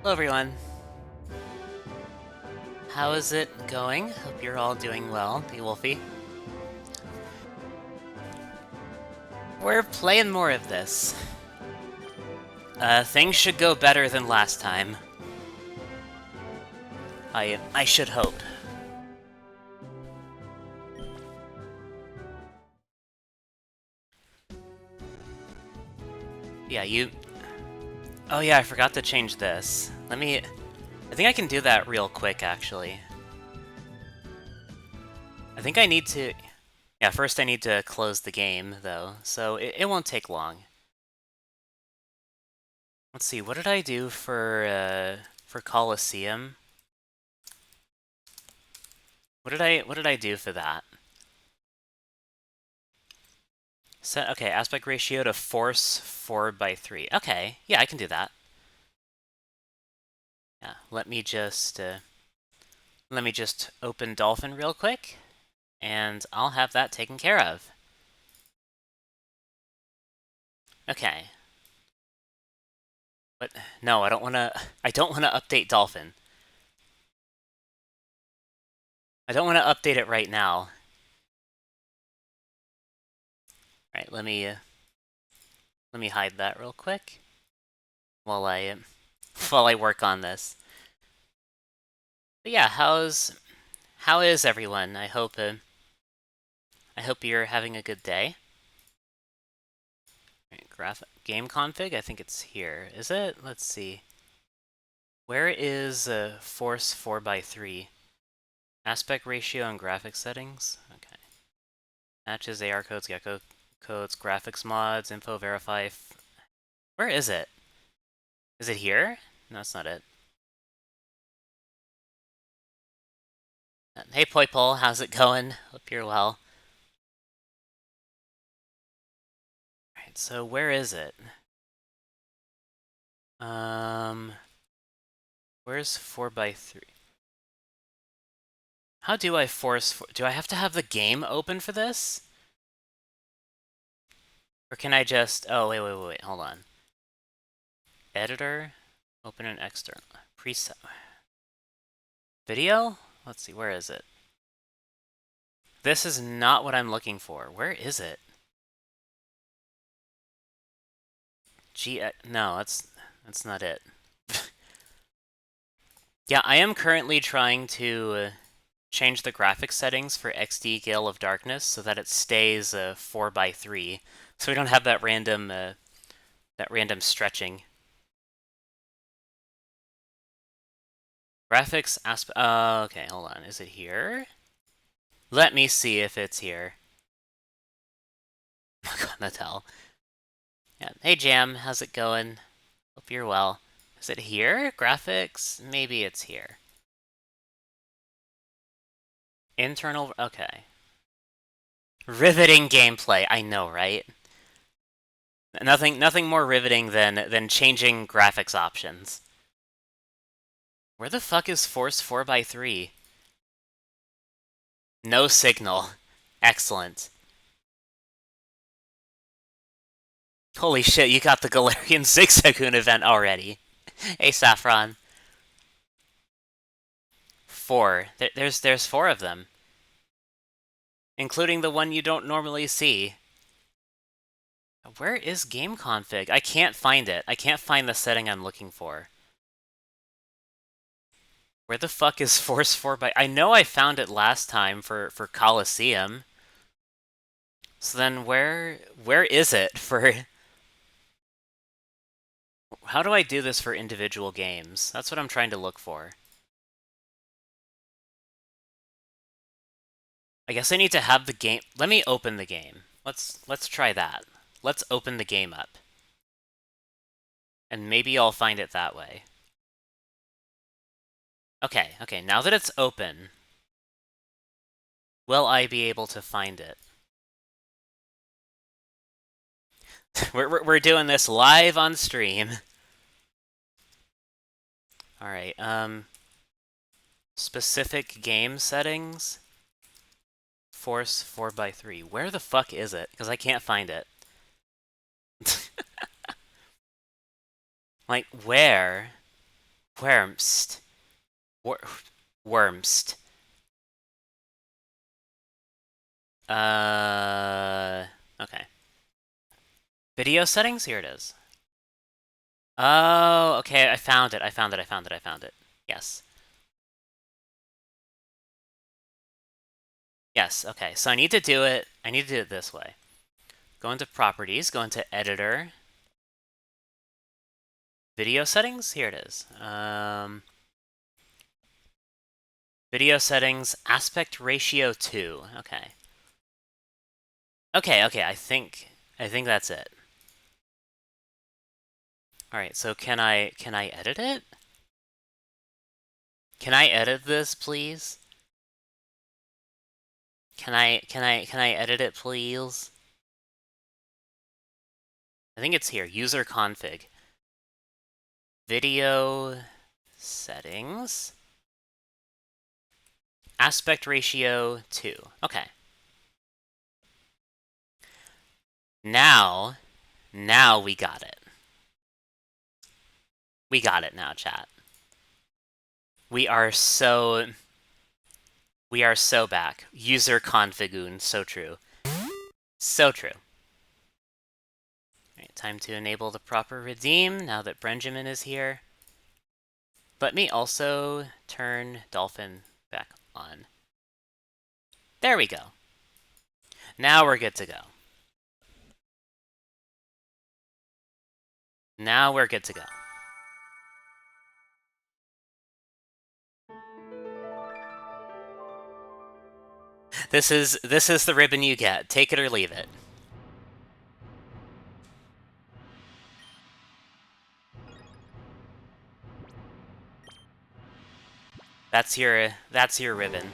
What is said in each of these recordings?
Hello everyone. How is it going? Hope you're all doing well, Hey Wolfie. We're playing more of this. Things should go better than last time. I should hope. Yeah, you... Oh yeah, I forgot to change this. I think I can do that real quick, actually. I think I need to... Yeah, first I need to close the game, though, so it won't take long. Let's see, what did I do for Colosseum? What did I do for that? Set, okay, aspect ratio to force 4/3. Okay, yeah, I can do that. Yeah, let me just open Dolphin real quick, and I'll have that taken care of. Okay. But no, I don't want to. I don't want to update Dolphin. I don't want to update it right now. All right, let me hide that real quick while I while I work on this. But yeah, how is everyone? I hope you're having a good day. Right, game config. I think it's here. Is it? Let's see. Where is force 4/3? Aspect ratio and graphics settings. Okay. Matches, AR codes, gecko codes, graphics mods, info verify. Where is it? Is it here? No, that's not it. Hey, Poipol, how's it going? Hope you're well. Alright, so where is it? Where's 4/3? How do I force... Do I have to have the game open for this? Or can I just... Oh, wait, hold on. Editor, open an external. Preset. Video? Let's see, where is it? This is not what I'm looking for. Where is it? No, that's not it. Yeah, I am currently trying to change the graphics settings for XD Gale of Darkness so that it stays 4/3, so we don't have that random stretching. Graphics aspect. Okay, hold on. Is it here? Let me see if it's here. That's hell. Yeah. Hey Jam, how's it going? Hope you're well. Is it here? Graphics? Maybe it's here. Internal. Okay. Riveting gameplay. I know, right? Nothing more riveting than changing graphics options. Where the fuck is Force 4/3? No signal. Excellent. Holy shit, you got the Galarian Zigzagoon event already. Hey, Saffron. 4. There's 4 of them. Including the one you don't normally see. Where is game config? I can't find it. I can't find the setting I'm looking for. Where the fuck is Force 4 I know I found it last time for Colosseum. So then where is it for... How do I do this for individual games? That's what I'm trying to look for. I guess I need to have the game... Let me open the game. Let's try that. Let's open the game up. And maybe I'll find it that way. Okay, now that it's open, will I be able to find it? we're doing this live on stream. Alright, specific game settings. Force 4/3. Where the fuck is it? Because I can't find it. Like, where? Wormst. Wormst. Okay. Video settings? Here it is. Oh, okay, I found it. Yes. Yes, okay. So I need to do it this way. Go into properties, go into editor. Video settings? Here it is. Video settings, aspect ratio 2. Okay. Okay, I think that's it. Alright, so can I edit it? Can I edit this, please? Can I edit it, please? I think it's here. User config. Video settings. Aspect ratio 2. Okay. Now we got it. We got it now, chat. We are so back. User configoon. So true. So true. Alright, time to enable the proper redeem now that Benjamin is here. Let me also turn Dolphin back on. There we go. Now we're good to go. Now we're good to go. This is the ribbon you get. Take it or leave it. That's your ribbon.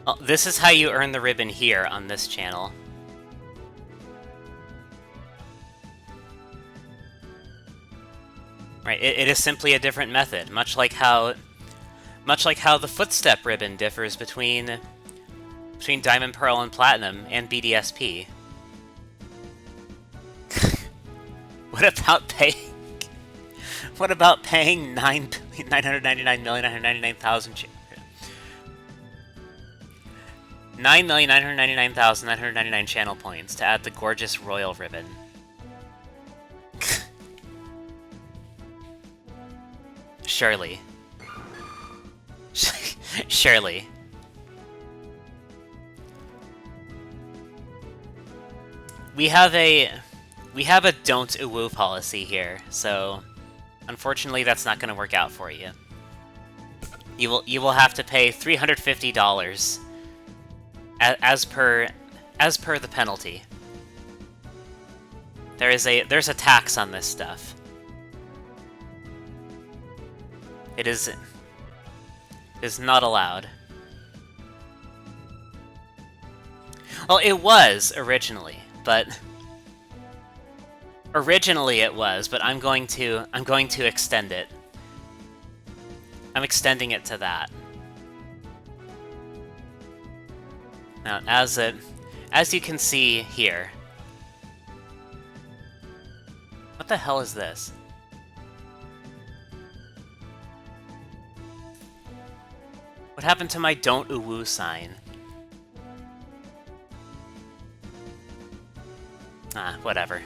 Oh, this is how you earn the ribbon here on this channel. Right, it is simply a different method, much like how the footstep ribbon differs between Diamond, Pearl, and Platinum and BDSP. What about paying 9,999,999 channel points to add the gorgeous royal ribbon? Surely. Surely. We have a don't uwu policy here, so unfortunately that's not going to work out for you. You will have to pay $350 as per the penalty. There's a tax on this stuff. It is not allowed. Well, it was originally, but I'm going to extend it. I'm extending it to that. Now, as you can see here. What the hell is this? What happened to my don't uwu sign? Ah, whatever.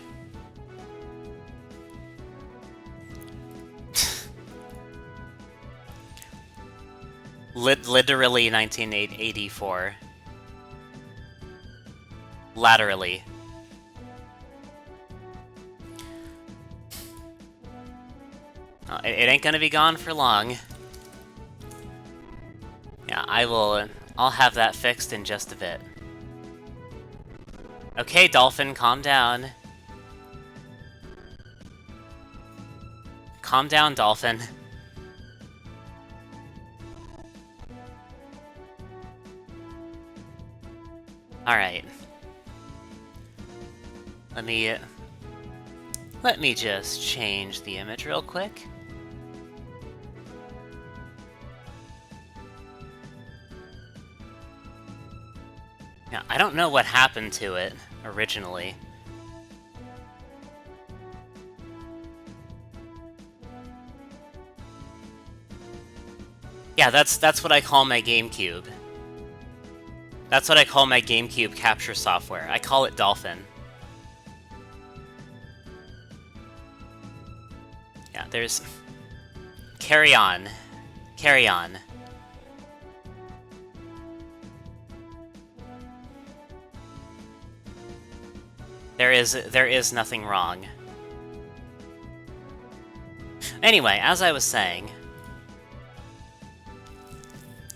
Literally 1984. Laterally. It ain't gonna be gone for long. Yeah, I'll have that fixed in just a bit. Okay, Dolphin, calm down. Calm down, Dolphin. Alright. Let me just change the image real quick. Yeah, I don't know what happened to it originally. Yeah, that's what I call my GameCube. That's what I call my GameCube capture software. I call it Dolphin. Yeah, there's... Carry on. Carry on. There is nothing wrong. Anyway, as I was saying...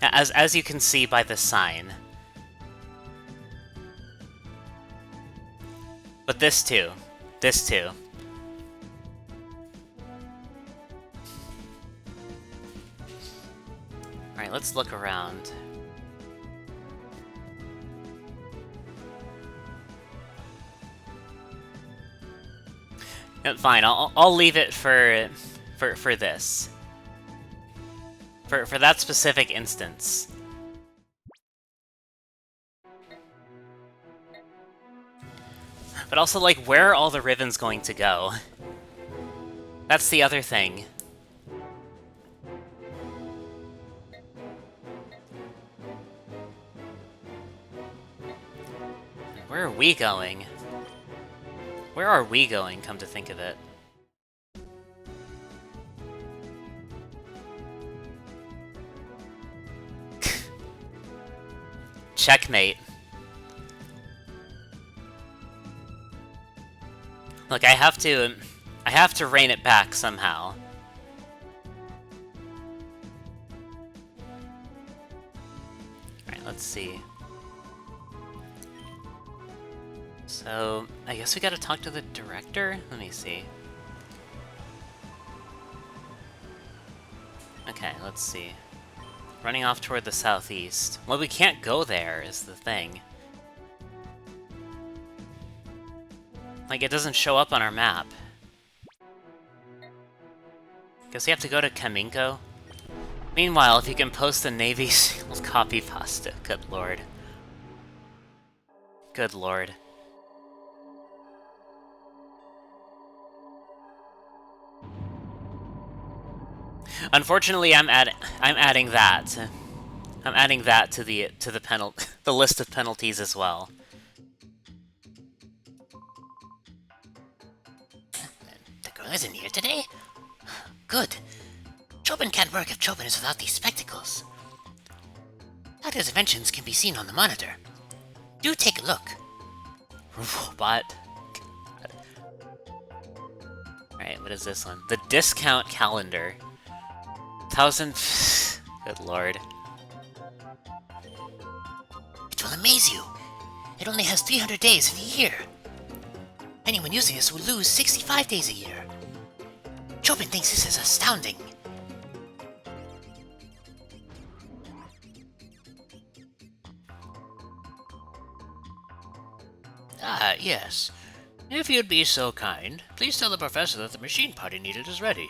As you can see by the sign... But this too. This too. Alright, let's look around. Fine, I'll leave it for this. For that specific instance. But also, like, where are all the ribbons going to go? That's the other thing. Where are we going? Where are we going, come to think of it? Checkmate. Look, I have to rein it back somehow. Alright, let's see. So, I guess we gotta talk to the director? Let me see. Okay, let's see. Running off toward the southeast. Well, we can't go there, is the thing. Like, it doesn't show up on our map. Guess we have to go to Kaminko? Meanwhile, if you can post the Navy SEALs copy pasta, good lord. Good lord. Unfortunately, I'm adding that. I'm adding that to the the list of penalties as well. The girl isn't here today? Good. Chopin can't work if Chopin is without these spectacles. Doctor's inventions can be seen on the monitor. Do take a look. Robot. Alright, what is this one? The discount calendar. 1,000... Good lord. It will amaze you. It only has 300 days in a year. Anyone using this will lose 65 days a year. Chopin thinks this is astounding. Ah, yes. If you'd be so kind, please tell the professor that the machine part he needed is ready.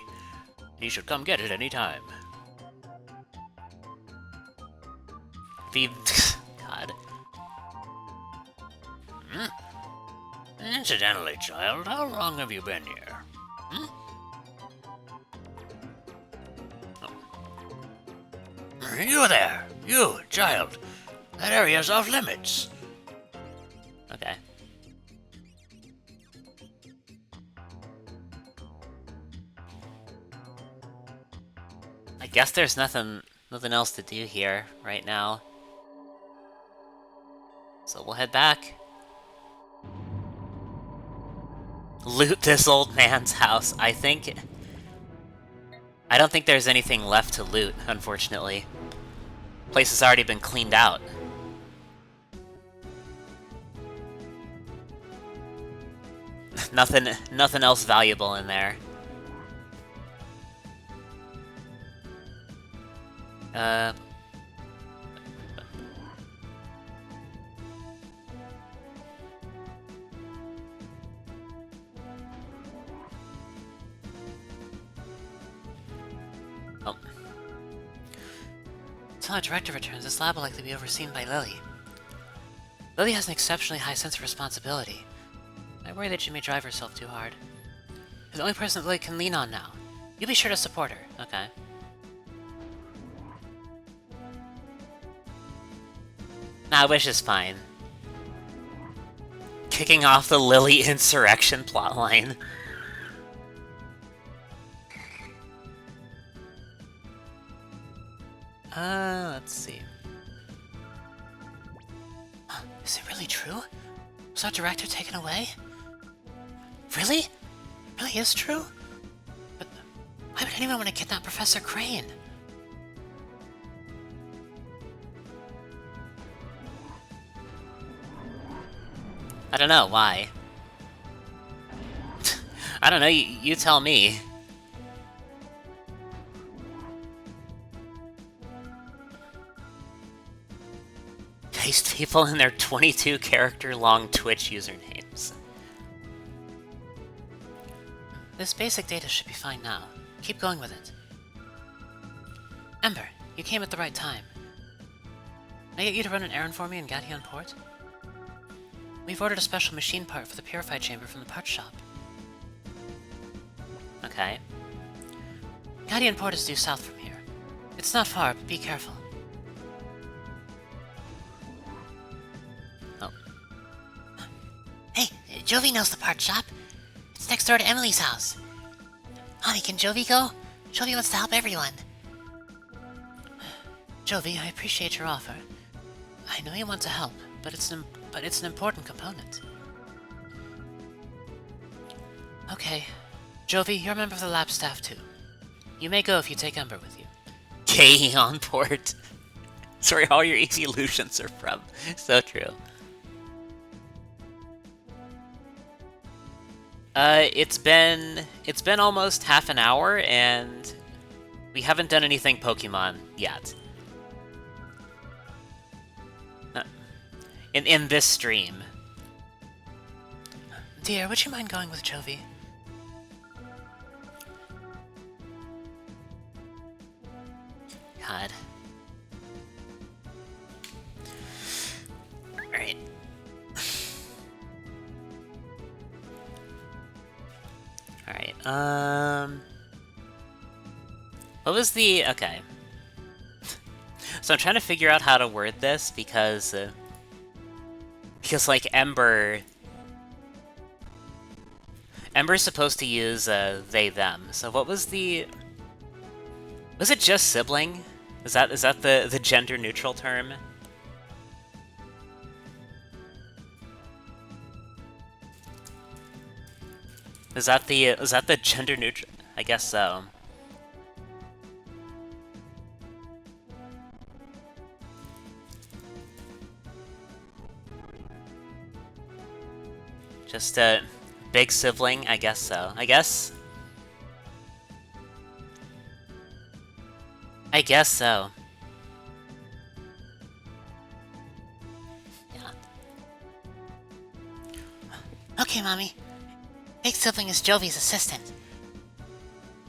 He should come get it any time. God. Incidentally, child, how long have you been here? You there! You, child! That area's off limits! Okay. I guess there's nothing else to do here right now. So we'll head back. Loot this old man's house. I don't think there's anything left to loot, unfortunately. Place has already been cleaned out. Nothing else valuable in there. Oh. Until our director returns, this lab will likely be overseen by Lily. Lily has an exceptionally high sense of responsibility. I worry that she may drive herself too hard. You're the only person that Lily can lean on now. You be sure to support her. Okay. Nah, Wish is fine. Kicking off the Lily insurrection plotline. Let's see. Is it really true? Was our director taken away? Really? Really is true? But why would anyone want to kidnap Professor Crane? I don't know, why? I don't know, you tell me. Paste people in their 22 character long Twitch usernames. This basic data should be fine now. Keep going with it. Ember, you came at the right time. May I get you to run an errand for me in Gatian Port? We've ordered a special machine part for the purified chamber from the parts shop. Okay. Gatian Port is due south from here. It's not far, but be careful. Oh. Hey, Jovi knows the parts shop. It's next door to Emily's house. Honey, can Jovi go? Jovi wants to help everyone. Jovi, I appreciate your offer. I know you want to help, but it's an important component. Okay. Jovi, you're a member of the lab staff too. You may go if you take Ember with you. Gay on port. Sorry, all your easy illusions are from. So true. It's been almost half an hour, and we haven't done anything Pokemon yet. In this stream. Dear, would you mind going with Jovi? God. Alright. Alright, what was the... Okay. So I'm trying to figure out how to word this, because, like, Ember's supposed to use, they, them. So what was the... Was it just sibling? Is that the gender-neutral term? Is that the gender-neutral... I guess so. Just a big sibling? I guess so. I guess so. Yeah. Okay, Mommy. Big Sibling is Jovi's assistant.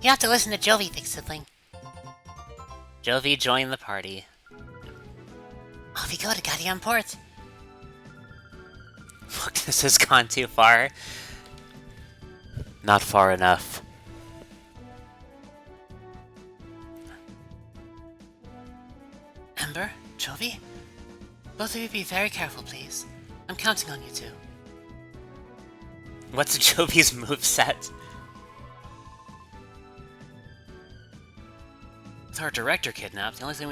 You have to listen to Jovi, Big Sibling. Jovi, join the party. Off you go to Gatian Port. Look, this has gone too far. Not far enough. Ember, Jovi? Both of you be very careful, please. I'm counting on you two. What's Jovi's moveset? With our director kidnapped, the only thing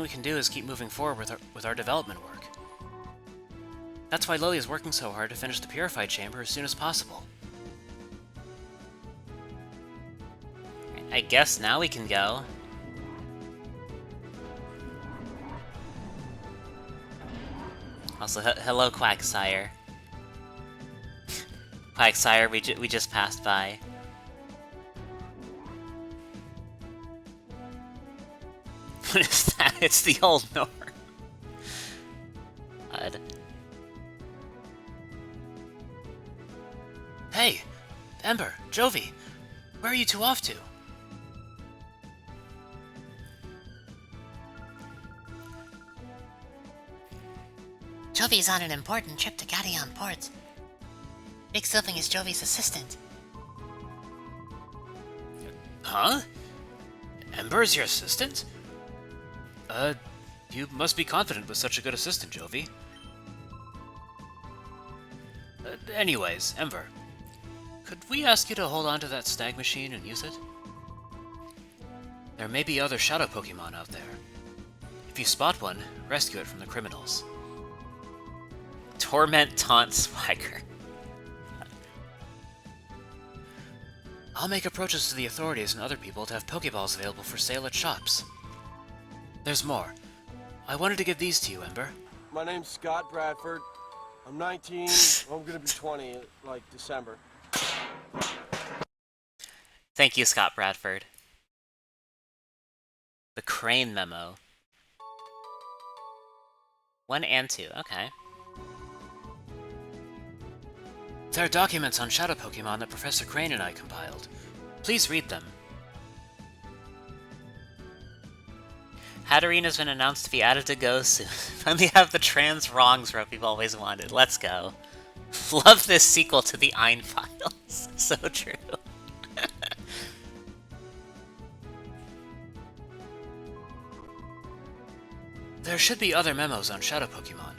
we can do is keep moving forward with our development work. That's why Lily is working so hard to finish the purified chamber as soon as possible. I guess now we can go. Also, hello, Quagsire. Quagsire, we just passed by. What is that? It's the old Nor. God. Hey! Ember, Jovi! Where are you two off to? Jovi's on an important trip to Gadeon Port. Big Sylvan is Jovi's assistant. Huh? Ember's your assistant? You must be confident with such a good assistant, Jovi. Anyways, Ember, could we ask you to hold on to that stag machine and use it? There may be other shadow Pokemon out there. If you spot one, rescue it from the criminals. Torment taunt Swagger. I'll make approaches to the authorities and other people to have Pokeballs available for sale at shops. There's more. I wanted to give these to you, Ember. My name's Scott Bradford. I'm 19. I'm gonna be 20 like December. Thank you, Scott Bradford. The Crane memo. 1 and 2, okay. There are documents on Shadow Pokemon that Professor Crane and I compiled. Please read them. Hatterene has been announced to be added to Go soon. Finally have the trans wrongs rope we've always wanted. Let's go. Love this sequel to the Ein Files. So true. There should be other memos on Shadow Pokemon.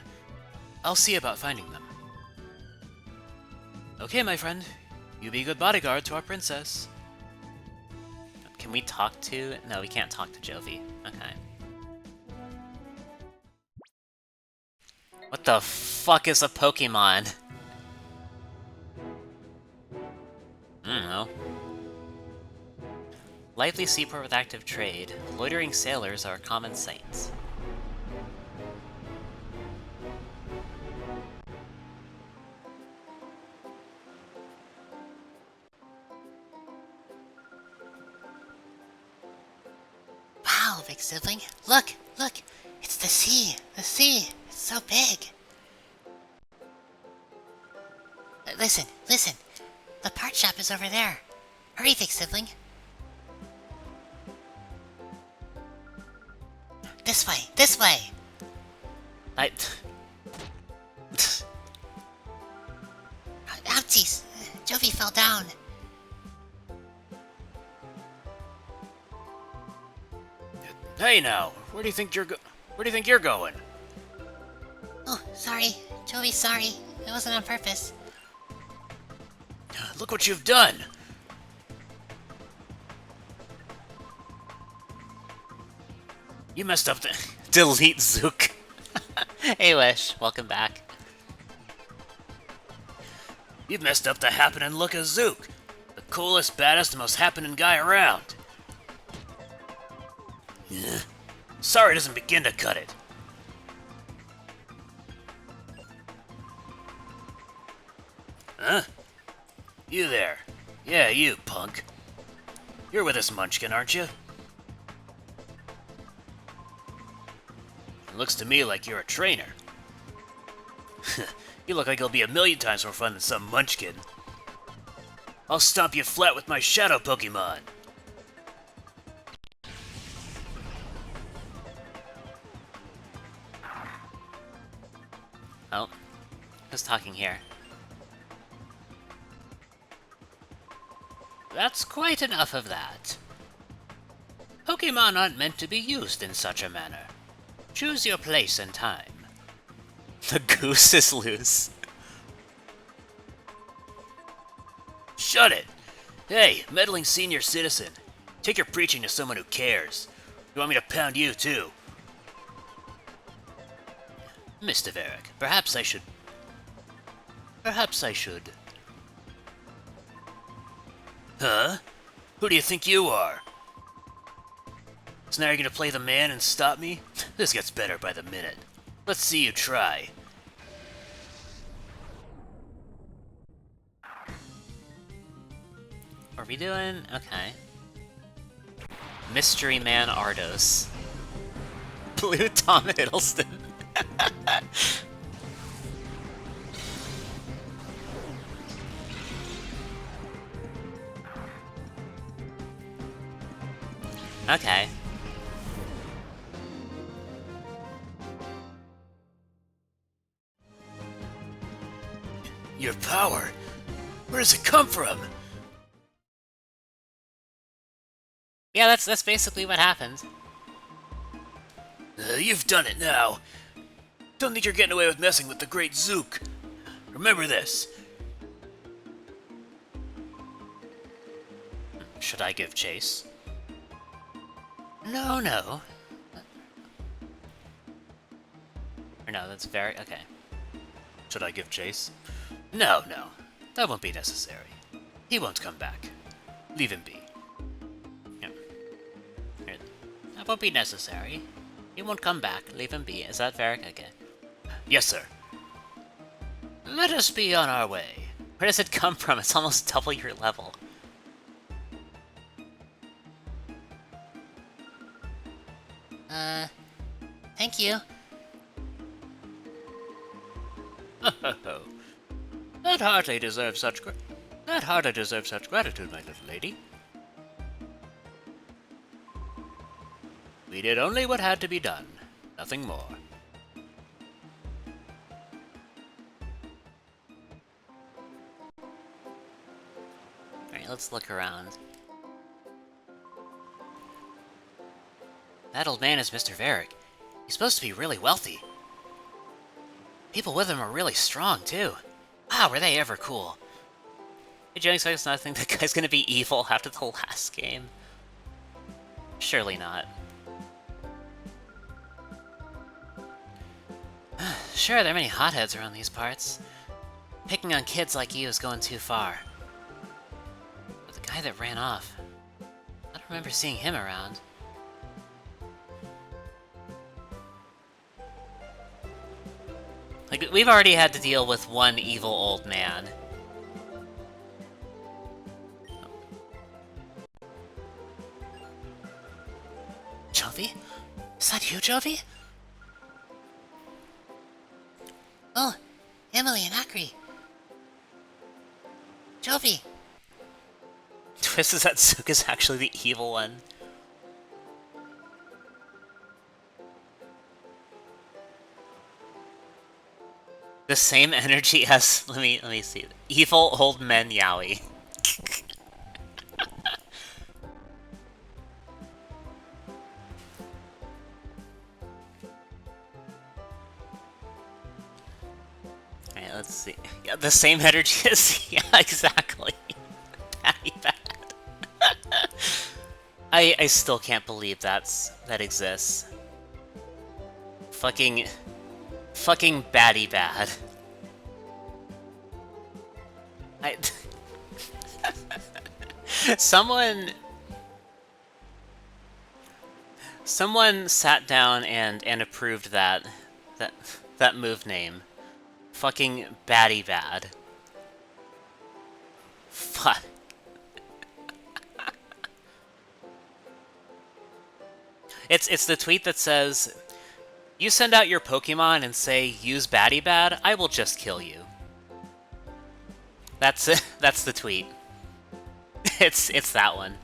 I'll see about finding them. Okay, my friend. You be a good bodyguard to our princess. Can we talk to... No, we can't talk to Jovi. Okay. What the fuck is a Pokemon? I don't know. Lively seaport with active trade. Loitering sailors are common sights. Wow, big sibling. Look, look. It's the sea. The sea. It's so big. Listen, listen. The part shop is over there. Hurry, big sibling. This way, this way. Ouchies. Jovi fell down. Hey now, where do you think you're going? Oh, sorry. Jovi, sorry. It wasn't on purpose. Look what you've done! You messed up the... Delete Zook. Hey Wish, welcome back. You've messed up the happening look of Zook. The coolest, baddest, and most happening guy around. Sorry doesn't begin to cut it. Huh? You there. Yeah, you, punk. You're with us, Munchkin, aren't you? It looks to me like you're a trainer. You look like you'll be a million times more fun than some Munchkin. I'll stomp you flat with my Shadow Pokemon. Oh. Who's talking here? That's quite enough of that. Pokemon aren't meant to be used in such a manner. Choose your place and time. The goose is loose. Shut it! Hey, meddling senior citizen. Take your preaching to someone who cares. You want me to pound you, too? Mr. Varric, perhaps I should... Huh? Who do you think you are? So now you're gonna play the man and stop me? This gets better by the minute. Let's see you try. What are we doing? Okay. Mystery Man Ardos. Blue Tom Hiddleston. Okay. Your power? Where does it come from? Yeah, that's basically what happened. You've done it now. Don't think you're getting away with messing with the great Zook. Remember this. Should I give chase? No, no. Or no, that's very... okay. Should I give chase? No, no. That won't be necessary. He won't come back. Leave him be. That won't be necessary. He won't come back. Leave him be. Is that Varric? Okay. Yes, sir. Let us be on our way. Where does it come from? It's almost double your level. Thank you. That hardly deserves such gratitude, my little lady. We did only what had to be done, nothing more. Alright, let's look around. That old man is Mr. Varric. He's supposed to be really wealthy. People with him are really strong, too. Wow, were they ever cool. Did you expect us not to think that guy's gonna be evil after the last game? Surely not. Sure, there are many hotheads around these parts. Picking on kids like you is going too far. But the guy that ran off... I don't remember seeing him around. Like, we've already had to deal with one evil old man. Jovi? Is that you, Jovi? Oh, Emily and Akri. Jovi! Twist is that Zuka's actually the evil one. The same energy as let me see. Evil old men Yaoi. Alright, let's see. Yeah, the same energy as yeah, exactly. Patty bad. I still can't believe that exists. Fucking baddie bad. Someone sat down and approved that move name. Fucking baddie bad. Fuck. It's the tweet that says, "You send out your Pokemon and say, use baddie bad, I will just kill you." That's it. That's the tweet. It's that one.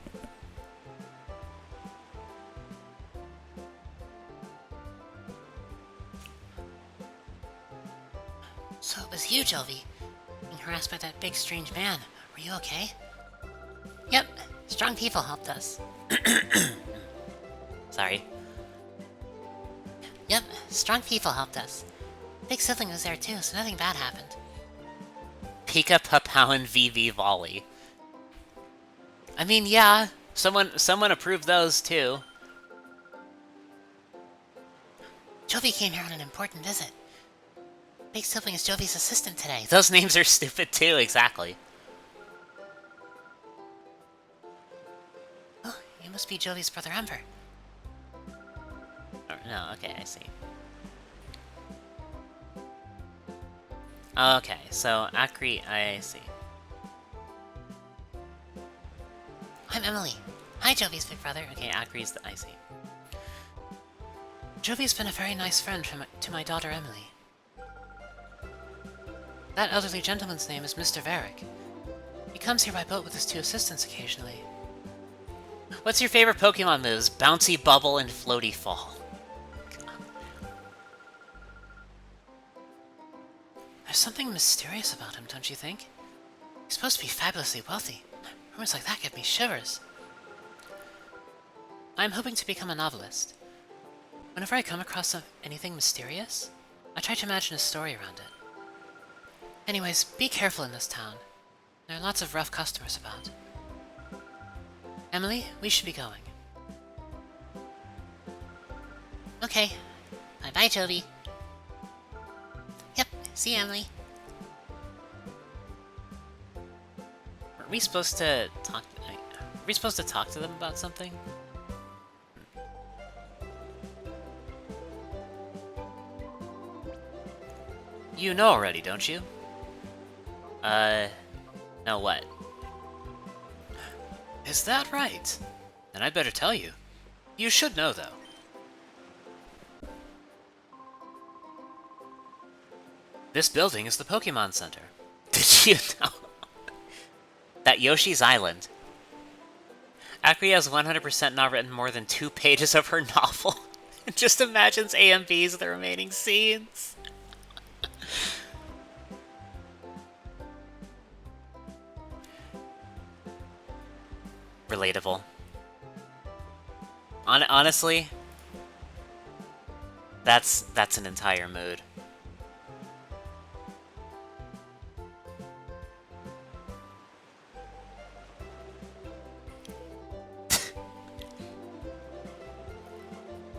So it was you, Jovi, being harassed by that big strange man. Were you okay? Yep, strong people helped us. Sorry. Yep, strong people helped us. Big sibling was there too, so nothing bad happened. Pika Papow and VV Volley. I mean, yeah, someone approved those too. Jovi came here on an important visit. Big sibling is Jovi's assistant today. Those names are stupid too, exactly. Oh, you must be Jovi's brother Ember. Oh, no, okay, I see. Okay, so Akri, I see. I'm Emily. Hi, Jovi's big brother. Okay, Akri's I see. Jovi's been a very nice friend to my daughter Emily. That elderly gentleman's name is Mr. Varric. He comes here by boat with his two assistants occasionally. What's your favorite Pokemon moves? Bouncy Bubble and Floaty Fall. There's something mysterious about him, don't you think? He's supposed to be fabulously wealthy. Rumors like that give me shivers. I'm hoping to become a novelist. Whenever I come across anything mysterious, I try to imagine a story around it. Anyways, be careful in this town. There are lots of rough customers about. Emily, we should be going. Okay. Bye-bye, Toby. Yep, see you, Emily. Are we supposed to talk? Are we supposed to talk to them about something? You know already, don't you? No what? Is that right? Then I'd better tell you. You should know, though. This building is the Pokémon Center. Did you know? That Yoshi's Island. Akri has 100% not written more than 2 pages of her novel. It just imagines A and B's of the remaining scenes. Relatable. Honestly, that's an entire mood.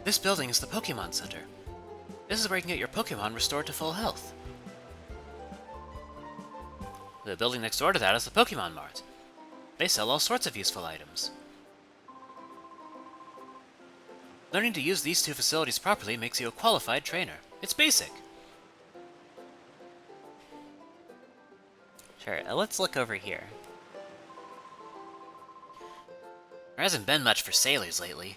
This building is the Pokémon Center. This is where you can get your Pokémon restored to full health. The building next door to that is the Pokémon Mart. They sell all sorts of useful items. Learning to use these 2 facilities properly makes you a qualified trainer. It's basic. Sure, let's look over here. There hasn't been much for sailors lately.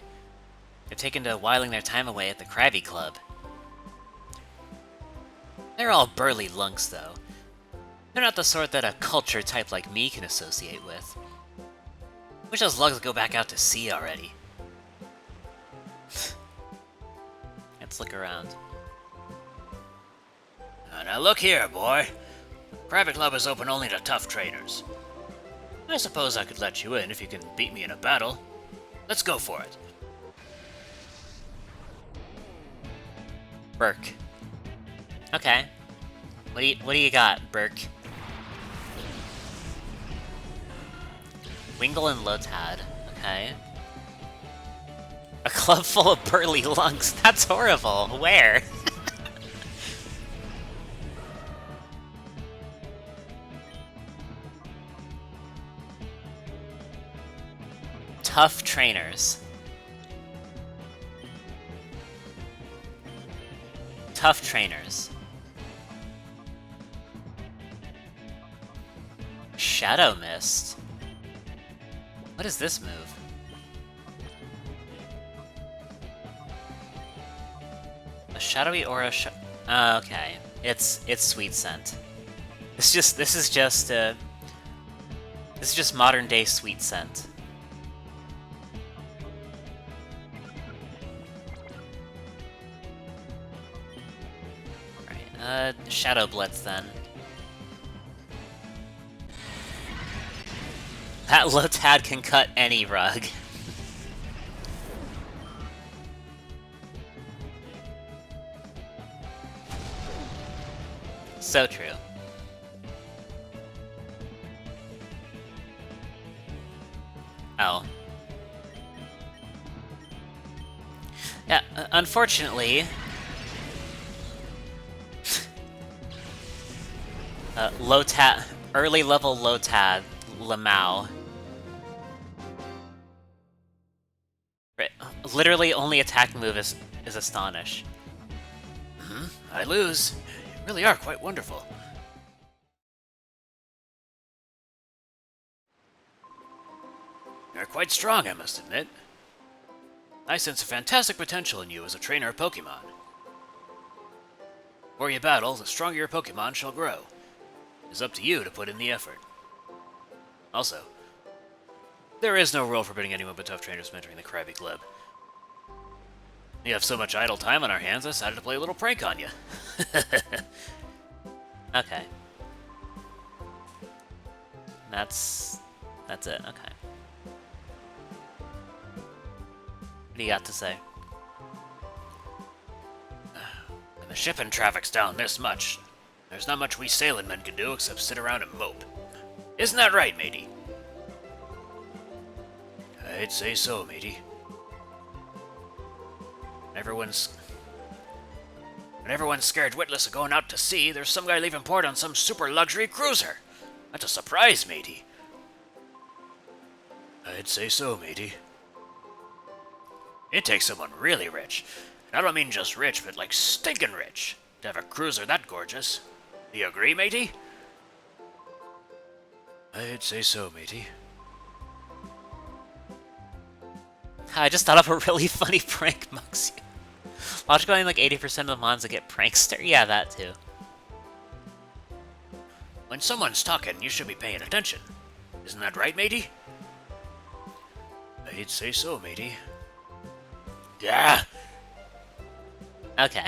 They've taken to whiling their time away at the Krabby Club. They're all burly lunks, though. They're not the sort that a culture type like me can associate with. Wish those lugs would go back out to sea already. Let's look around. Now look here, boy. Krabby Club is open only to tough trainers. I suppose I could let you in if you can beat me in a battle. Let's go for it. Burke. Okay. What do you got, Burke? Wingle and Lotad. Okay. A club full of burly lunks. That's horrible. Where? Tough trainers. Tough trainers. Shadow Mist. What is this move? A shadowy aura. Okay, it's Sweet Scent. This is just modern day Sweet Scent. Right, Shadow Blitz then. That Lotad can cut any rug. So true. Oh. Yeah, unfortunately... Lotad... Early level Lotad, Lamau. Right, literally only attack move is Astonish. I lose. You really are quite wonderful. You're quite strong, I must admit. I sense a fantastic potential in you as a trainer of Pokémon. The more you battle, the stronger your Pokémon shall grow. It's up to you to put in the effort. Also, there is no rule forbidding anyone but tough trainers from entering the Krabby Club. We have so much idle time on our hands, I decided to play a little prank on you. Okay. That's it. Okay. What do you got to say? When the shipping traffic's down this much, there's not much we sailing men can do except sit around and mope. Isn't that right, matey? I'd say so, matey. When everyone's scared witless of going out to sea, there's some guy leaving port on some super luxury cruiser. That's a surprise, matey. I'd say so, matey. It takes someone really rich. And I don't mean just rich, but like stinking rich, to have a cruiser that gorgeous. Do you agree, matey? I'd say so, matey. I just thought of a really funny prank, Muxy. Logically, like 80% of the mons that get prankster. Yeah, that too. When someone's talking, you should be paying attention. Isn't that right, matey? I'd say so, matey. Yeah. Okay.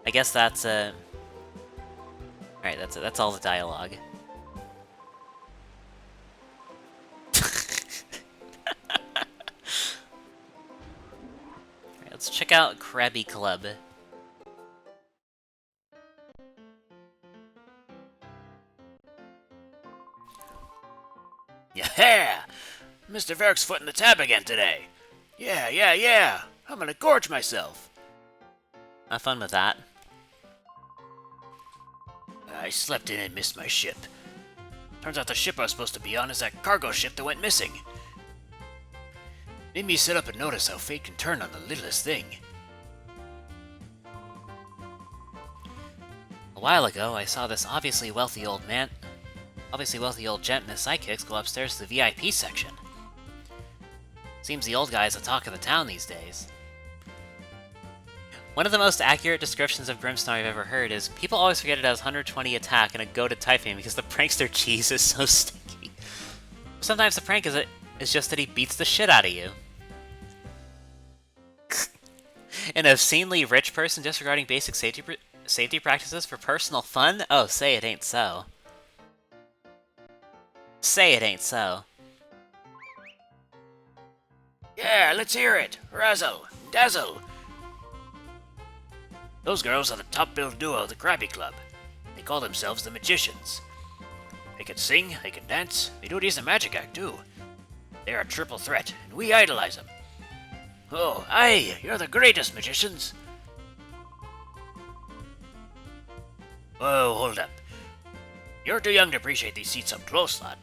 I guess that's Alright, that's it. That's all the dialogue. Alright, let's check out Krabby Club. Yeah! Mr. Verrick's footing the tab again today. Yeah. I'm gonna gorge myself. Have fun with that. I slept in and missed my ship. Turns out the ship I was supposed to be on is that cargo ship that went missing. Made me sit up and notice how fate can turn on the littlest thing. A while ago, I saw this obviously wealthy old gent and his sidekicks go upstairs to the VIP section. Seems the old guy is the talk of the town these days. One of the most accurate descriptions of Brimstone I've ever heard is, people always forget it has 120 attack and a goated typing because the prankster cheese is so stinky. Sometimes the prank is just that he beats the shit out of you. An obscenely rich person disregarding basic safety practices for personal fun? Oh, say it ain't so. Say it ain't so. Yeah, let's hear it. Razzle, dazzle. Those girls are the top-billed duo of the Krabby Club. They call themselves the Magicians. They can sing, they can dance, they do a decent magic act, too. They're a triple threat, and we idolize them. Oh, aye, you're the greatest magicians. Whoa, hold up. You're too young to appreciate these seats up close, lad.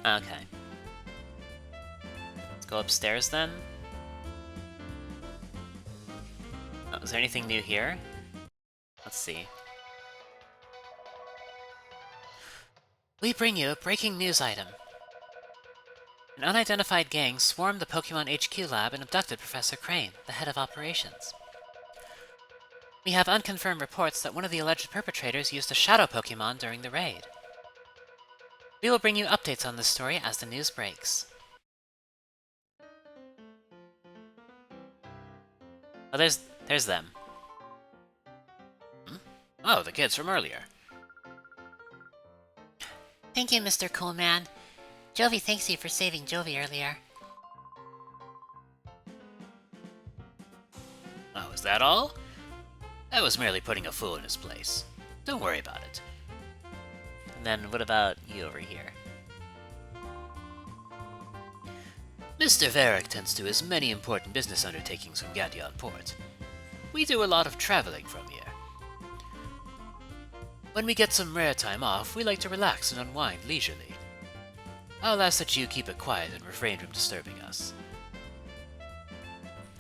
Okay. Let's go upstairs then. Oh, is there anything new here? Let's see. We bring you a breaking news item. An unidentified gang swarmed the Pokémon HQ lab and abducted Professor Crane, the head of operations. We have unconfirmed reports that one of the alleged perpetrators used a shadow Pokémon during the raid. We will bring you updates on this story as the news breaks. Oh, there's them. Oh, the kids from earlier. Thank you, Mr. Coolman. Jovi thanks you for saving Jovi earlier. Oh, is that all? I was merely putting a fool in his place. Don't worry about it. And then what about you over here? Mr. Varick tends to his many important business undertakings from Gatian Port. We do a lot of traveling from here. When we get some rare time off, we like to relax and unwind leisurely. I'll ask that you keep it quiet and refrain from disturbing us.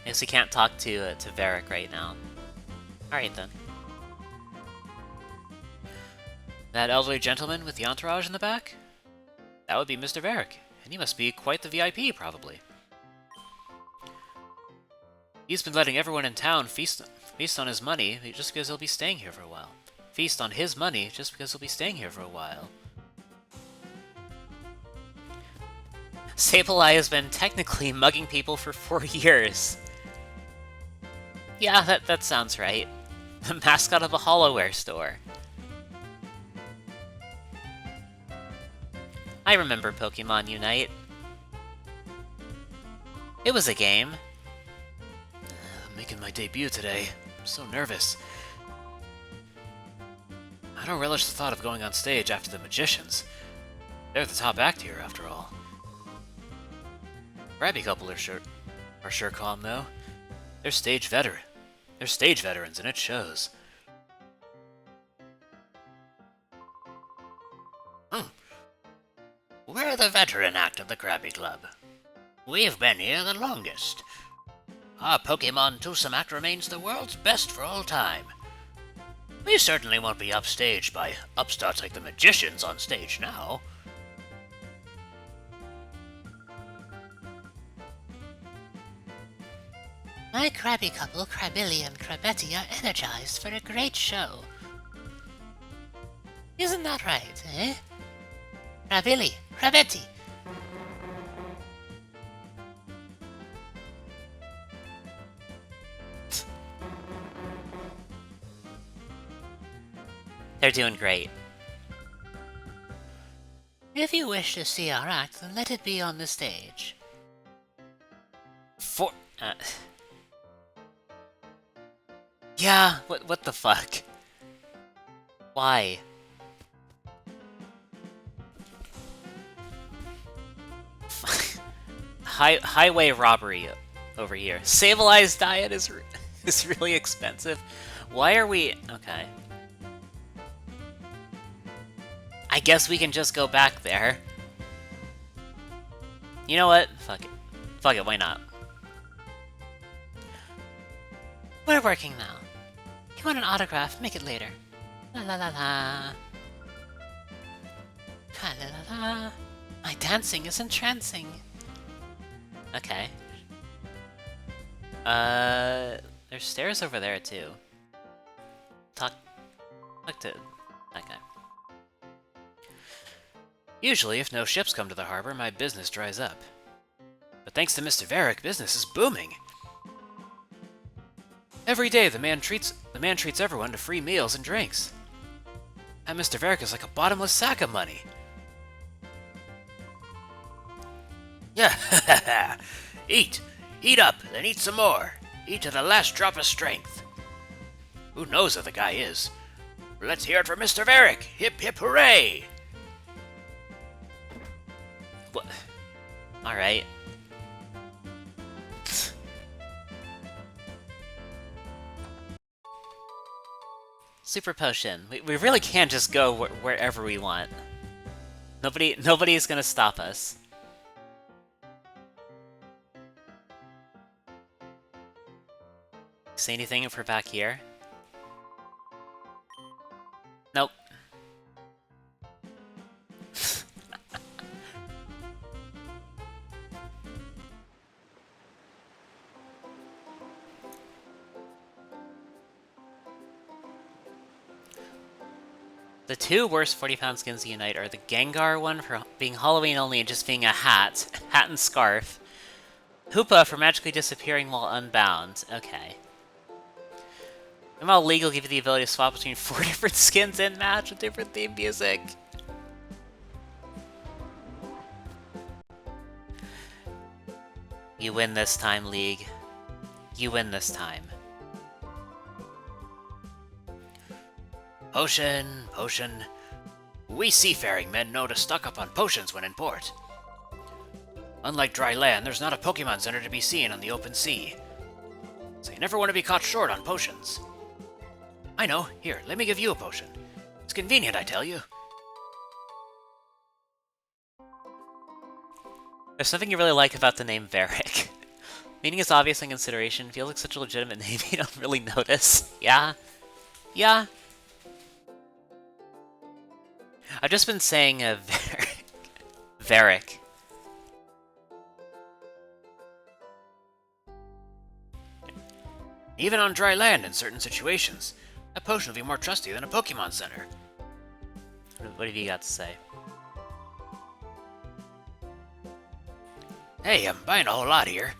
I guess we can't talk to Varric right now. Alright then. That elderly gentleman with the entourage in the back? That would be Mr. Varick, and he must be quite the VIP, probably. He's been letting everyone in town feast on his money just because he'll be staying here for a while. Feast on his money just because he'll be staying here for a while. Sableye has been technically mugging people for 4 years. Yeah, that sounds right. The mascot of a Hollowware store. I remember Pokemon Unite. It was a game. I'm making my debut today. I'm so nervous. I don't relish the thought of going on stage after the magicians. They're the top act here, after all. Krabby Couple are sure calm, though. They're stage veterans, and it shows. We're the veteran act of the Krabby Club. We've been here the longest. Our Pokemon Twosome Act remains the world's best for all time. We certainly won't be upstaged by upstarts like the magicians on stage now. My Krabby couple, Krabilly and Krabetti, are energized for a great show. Isn't that right, eh? Krabilly, Krabetti. They're doing great. If you wish to see our act, then let it be on the stage. Yeah, what the fuck? Why? Highway robbery over here. Sableye's diet is really expensive. Why are we... Okay. I guess we can just go back there. You know what? Fuck it. Fuck it, why not? We're working now. You want an autograph? Make it later. La la la la. La la la la. My dancing is entrancing. Okay. There's stairs over there too. Talk to that guy. Usually, if no ships come to the harbor, my business dries up. But thanks to Mr. Varick, business is booming. Every day, the man treats everyone to free meals and drinks. And Mr. Varick is like a bottomless sack of money. Yeah, eat up, then eat some more. Eat to the last drop of strength. Who knows who the guy is? Let's hear it for Mr. Varick. Hip hip hooray! What? Alright. Super potion. We really can't just go wherever we want. Nobody's gonna stop us. See anything if we're back here? Nope. The two worst 40-pound skins to unite are the Gengar one for being Halloween only and just being a hat and scarf. Hoopa for magically disappearing while unbound. Okay. ML Legal give you the ability to swap between 4 different skins and match with different theme music. You win this time, League. You win this time. Potion, potion. We seafaring men know to stock up on potions when in port. Unlike dry land, there's not a Pokemon Center to be seen on the open sea. So you never want to be caught short on potions. I know. Here, let me give you a potion. It's convenient, I tell you. There's something you really like about the name Varick. Meaning is obvious in consideration, feels like such a legitimate name you don't really notice. Yeah? Yeah? I've just been saying Varick. Varick. Even on dry land in certain situations, a potion will be more trusty than a Pokemon Center. What have you got to say? Hey, I'm buying a whole lot here.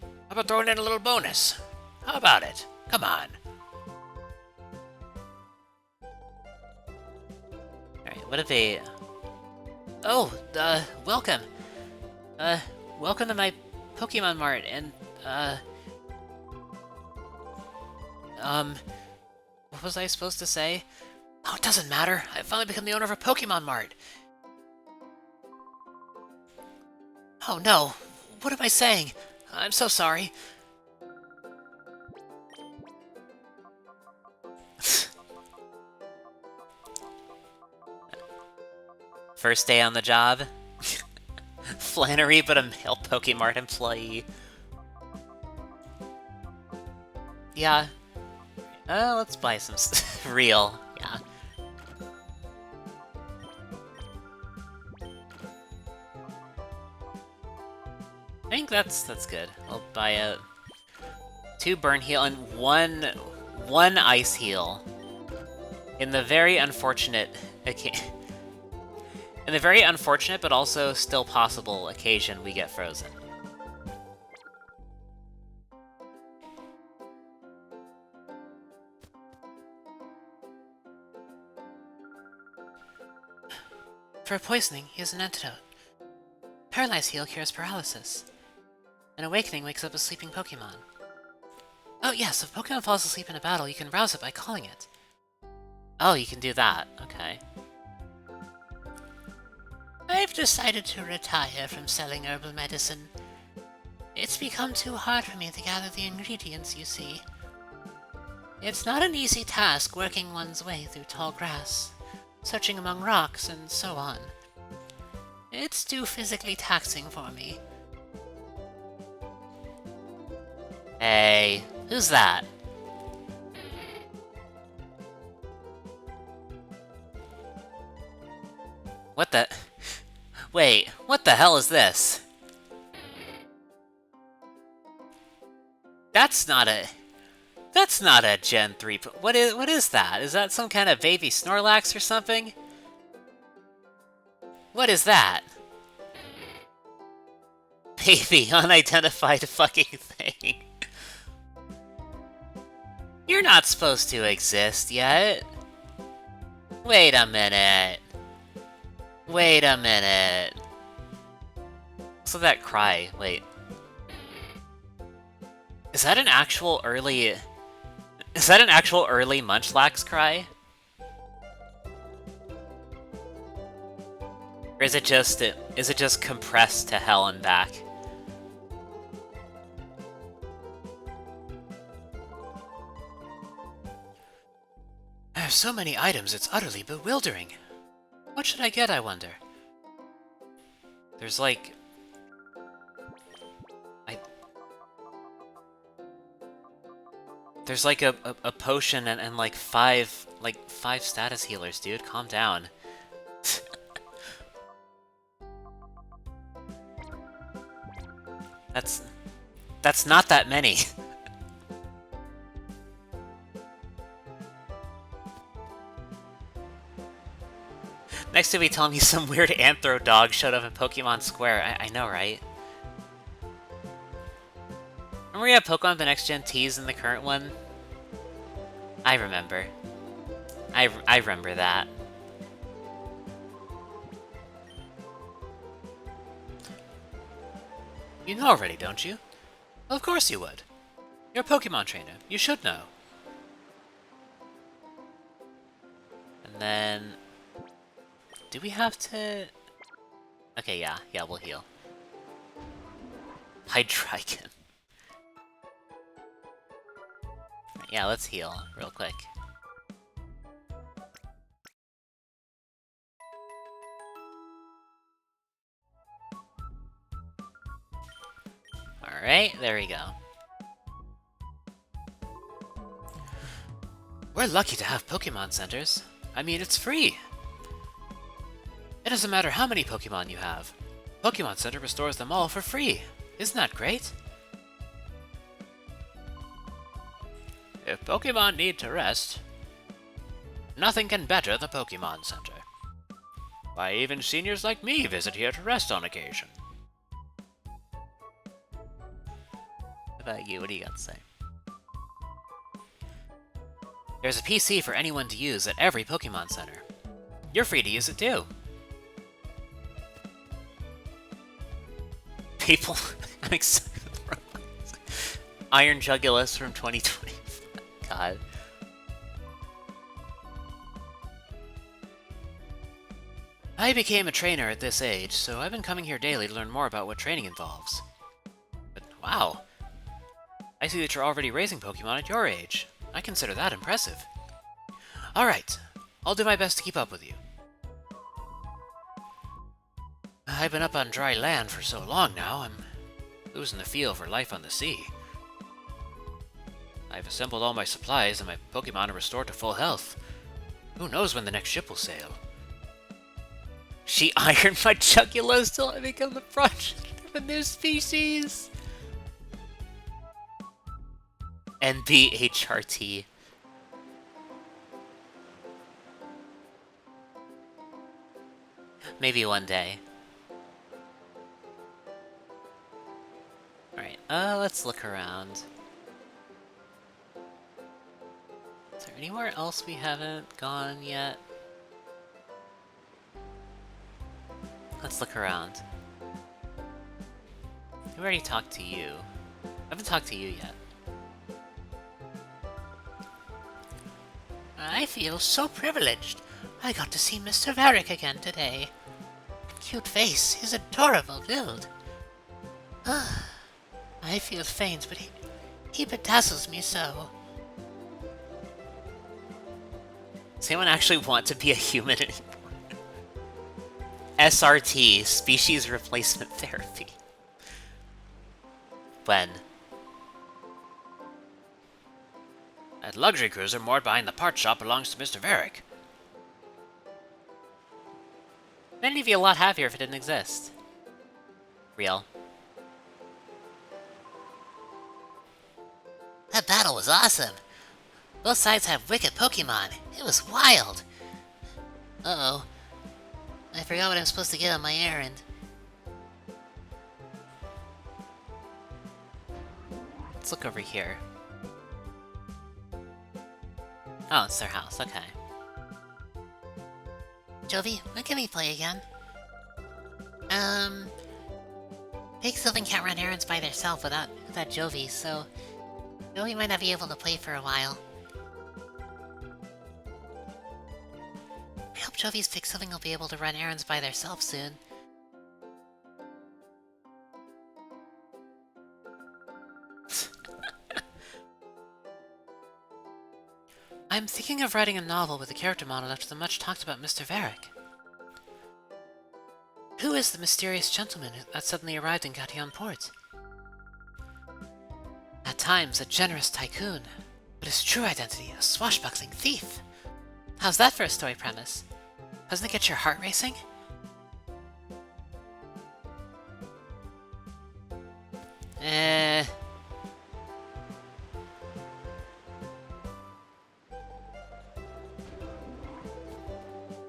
How about throwing in a little bonus? How about it? Come on. Alright, what if they... Oh, welcome. Welcome to my Pokemon Mart, and, what was I supposed to say? Oh, it doesn't matter. I've finally become the owner of a Pokemon Mart. Oh no, what am I saying? I'm so sorry. First day on the job. Flannery, but a male Pokemart employee. Yeah. Let's buy some real. Yeah. I think that's good. I'll buy a 2 burn heal and one ice heal. In the very unfortunate but also still possible occasion we get frozen. For poisoning, he has an antidote. Paralyze Heal cures paralysis. An Awakening wakes up a sleeping Pokemon. Oh yes, if Pokemon falls asleep in a battle, you can rouse it by calling it. Oh, you can do that. Okay. I've decided to retire from selling herbal medicine. It's become too hard for me to gather the ingredients, you see. It's not an easy task working one's way through tall grass, searching among rocks, and so on. It's too physically taxing for me. Hey, who's that? What the... Wait, what the hell is this? That's not a Gen 3... What is that? Is that some kind of baby Snorlax or something? What is that? Baby unidentified fucking thing. You're not supposed to exist yet. Wait a minute. Wait a minute. What's that cry? Wait. Is that an actual early Munchlax cry? Or is it just compressed to hell and back? I have so many items, it's utterly bewildering. What should I get, I wonder? There's like... There's like a potion and like five status healers, dude. Calm down. That's not that many. Next to me telling me some weird anthro dog showed up in Pokemon Square. I know, right? Remember we had Pokemon the next gen Ts in the current one? I remember. I remember that. You know already, don't you? Of course you would. You're a Pokemon trainer. You should know. And then... Do we have to... Okay, yeah, we'll heal. Hydreigon. Yeah, let's heal real quick. Alright, there we go. We're lucky to have Pokemon centers. I mean, it's free. It doesn't matter how many Pokemon you have. Pokemon Center restores them all for free. Isn't that great? If Pokemon need to rest, nothing can better the Pokemon Center. Why, even seniors like me visit here to rest on occasion. about you? What do you got to say? There's a PC for anyone to use at every Pokemon Center. You're free to use it too. People, I'm excited. Iron Jugulus from 2020. God. I became a trainer at this age, so I've been coming here daily to learn more about what training involves. But wow, I see that you're already raising Pokemon at your age. I consider that impressive. Alright, I'll do my best to keep up with you. I've been up on dry land for so long now, I'm losing the feel for life on the sea. I've assembled all my supplies and my Pokemon are restored to full health. Who knows when the next ship will sail? She ironed my Jugulos till I become the project of a new species! NBHRT. Maybe one day. Alright, let's look around. Is there anywhere else we haven't gone yet? Let's look around. We already talked to you. I haven't talked to you yet. I feel so privileged. I got to see Mr. Varric again today. Cute face, his adorable build. I feel faint, but he bedazzles me so. Does anyone actually want to be a human anymore? SRT, Species Replacement Therapy. When? That luxury cruiser moored behind the parts shop belongs to Mr. Varric. It'd be a lot happier if it didn't exist. Real. That battle was awesome. Both sides have wicked Pokemon. It was wild. Uh-oh. I forgot what I'm supposed to get on my errand. Let's look over here. Oh, it's their house, okay. Jovi, when can we play again? Big Sylvan can't run errands by themselves without Jovi, so Jovi might not be able to play for a while. I hope Jovi's Big Sylvan will be able to run errands by themselves soon. I'm thinking of writing a novel with a character model after the much talked about Mr. Varric. Who is the mysterious gentleman that suddenly arrived in Gatian Port? At times, a generous tycoon, but his true identity, a swashbuckling thief. How's that for a story premise? Doesn't it get your heart racing?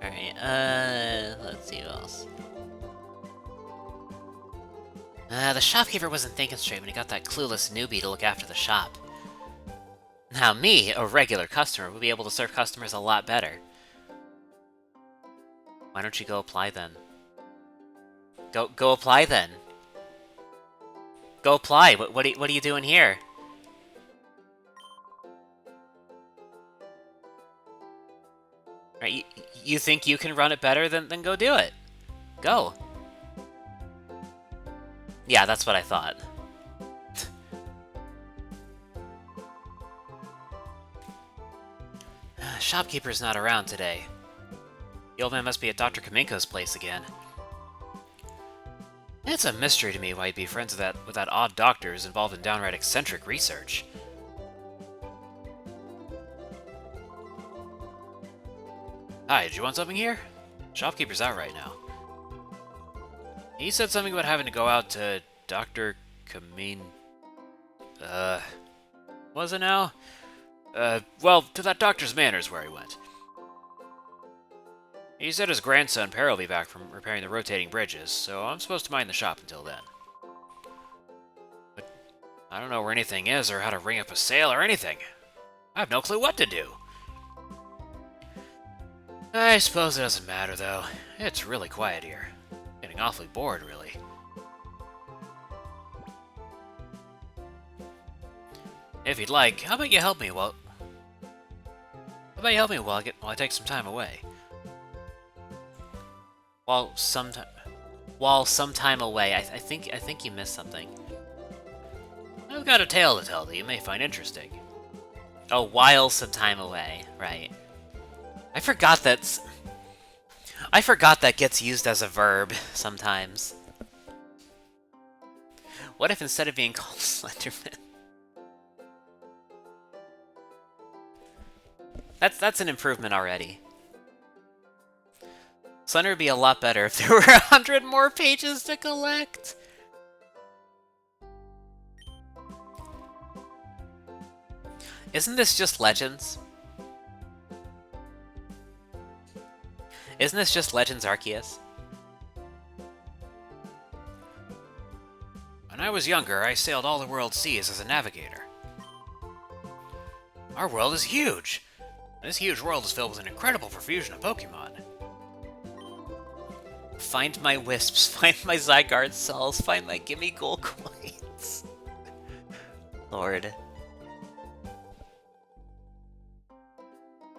Alright, let's see what else. The shopkeeper wasn't thinking straight when he got that clueless newbie to look after the shop. Now me, a regular customer, would be able to serve customers a lot better. Why don't you go apply then? Go apply then. Go apply. What are you doing here? Right, you think you can run it better? Then go do it. Go. Yeah, that's what I thought. Shopkeeper's not around today. The old man must be at Dr. Kaminko's place again. It's a mystery to me why he'd be friends with that odd doctor who's involved in downright eccentric research. Hi, did you want something here? Shopkeeper's out right now. He said something about having to go out to Dr. Kamin... was it now? Well, to that doctor's manor is where he went. He said his grandson Perry will be back from repairing the rotating bridges, so I'm supposed to mind the shop until then. But I don't know where anything is or how to ring up a sale or anything. I have no clue what to do. I suppose it doesn't matter, though. It's really quiet here. Getting awfully bored, really. If you'd like, how about you help me while... while I take some time away? While some time away, I think you missed something. I've got a tale to tell that you may find interesting. Oh, while some time away, right. I forgot that gets used as a verb sometimes. What if instead of being called Slenderman? That's an improvement already. Slender would be a lot better if there were 100 more pages to collect. Isn't this just Legends? Isn't this just Legends Arceus? When I was younger, I sailed all the world's seas as a navigator. Our world is huge. This huge world is filled with an incredible profusion of Pokémon. Find my Wisps, find my Zygarde cells, find my Gimme Gold coins. Lord.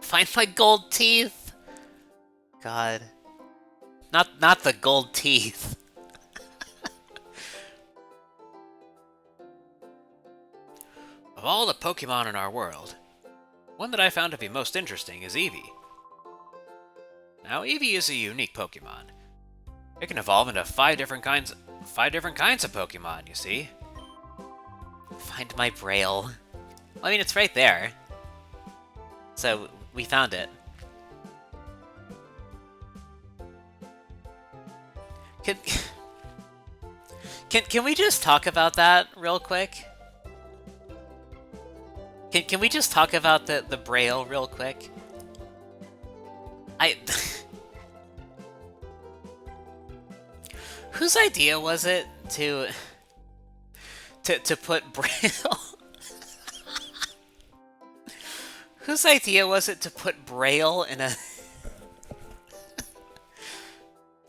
Find my gold teeth! God. Not the gold teeth. Of all the Pokémon in our world, one that I found to be most interesting is Eevee. Now, Eevee is a unique Pokémon. It can evolve into 5 different kinds of Pokémon, you see. Find my Braille. I mean, it's right there. So, we found it. Can we just talk about that real quick? Can we just talk about the Braille real quick? Whose idea was it to put Braille? Whose idea was it to put Braille in a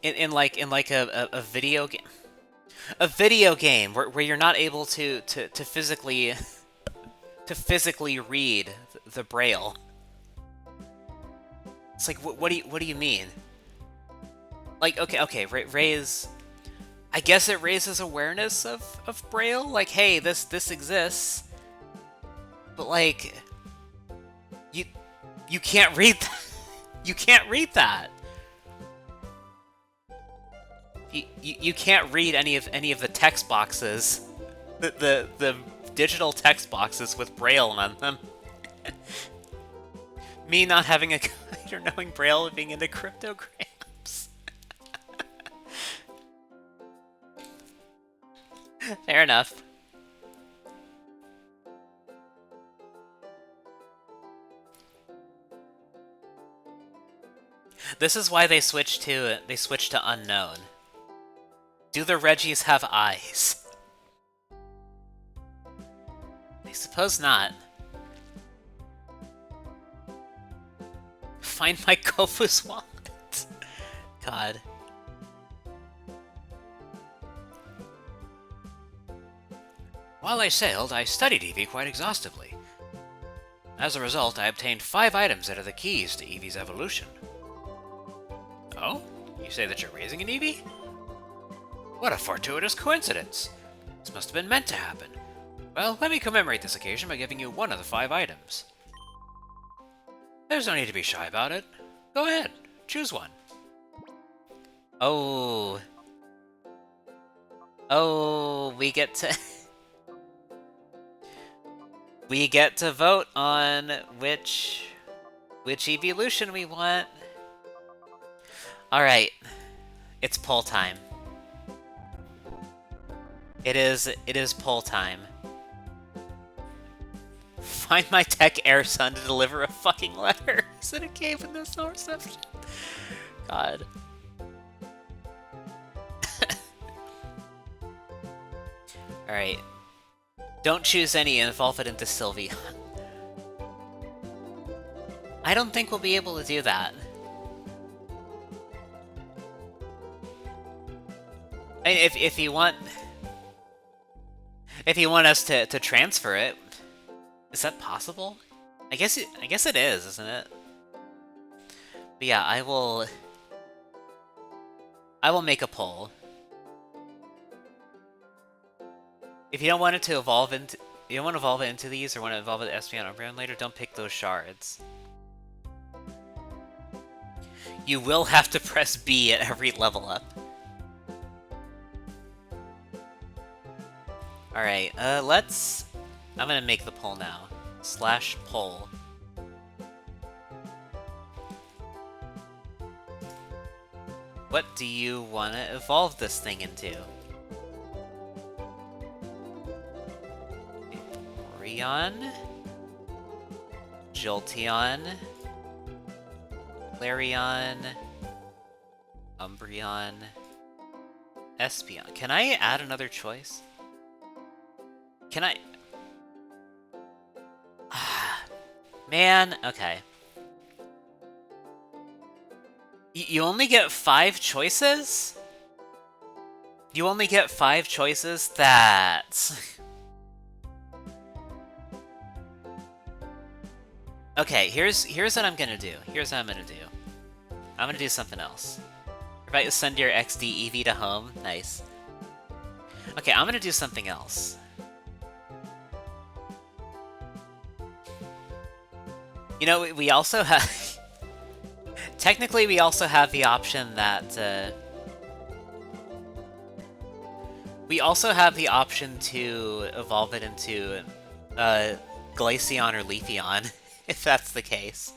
in like a video game? A video game where you're not able to physically read the Braille. It's like, what do you mean? Like, okay, raise. I guess it raises awareness of Braille. Like, hey, this exists, but like, you can't read that. You can't read that. You can't read any of the text boxes. The digital text boxes with Braille on them. Me not having a guide or knowing Braille being into cryptograms. Fair enough. This is why they switched to unknown. Do the Reggies have eyes? I suppose not. Find my Kofu's wallet. God. While I sailed, I studied Eevee quite exhaustively. As a result, I obtained 5 items that are the keys to Eevee's evolution. Oh? You say that you're raising an Eevee? What a fortuitous coincidence! This must have been meant to happen. Well, let me commemorate this occasion by giving you one of the 5 items. There's no need to be shy about it. Go ahead, choose one. Oh, we get to we get to vote on which evolution we want. All right, it's poll time. It is poll time. Find my tech air son to deliver a fucking letter. Is it a cave in this no reception? God. Alright. Don't choose any and evolve it into Sylvie. I don't think we'll be able to do that. I mean, if you want... If you want us to transfer it, is that possible? I guess it is, isn't it? But yeah, I will make a poll. If you don't want it to evolve into, you don't want to evolve it into these, or want to evolve it to Espeon or Umbreon later, don't pick those shards. You will have to press B at every level up. Alright, let's... I'm gonna make the poll now. / poll. What do you want to evolve this thing into? Vaporeon? Jolteon? Flareon? Umbreon? Espeon. Can I add another choice? Can I... Man, okay. You only get 5 choices? You only get 5 choices? That's... Okay, here's what I'm gonna do. Here's what I'm gonna do. I'm gonna do something else. If I send your XD Eevee to home, nice. Okay, I'm gonna do something else. You know, we also have... Technically, we also have the option that, we also have the option to evolve it into, Glaceon or Leafeon, if that's the case.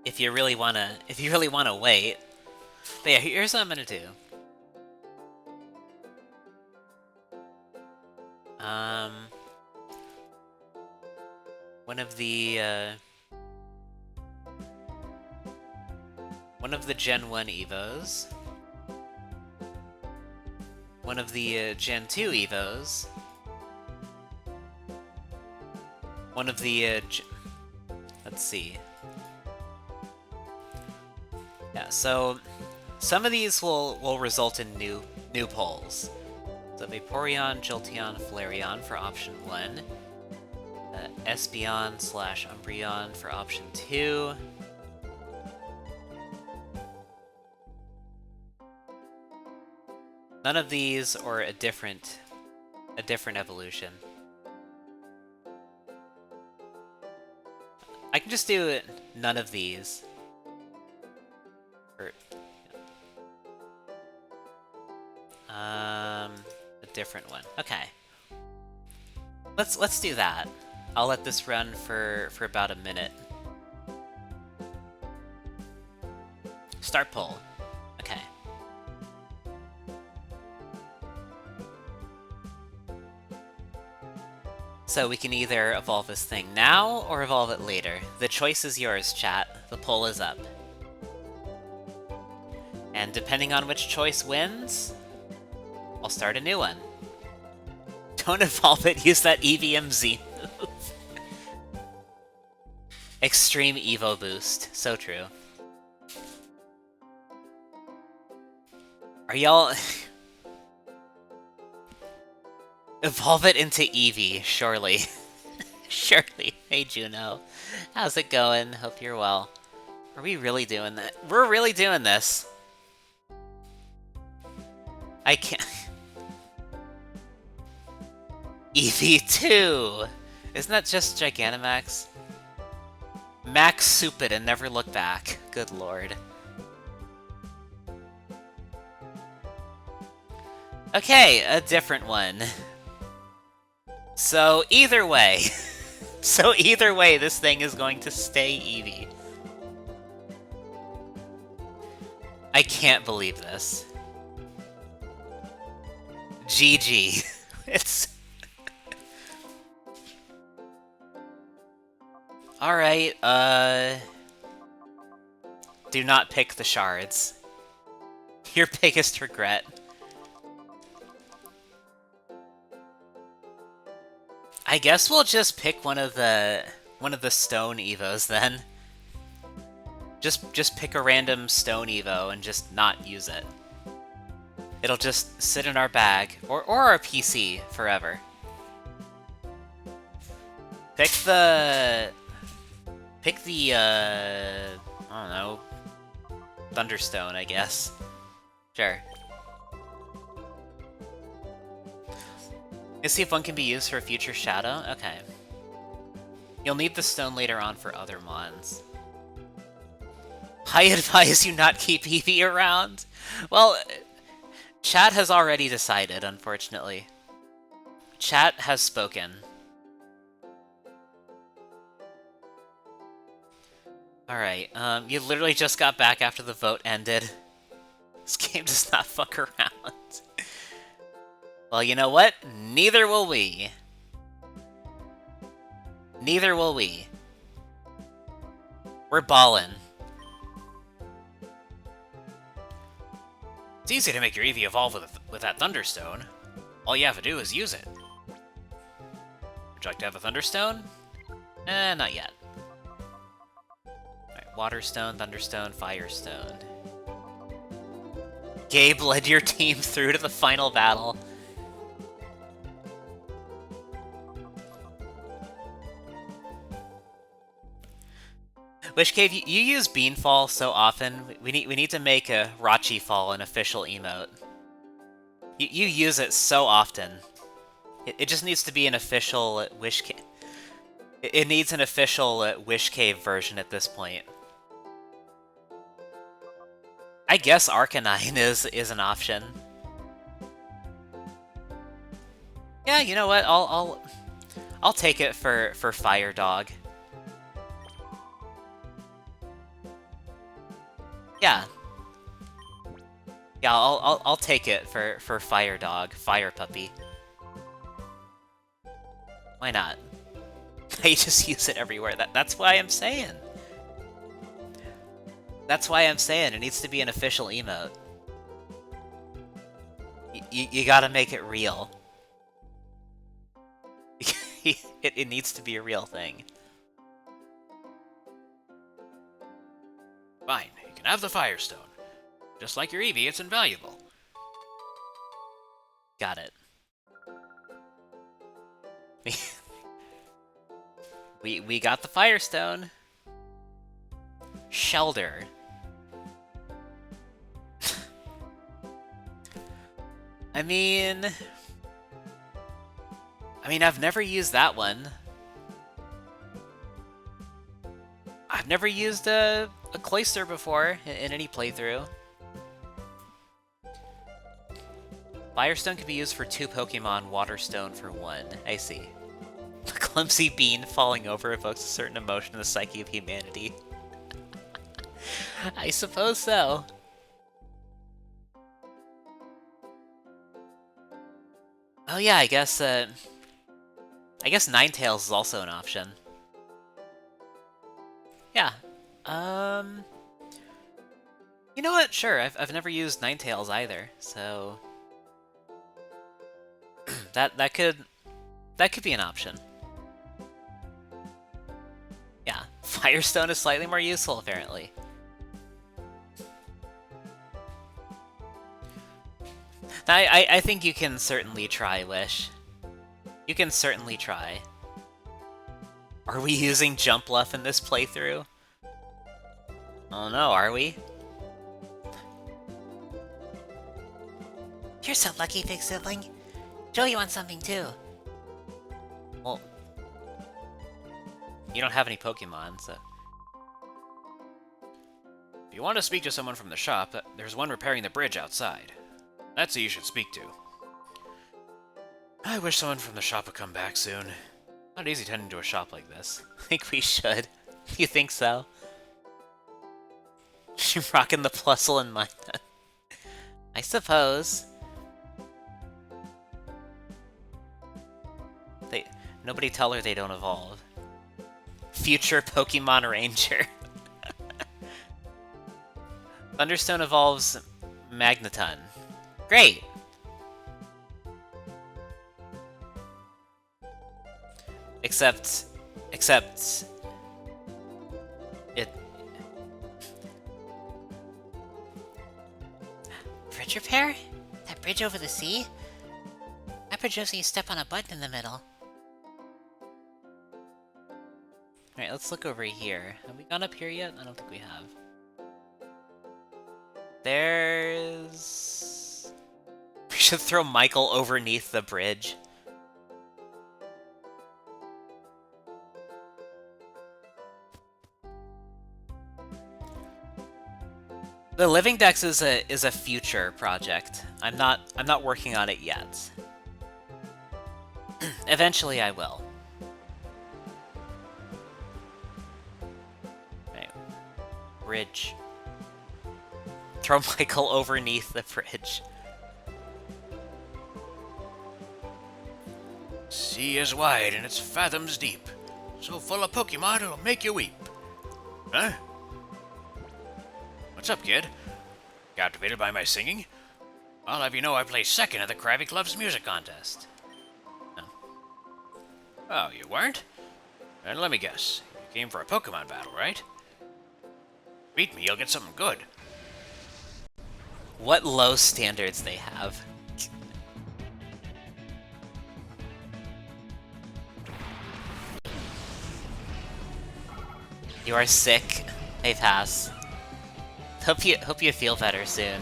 If you really wanna wait. But yeah, here's what I'm gonna do. One of the Gen 1 Evos. One of the Gen 2 Evos. One of the let's see. Yeah, so some of these will result in new polls. So Vaporeon, Jolteon, Flareon for option 1. Espeon / Umbreon for option 2. None of these, or a different evolution. I can just do none of these. Or, a different one. Okay. Let's do that. I'll let this run for about a minute. Start poll. Okay. So we can either evolve this thing now or evolve it later. The choice is yours, chat. The poll is up. And depending on which choice wins, I'll start a new one. Don't evolve it, use that EVMZ move. Extreme Evo boost. So true. Are y'all... Evolve it into Eevee, surely. Surely. Hey Juno. How's it going? Hope you're well. Are we really doing that? We're really doing this. I can't... Eevee 2! Isn't that just Gigantamax? Max soup it and never look back. Good lord. Okay, a different one. So either way... this thing is going to stay Eevee. I can't believe this. GG. It's... Alright, do not pick the shards. Your biggest regret. I guess we'll just pick one of the stone evos then. Just pick a random stone evo and just not use it. It'll just sit in our bag or our PC forever. Pick the I don't know, Thunderstone, I guess. Sure. Let's see if one can be used for a future shadow. Okay. You'll need the stone later on for other mons. I advise you not keep Eevee around. Well, chat has already decided, unfortunately. Chat has spoken. Alright, you literally just got back after the vote ended. This game does not fuck around. Well, you know what? Neither will we. Neither will we. We're ballin'. It's easy to make your Eevee evolve with that Thunderstone. All you have to do is use it. Would you like to have a Thunderstone? Not yet. Alright, Waterstone, Thunderstone, Firestone. Gabe led your team through to the final battle. Wish Cave, you use Beanfall so often. We need to make a Rachi Fall an official emote. You use it so often. It just needs to be an official Wish Cave. It needs an official Wish Cave version at this point. I guess Arcanine is an option. Yeah, you know what? I'll take it for Fire Dog. Yeah. Yeah, I'll take it for Fire Dog, Fire Puppy. Why not? I just use it everywhere. That's why I'm saying. That's why I'm saying it needs to be an official emote. You gotta make it real. It needs to be a real thing. Fine, you can have the Firestone. Just like your Eevee, it's invaluable. Got it. We got the Firestone. Shelter. I mean, I've never used that one. I've never used a Cloyster before in any playthrough. Firestone can be used for 2 Pokemon, Waterstone for 1. I see. A clumsy bean falling over evokes a certain emotion in the psyche of humanity. I suppose so. Oh yeah, I guess Ninetales is also an option. Yeah. You know what? Sure, I've never used Ninetales either, so that could be an option. Yeah, Firestone is slightly more useful apparently. I think you can certainly try, Wish. You can certainly try. Are we using Jump Bluff in this playthrough? Oh no, are we? You're so lucky, big sibling. Joey wants something too. Well, you don't have any Pokemon, so... If you want to speak to someone from the shop, there's one repairing the bridge outside. That's who you should speak to. I wish someone from the shop would come back soon. Not easy tending to a shop like this. I think we should. You think so? You're rocking the Plusle in mine. I suppose. Nobody tell her they don't evolve. Future Pokemon Ranger. Thunderstone evolves Magneton. Great! Except... It... Bridge repair? That bridge over the sea? That bridge looks like you step on a button in the middle. Alright, let's look over here. Have we gone up here yet? I don't think we have. There's... We should throw Michael overneath the bridge. The Living Dex is a future project. I'm not working on it yet. Eventually I will. Okay. Bridge. Throw Michael overneath the bridge. Sea is wide and it's fathoms deep, so full of Pokemon it'll make you weep. Huh? What's up, kid? Captivated by my singing? I'll have you know I placed second at the Krabby Club's music contest. Oh, you weren't? Then let me guess. You came for a Pokemon battle, right? Beat me, you'll get something good. What low standards they have. You are sick. I pass. Hope you feel better soon.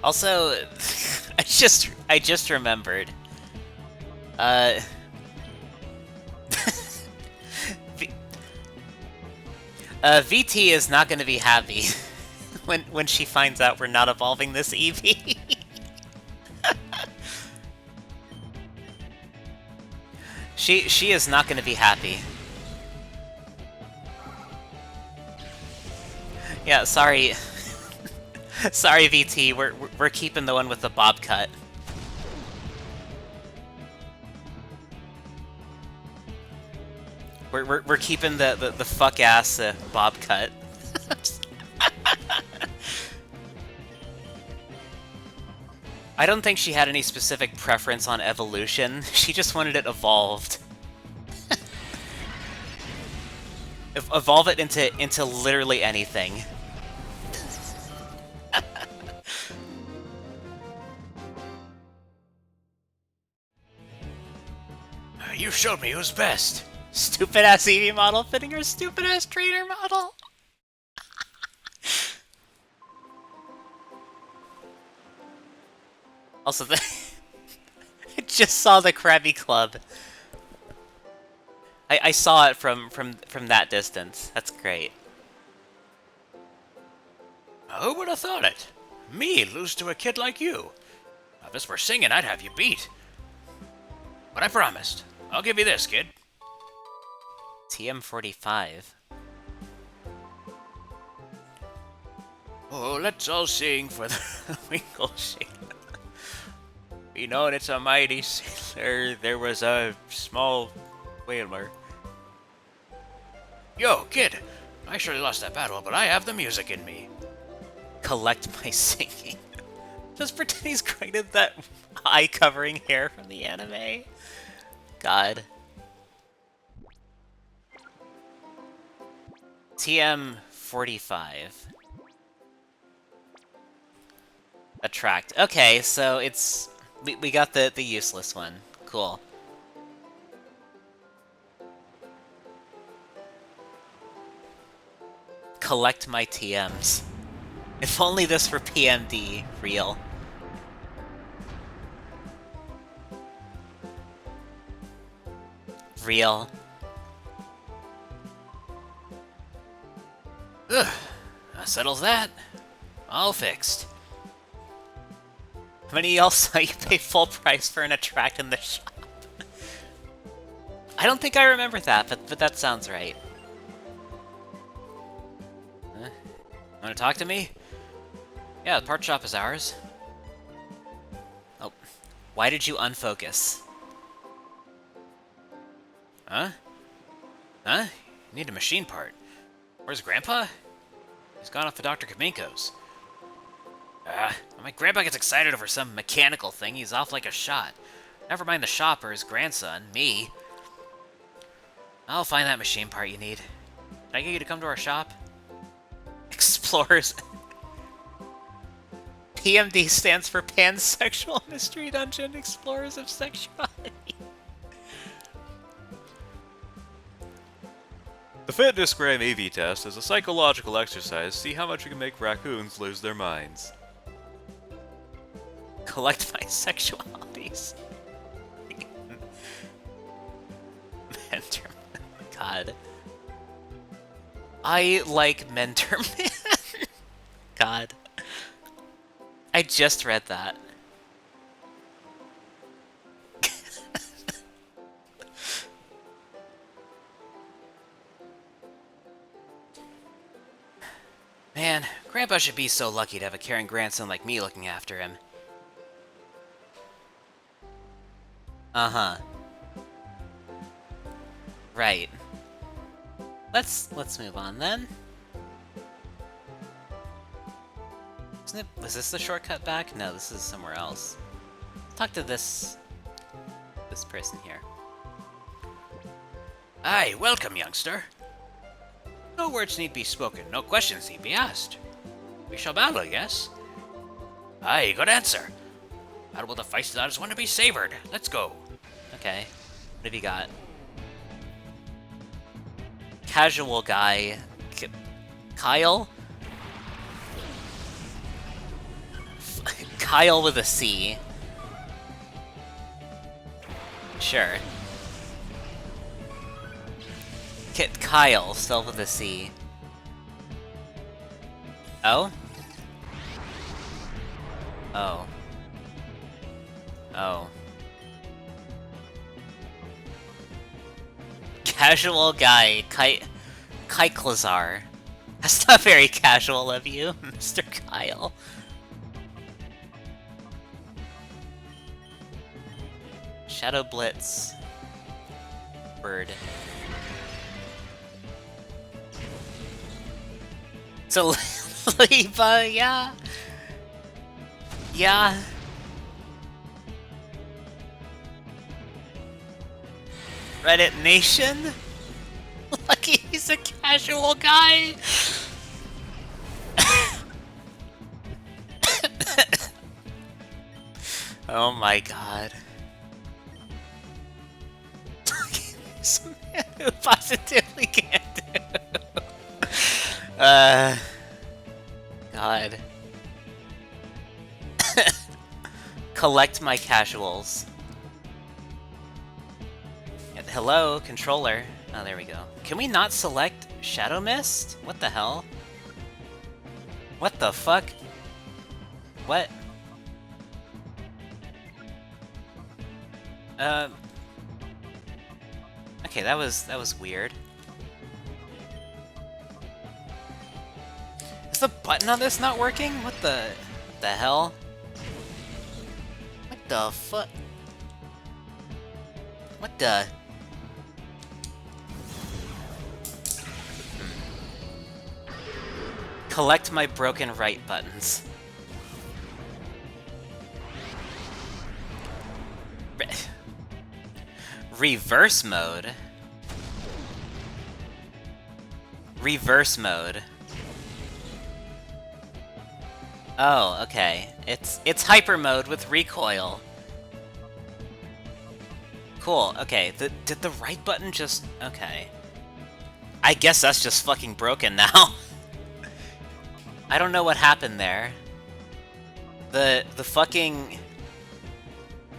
Also, I just remembered. VT is not going to be happy when she finds out we're not evolving this Eevee. She is not going to be happy. Yeah, sorry. Sorry, VT. We're keeping the one with the bob cut. We're keeping the fuck ass bob cut. I don't think she had any specific preference on evolution. She just wanted it evolved. Evolve it into literally anything. You showed me who's best. Stupid ass Eevee model fitting her stupid ass trainer model. Also, I just saw the Krabby Club. I saw it from that distance. That's great. Who would have thought it? Me lose to a kid like you. If this were singing, I'd have you beat. But I promised. I'll give you this, kid. TM45. Oh, let's all sing for the Winkle Shade. We know it's a mighty sailor. There was a small whaler. Yo, kid. I surely lost that battle, but I have the music in me. Collect my singing. Just pretend he's created that eye-covering hair from the anime. God. TM45. Attract. Okay, so it's... We got the useless one. Cool. Collect my TMs. If only this were PMD real. Real. Ugh. That settles that. All fixed. How many of y'all saw you pay full price for an attract in the shop? I don't think I remember that, but that sounds right. Want to talk to me? Yeah, the part shop is ours. Oh, why did you unfocus? Huh? Huh? You need a machine part. Where's Grandpa? He's gone off to Dr. Kaminko's. My grandpa gets excited over some mechanical thing, he's off like a shot. Never mind the shop or his grandson, me. I'll find that machine part you need. Can I get you to come to our shop? Explorers. PMD stands for Pansexual Mystery Dungeon Explorers of Sexuality. The Fitnessgram AV test is a psychological exercise to see how much you can make raccoons lose their minds. Collect my sexualities. Mentor. God. I like Mentor Man. God. I just read that. Man, Grandpa should be so lucky to have a caring grandson like me looking after him. Uh-huh. Right. Let's move on then. Was this the shortcut back? No, this is somewhere else. Talk to this person here. Aye, welcome, youngster. No words need be spoken, no questions need be asked. We shall battle, yes? Aye, good answer. Battle with a feist that is one to be savored. Let's go. Okay. What have you got? Casual guy. Kyle? Kyle with a C. Sure. Kyle, spelled with a C. Oh? Oh. Oh. Casual guy, Kyklazar. That's not very casual of you, Mr. Kyle. Shadow Blitz. Bird. So, Liba, yeah. Yeah. Reddit Nation? Lucky he's a casual guy. Oh my god. Some man who positively can't do. God. Collect my casuals. Hello, controller. Oh, there we go. Can we not select Shadow Mist? What the hell? What the fuck? What? Okay, that was weird. Is the button on this not working? What the hell? What the fuck? What the? Collect my broken right buttons. Reverse mode? Reverse mode. Oh, okay. It's hyper mode with recoil. Cool, okay. Did the right button just... Okay. I guess that's just fucking broken now. I don't know what happened there. The fucking...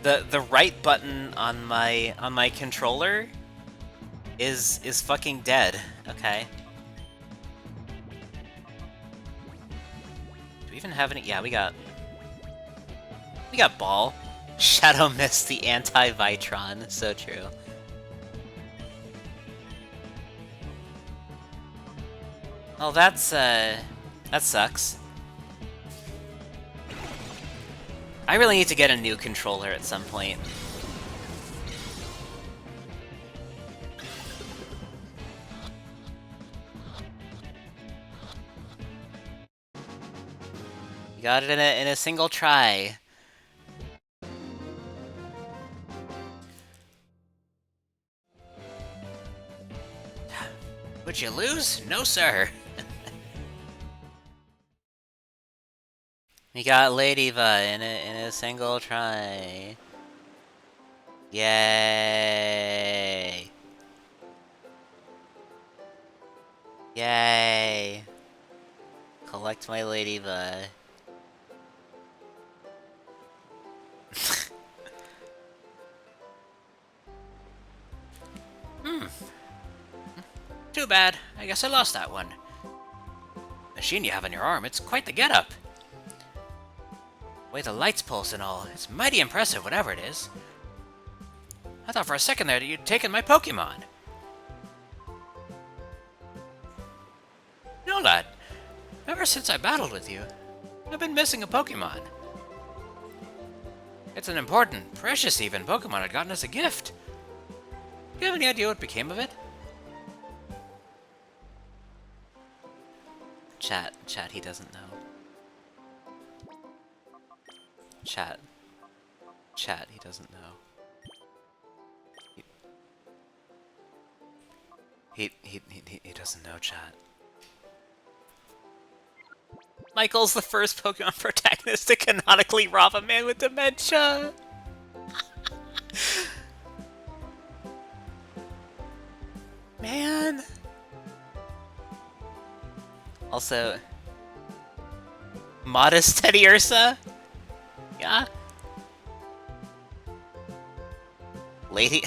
The right button on my controller is fucking dead. Okay. Do we even have any? Yeah, we got ball. Shadow Mist, the anti-Vitron. So true. Well, that sucks. I really need to get a new controller at some point. You got it in a single try. Would you lose? No, sir. You got Ladyva in a single try. Yay! Yay! Collect my Ladyva. Too bad. I guess I lost that one. Machine you have on your arm, it's quite the getup. The way the lights pulse and all, it's mighty impressive, whatever it is. I thought for a second there that you'd taken my Pokémon. No, lad. Ever since I battled with you, I've been missing a Pokémon. It's an important, precious even, Pokémon I'd gotten as a gift. Do you have any idea what became of it? Chat, he doesn't know. Chat, he doesn't know. He doesn't know, chat. Michael's the first Pokemon protagonist to canonically rob a man with dementia! Man! Also... Modest Teddy Ursa? Yeah? Lady...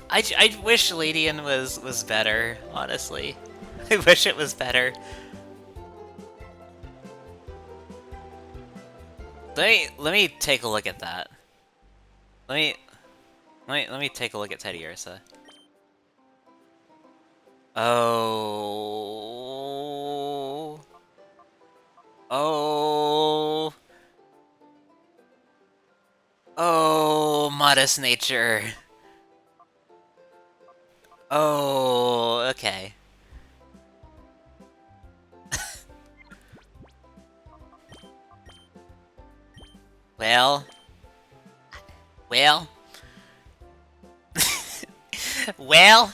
I wish Ladian was better, honestly. I wish it was better. Let me take a look at that. Let me take a look at Teddy Ursa. Oh. Oh. Oh, modest nature. Oh, okay. Well. Well. Well.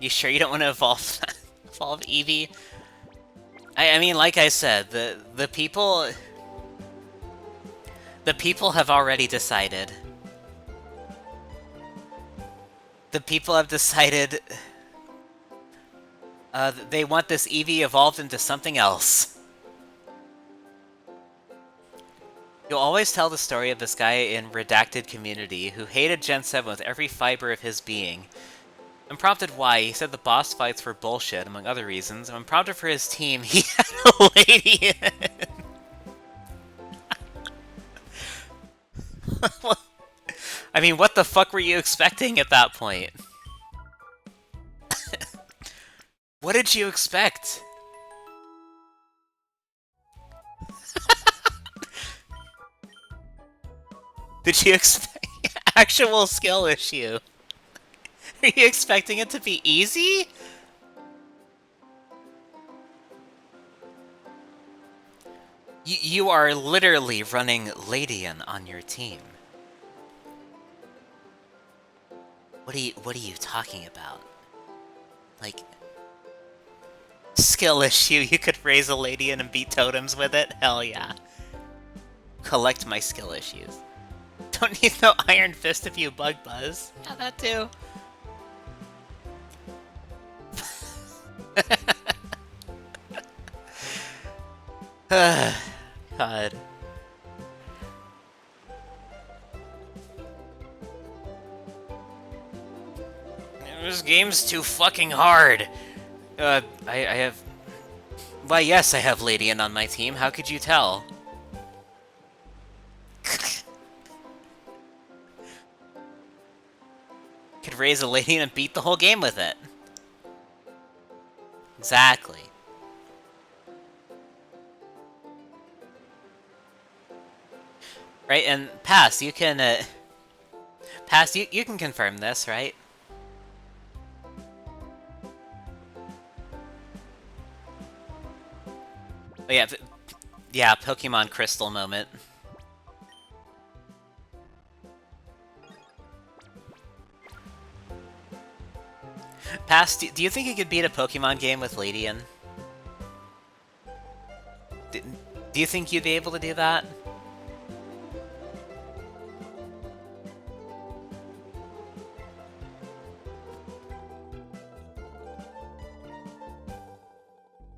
You sure you don't want to evolve Eevee? I mean, like I said, the people have already decided. The people have decided they want this Eevee evolved into something else. You'll always tell the story of this guy in Redacted Community who hated Gen 7 with every fiber of his being. When prompted why, he said the boss fights were bullshit, among other reasons, and when prompted for his team, he had a lady in. I mean, what the fuck were you expecting at that point? What did you expect? Did you expect actual skill issue? Are you expecting it to be easy? You are literally running Ladian on your team. What are you talking about? Like, skill issue, you could raise a Ladian and beat totems with it? Hell yeah. Collect my skill issues. Don't need no Iron Fist if you Bug Buzz. Yeah, that too. God. This game's too fucking hard. I have... Why, yes, I have Ladian on my team. How could you tell? Could raise a Ladian and beat the whole game with it. Exactly. Right, and Pass, you can, Pass, you can confirm this, right? yeah, yeah, Pokemon Crystal moment. Pass, do you think you could beat a Pokemon game with Ladian? Do you think you'd be able to do that?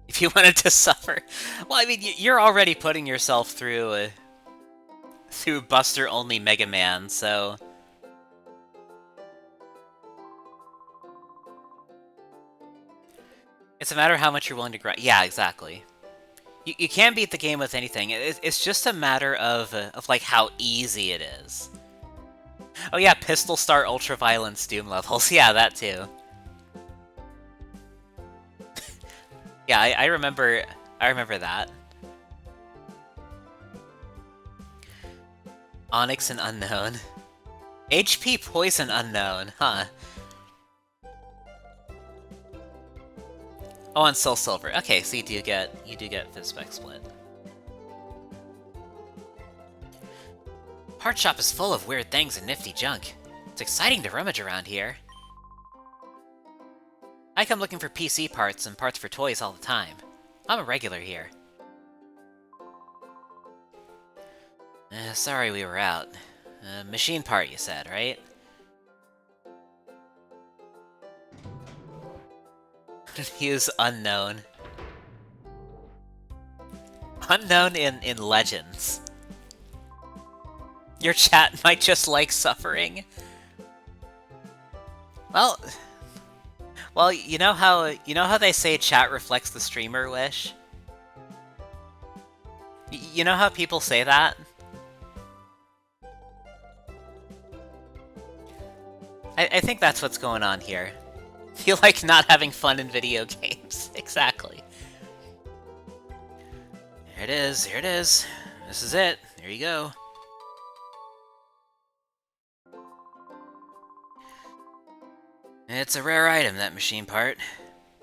If you wanted to suffer. Well, I mean, you're already putting yourself through Buster only Mega Man, so it's a matter of how much you're willing to grind. Yeah, exactly. You can beat the game with anything. It's just a matter of like how easy it is. Oh yeah, Pistol Star Ultra Violence Doom levels. Yeah, that too. Yeah, I remember that. Onyx and Unknown. HP Poison Unknown, huh? Oh, on Soul Silver. Okay, so you do get Fizzspec Split. Part Shop is full of weird things and nifty junk. It's exciting to rummage around here. I come looking for PC parts and parts for toys all the time. I'm a regular here. Sorry we were out. Machine part, you said, right? Use Unknown. Unknown in Legends. Your chat might just like suffering. Well, you know how they say chat reflects the streamer wish? You know how people say that? I think that's what's going on here. You like not having fun in video games. Exactly. Here it is, here it is. This is it. There you go. It's a rare item, that machine part.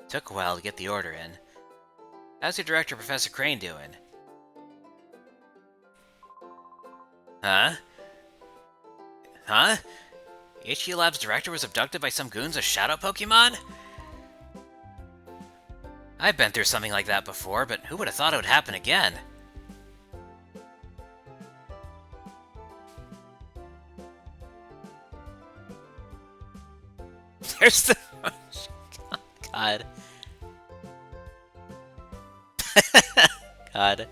Took a while to get the order in. How's your director, Professor Crane, doing? Huh? Huh? HQ Lab's director was abducted by some goons of Shadow Pokemon? I've been through something like that before, but who would have thought it would happen again? There's the... God. God.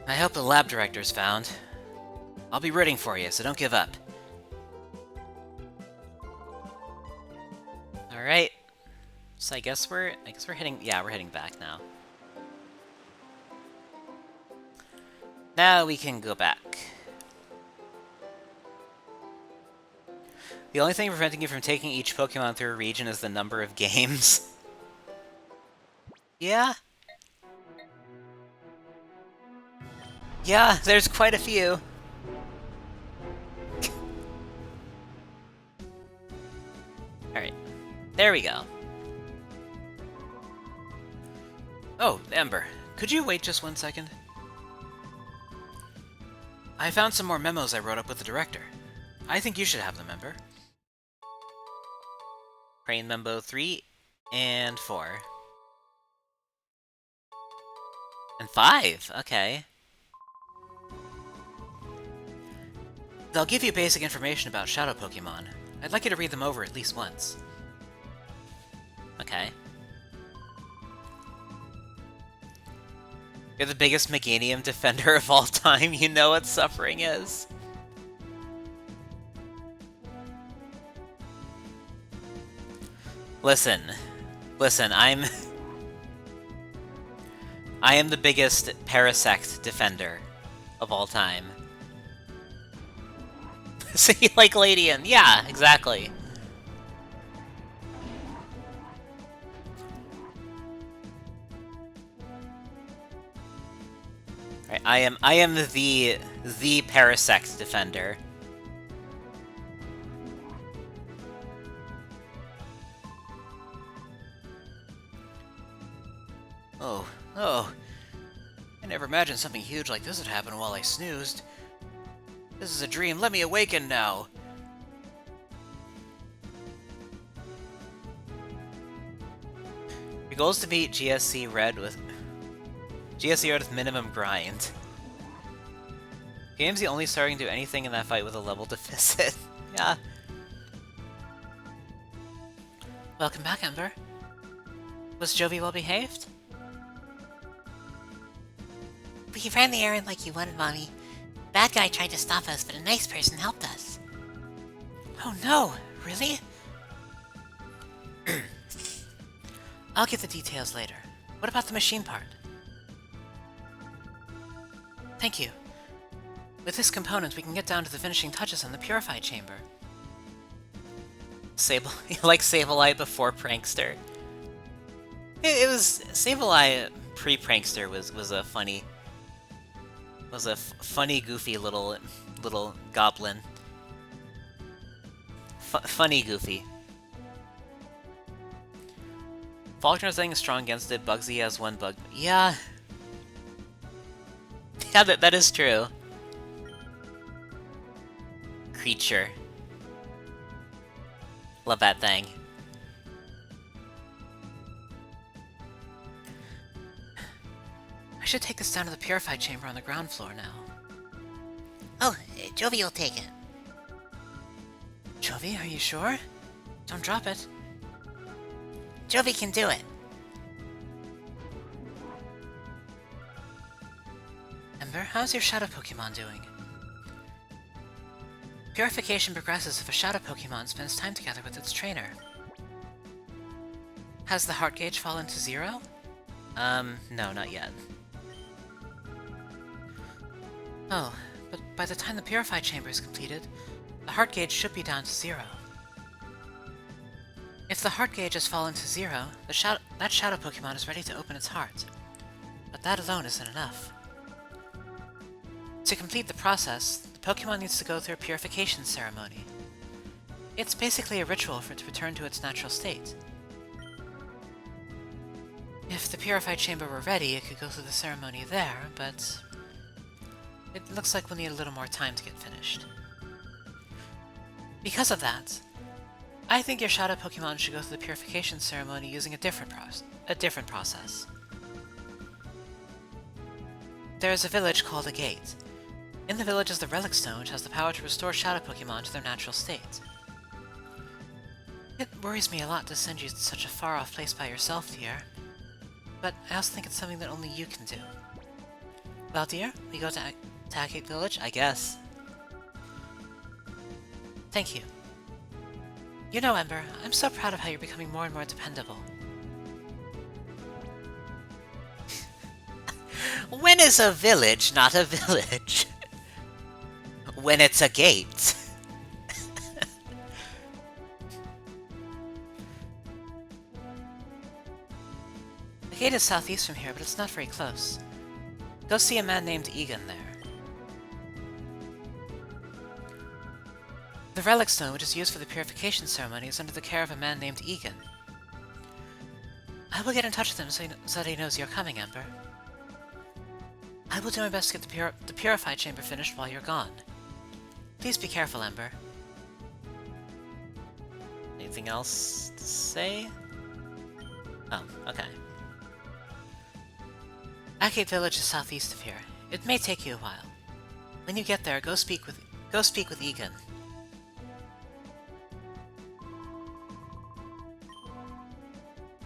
I hope the lab director's found. I'll be rooting for you, so don't give up. Alright. So I guess we're heading... Yeah, we're heading back now. Now we can go back. The only thing preventing you from taking each Pokemon through a region is the number of games. Yeah? Yeah, there's quite a few. Alright. There we go. Oh, Ember. Could you wait just 1 second? I found some more memos I wrote up with the director. I think you should have them, Ember. Crane Membo 3 and 4. And 5, okay. They'll give you basic information about Shadow Pokemon. I'd like you to read them over at least once. Okay. You're the biggest Meganium defender of all time, you know what suffering is. Listen, I am the biggest Parasect defender of all time. So you like Ladian? Yeah, exactly. Right, I am the Parasect defender. Oh. I never imagined something huge like this would happen while I snoozed. This is a dream. Let me awaken now. Your goal is to beat GSC Red with minimum grind. Game's the only starting to do anything in that fight with a level deficit. Yeah. Welcome back, Ember. Was Jovi well behaved? We ran the errand like you wanted, Mommy. Bad guy tried to stop us, but a nice person helped us. Oh no, really? I'll get the details later. What about the machine part? Thank you. With this component, we can get down to the finishing touches on the purified chamber. Like Sableye before Prankster. It was Sableye pre-Prankster was a funny, funny, goofy little goblin. Funny, goofy. Faulkner's thing is strong against it. Bugsy has one bug. Yeah. Yeah, that is true. Creature. Love that thing. I should take this down to the purified chamber on the ground floor now. Oh, Jovi will take it. Jovi, are you sure? Don't drop it. Jovi can do it. Ember, how's your shadow Pokemon doing? Purification progresses if a shadow Pokemon spends time together with its trainer. Has the heart gauge fallen to 0? No, not yet. Oh, but by the time the purified chamber is completed, the heart gauge should be down to 0. If the heart gauge has fallen to 0, that shadow Pokemon is ready to open its heart. But that alone isn't enough. To complete the process, the Pokemon needs to go through a purification ceremony. It's basically a ritual for it to return to its natural state. If the purified chamber were ready, it could go through the ceremony there, but it looks like we'll need a little more time to get finished. Because of that, I think your shadow Pokemon should go through the purification ceremony using a different process. There is a village called a Gate. In the village is the Relic Stone, which has the power to restore shadow Pokemon to their natural state. It worries me a lot to send you to such a far-off place by yourself, dear. But I also think it's something that only you can do. Well, dear, we go to Agate Village, I guess. Thank you. You know, Ember, I'm so proud of how you're becoming more and more dependable. When is a village not a village? When it's a gate. The gate is southeast from here, but it's not very close. Go see a man named Egan there. The Relic Stone, which is used for the purification ceremony, is under the care of a man named Egan. I will get in touch with him so that he knows you're coming, Ember. I will do my best to get the purified chamber finished while you're gone. Please be careful, Ember. Anything else to say? Oh, okay. Agate Village is southeast of here. It may take you a while. When you get there, go speak with Egan.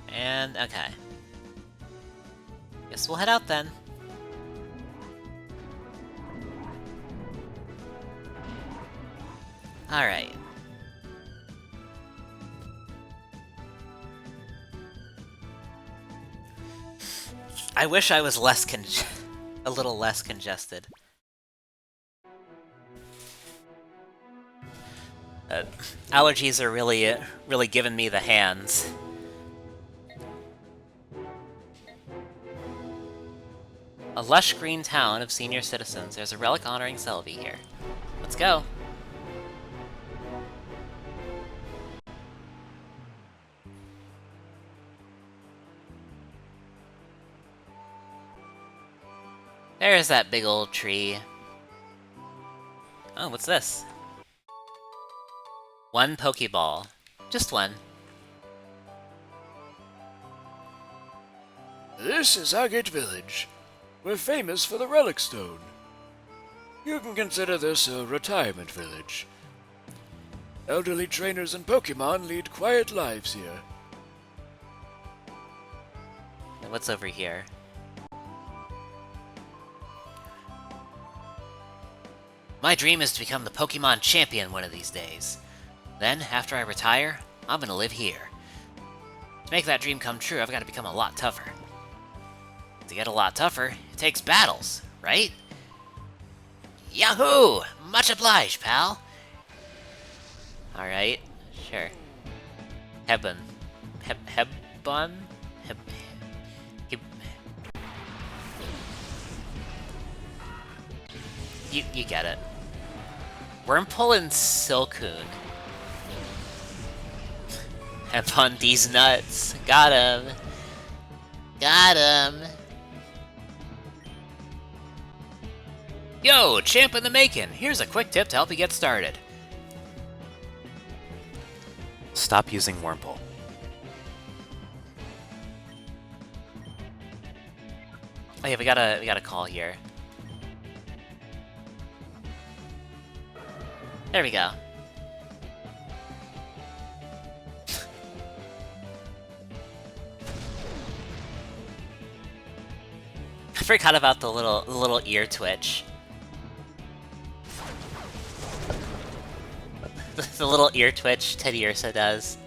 And, okay. Guess we'll head out then. Alright. I wish I was a little less congested. Allergies are really giving me the hands. A lush green town of senior citizens. There's a relic honoring Selby here. Let's go. There's that big old tree. Oh, what's this? One Pokeball. Just one. This is Agate Village. We're famous for the Relic Stone. You can consider this a retirement village. Elderly trainers and Pokémon lead quiet lives here. And what's over here? My dream is to become the Pokemon champion one of these days. Then, after I retire, I'm gonna live here. To make that dream come true, I've got to become a lot tougher. To get a lot tougher, it takes battles, right? Yahoo! Much obliged, pal. Alright, sure. Hebun. Hebun? Heb... You get it. Wurmple and Silcoon. Hebun these nuts. Got him. Got him. Yo, champ in the making! Here's a quick tip to help you get started. Stop using Wurmple. Oh yeah, we got a call here. There we go. I forgot about the little ear twitch. The little ear twitch Teddy Ursa does.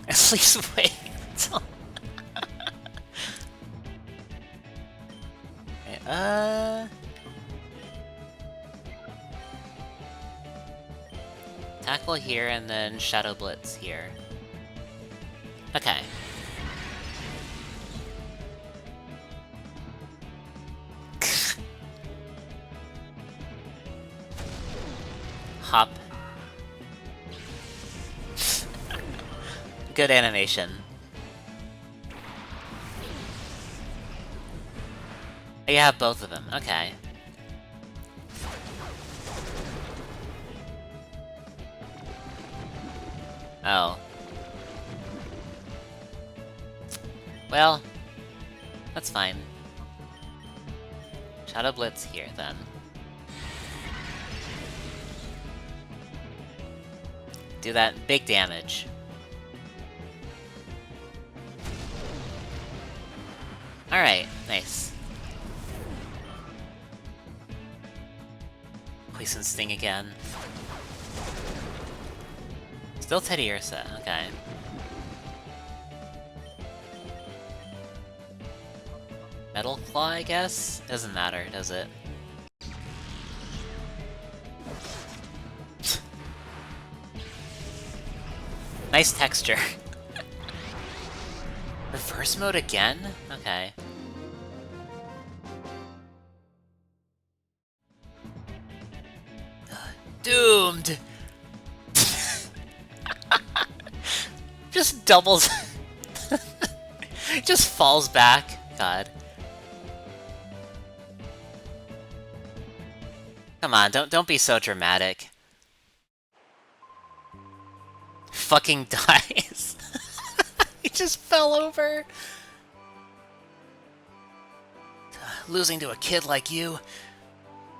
At least wait until... Okay, tackle here and then Shadow Blitz here. Okay. Hop. Good animation. Oh, you have both of them. Okay. Oh. Well, that's fine. Shadow Blitz here, then. Do that big damage. Alright, nice. Poison Sting again. Still Teddy Ursa, okay. Metal Claw, I guess? Doesn't matter, does it? Nice texture. Reverse mode again? Okay. Doomed! Just doubles... just falls back. God. Come on, don't be so dramatic. Fucking dies. He just fell over. Losing to a kid like you?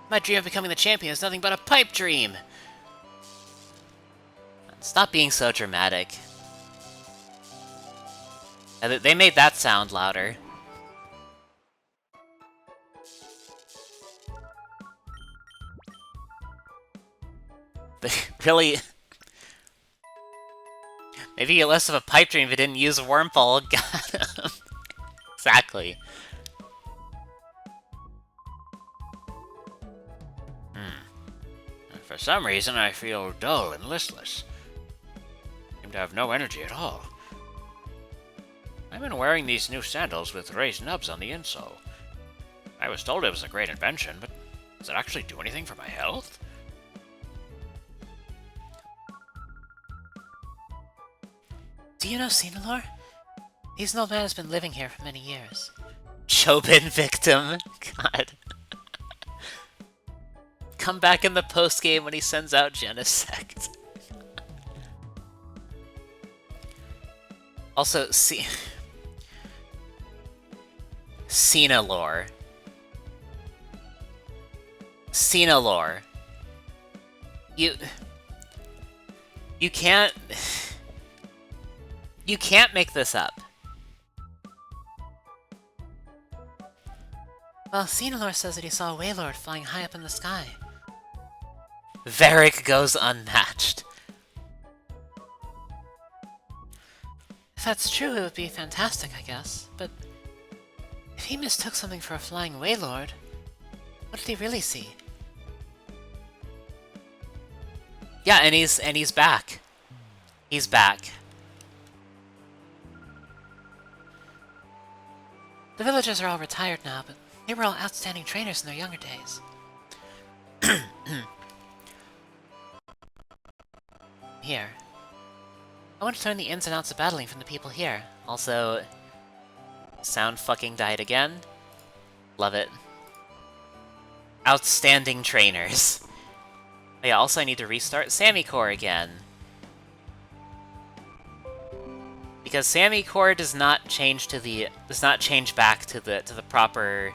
My dream of becoming the champion is nothing but a pipe dream! Stop being so dramatic. They made that sound louder. They really... Maybe get less of a pipe dream if it didn't use a Wurmple. Got him. Exactly. For some reason, I feel dull and listless. Seem to have no energy at all. I've been wearing these new sandals with raised nubs on the insole. I was told it was a great invention, but does it actually do anything for my health? Do Do you know Sinalor? He's an old man who's been living here for many years. Chobin victim. God. Come back in the post game when he sends out Genesect. Also, Sinalor. Sinalor. You can't... You can't make this up. Well, Sinalor says that he saw a Waylord flying high up in the sky. Varric goes unmatched. If that's true, it would be fantastic, I guess. But if he mistook something for a flying Waylord, what did he really see? Yeah, and he's back. He's back. The villagers are all retired now, but they were all outstanding trainers in their younger days. Here. I want to learn the ins and outs of battling from the people here. Also, sound fucking died again. Love it. Outstanding trainers. Oh, yeah, also I need to restart Sammy Core again. Because Sammy Core does not change back to the proper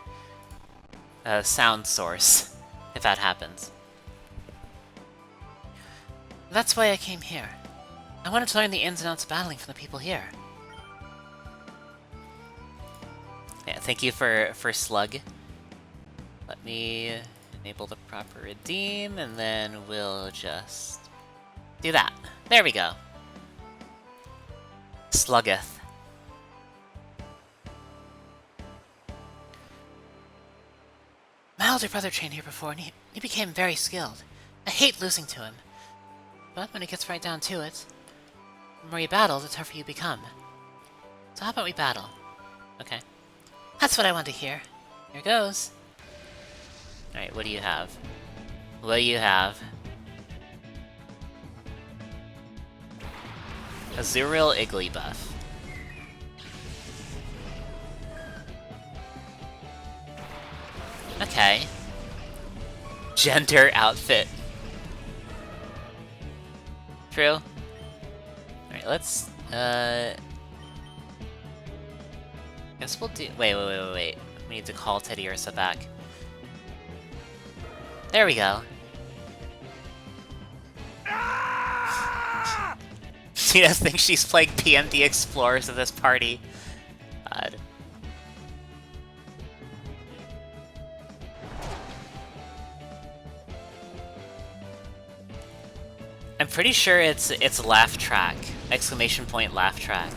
sound source, if that happens. That's why I came here. I wanted to learn the ins and outs of battling from the people here. Yeah, thank you for Slug. Let me enable the proper redeem, and then we'll just do that. There we go. Sluggeth. My older brother trained here before, and he became very skilled. I hate losing to him. But when it gets right down to it, the more you battle, the tougher you become. So how about we battle? Okay. That's what I want to hear. Here goes. Alright, what do you have? What do you have? Azuriel Igglybuff. Okay. Gender outfit. True. Alright, let's, guess we'll do- wait. We need to call Teddy Ursa back. There we go. Tina thinks she's playing PMD Explorers at this party. God. I'm pretty sure it's laugh track. Exclamation point laugh track.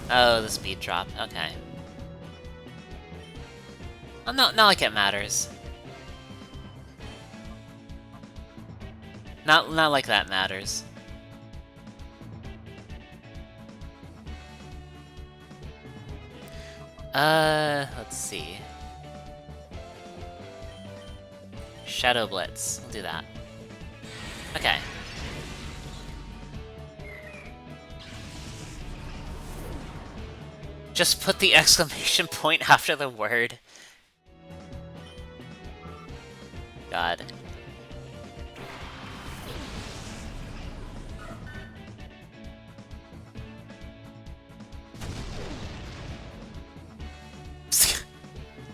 Oh, the speed drop. Okay. Oh, no, not like it matters. Not like that matters. Let's see. Shadow Blitz. We'll do that. Okay. Just put the exclamation point after the word. God.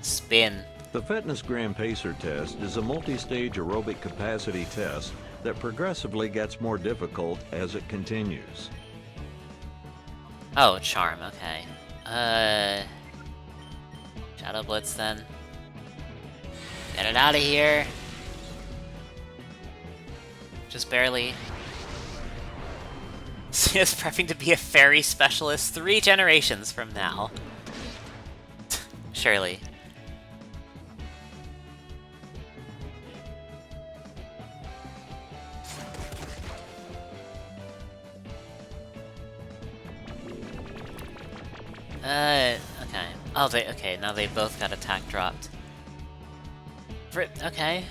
Spin. The Fitness Gram Pacer test is a multi-stage aerobic capacity test that progressively gets more difficult as it continues. Oh, Charm, okay. Shadow Blitz then. Get it out of here. Just barely. Sina's prepping to be a fairy specialist 3 generations from now. Surely. Okay. Oh, okay, now they both got attack dropped. Okay.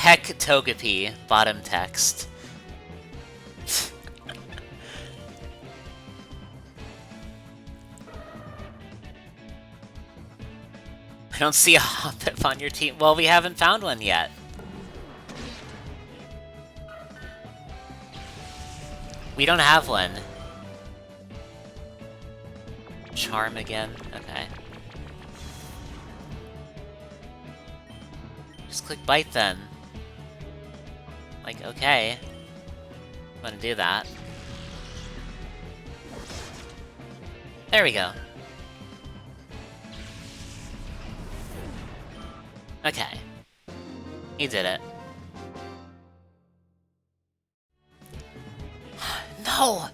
Heck Togepi, bottom text. I don't see a Hoppip on your team. Well, we haven't found one yet. We don't have one. Charm again? Okay. Just click bite then. Like, okay. I'm gonna do that. There we go. Okay. He did it. No!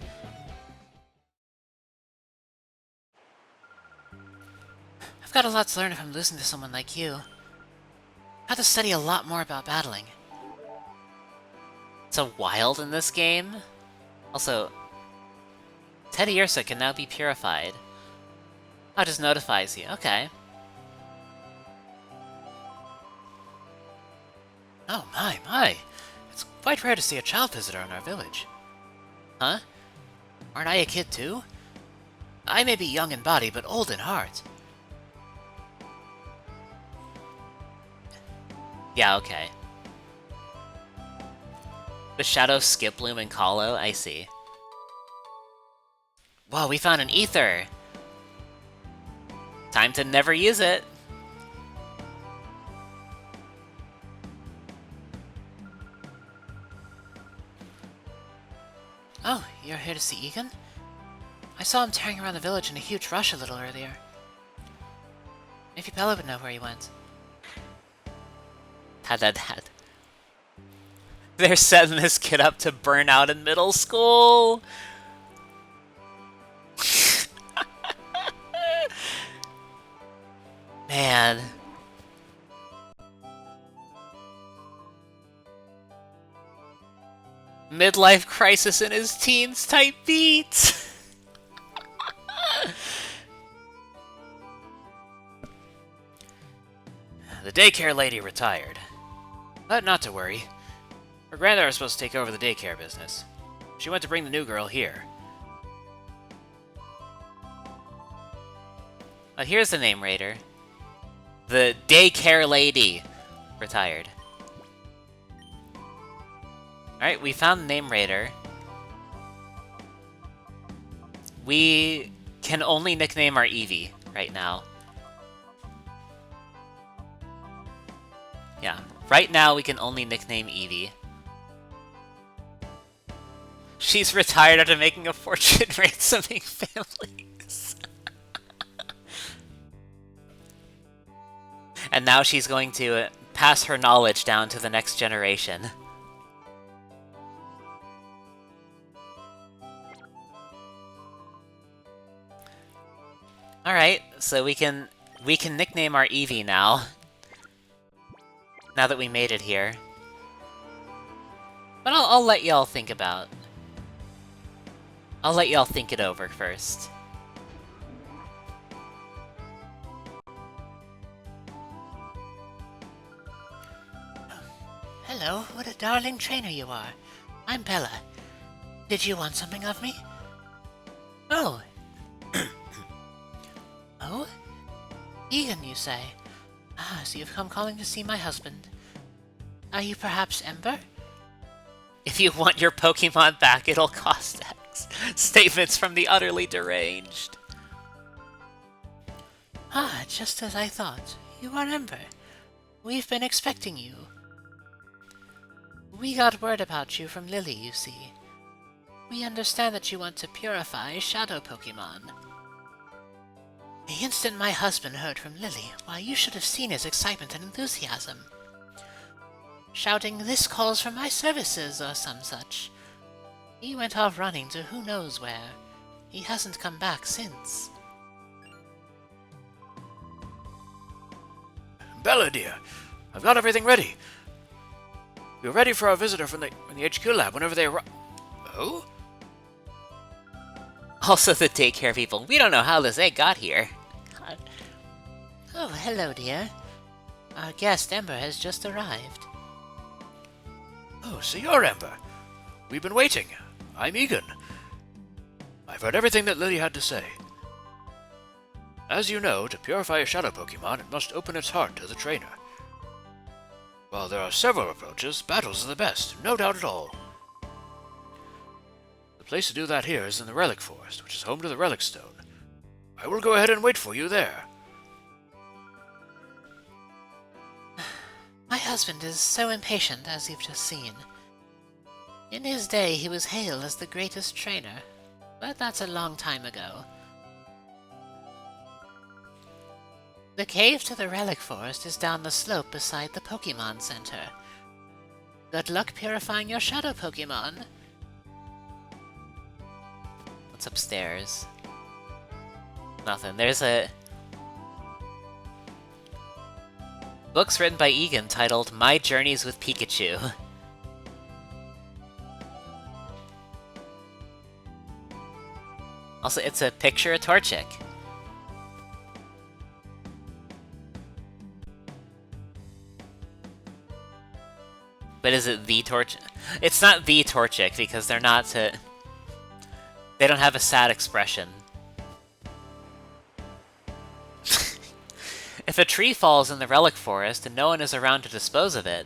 I've got a lot to learn if I'm losing to someone like you. I have to study a lot more about battling. It's a wild in this game. Also, Teddiursa can now be purified. Oh, it just notifies you. Okay. Oh, my. It's quite rare to see a child visitor in our village. Huh? Aren't I a kid too? I may be young in body, but old in heart. Yeah, okay. The Shadow, Skiploom, and Kahlo, I see. Whoa, we found an ether! Time to never use it! Oh, you're here to see Egan? I saw him tearing around the village in a huge rush a little earlier. Maybe Bella would know where he went. Had. They're setting this kid up to burn out in middle school! Man. Midlife crisis in his teens type beat! The daycare lady retired. But not to worry. Her granddaughter was supposed to take over the daycare business. She went to bring the new girl here. Oh, here's the name raider. The daycare lady retired. Alright, we found the name raider. We can only nickname our Eevee right now. Yeah, right now we can only nickname Eevee. She's retired after making a fortune ransoming families. And now she's going to pass her knowledge down to the next generation. Alright, so we can nickname our Eevee now. Now that we made it here. But I'll let y'all think about... I'll let y'all think it over first. Hello, what a darling trainer you are. I'm Bella. Did you want something of me? Oh. Oh? Egan, you say? Ah, so you've come calling to see my husband. Are you perhaps Ember? If you want your Pokemon back, it'll cost X. Statements from the utterly deranged. Ah, just as I thought. You are Ember. We've been expecting you. We got word about you from Lily, you see. We understand that you want to purify Shadow Pokemon. The instant my husband heard from Lily, why, you should have seen his excitement and enthusiasm. Shouting, "This calls for my services," or some such. He went off running to who knows where. He hasn't come back since. Bella, dear, I've got everything ready. We're ready for our visitor from the HQ lab whenever they arrive. Oh? Also the daycare people. We don't know how this egg got here. God. Oh, hello, dear. Our guest, Ember, has just arrived. Oh, so you're Ember. We've been waiting. I'm Egan. I've heard everything that Lily had to say. As you know, to purify a shadow Pokemon, it must open its heart to the trainer. While there are several approaches, battles are the best, no doubt at all. The place to do that here is in the Relic Forest, which is home to the Relic Stone. I will go ahead and wait for you there. My husband is so impatient, as you've just seen. In his day, he was hailed as the greatest trainer, but that's a long time ago. The cave to the Relic Forest is down the slope beside the Pokémon Center. Good luck purifying your shadow Pokémon. What's upstairs? Nothing. There's a... Books written by Egan titled My Journeys with Pikachu. Also, it's a picture of Torchic. But is it the Torchic? It's not the Torchic because they're not... They don't have a sad expression. If a tree falls in the Relic Forest and no one is around to dispose of it,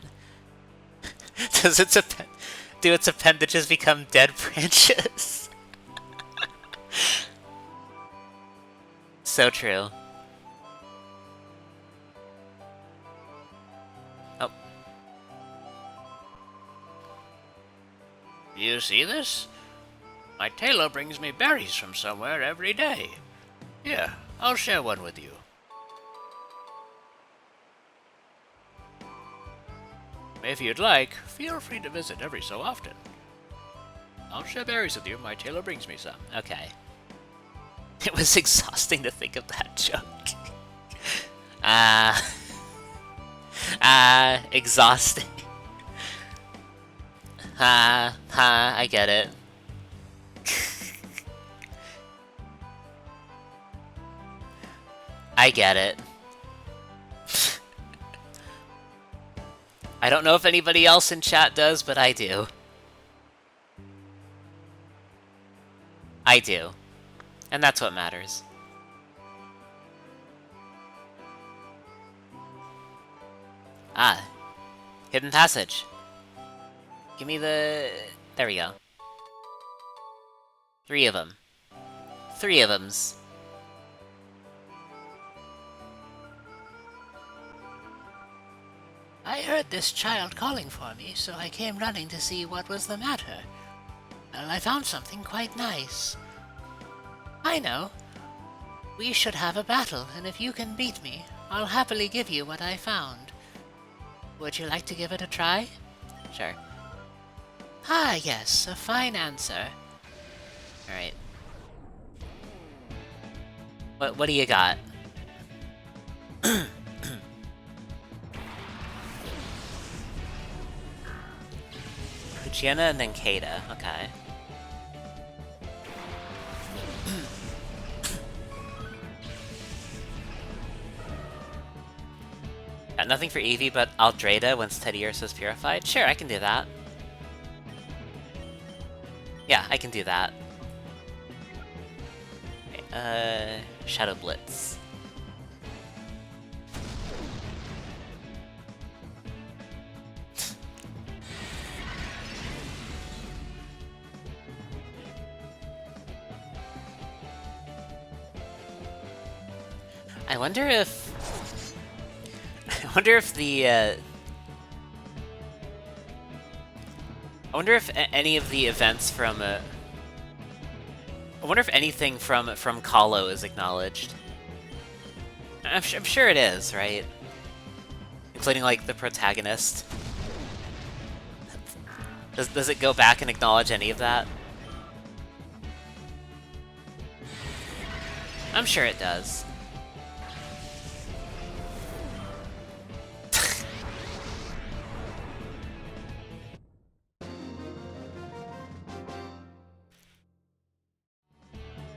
do its appendages become dead branches? So true. Oh. You see this? My tailor brings me berries from somewhere every day. Here, I'll share one with you. If you'd like, feel free to visit every so often. I'll share berries with you. My tailor brings me some. Okay. It was exhausting to think of that joke. Exhausting. I get it. I get it. I don't know if anybody else in chat does, but I do. I do. And that's what matters. Ah. Hidden passage. Give me the... There we go. 3 of them. 3 of them's. I heard this child calling for me, so I came running to see what was the matter. Well, I found something quite nice. I know. We should have a battle, and if you can beat me, I'll happily give you what I found. Would you like to give it a try? Sure. Ah, yes, a fine answer. Alright. What do you got? Puchiana and then Kada. Okay. Got nothing for Eevee but Aldrada once Teddy Ursa's purified? Sure, I can do that. Yeah, I can do that. Okay, Shadow Blitz. I wonder if the I wonder if any of the events from I wonder if anything from Kahlo is acknowledged. I'm sure it is, right? Including like the protagonist. Does it go back and acknowledge any of that? I'm sure it does.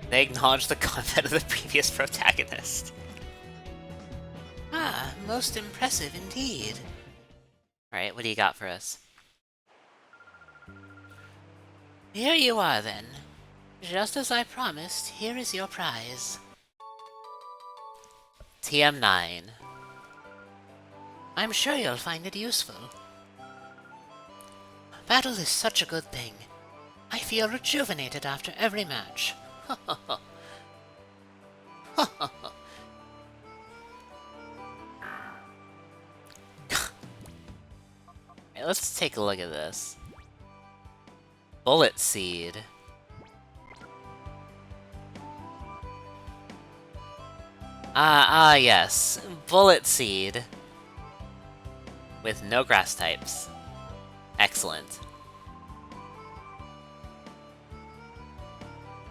They acknowledge the content of the previous protagonist. Ah, most impressive indeed. Alright, what do you got for us? Here you are, then. Just as I promised, here is your prize. TM9. I'm sure you'll find it useful. Battle is such a good thing. I feel rejuvenated after every match. Hey, let's take a look at this. Bullet Seed. Yes. Bullet Seed. With no grass types. Excellent.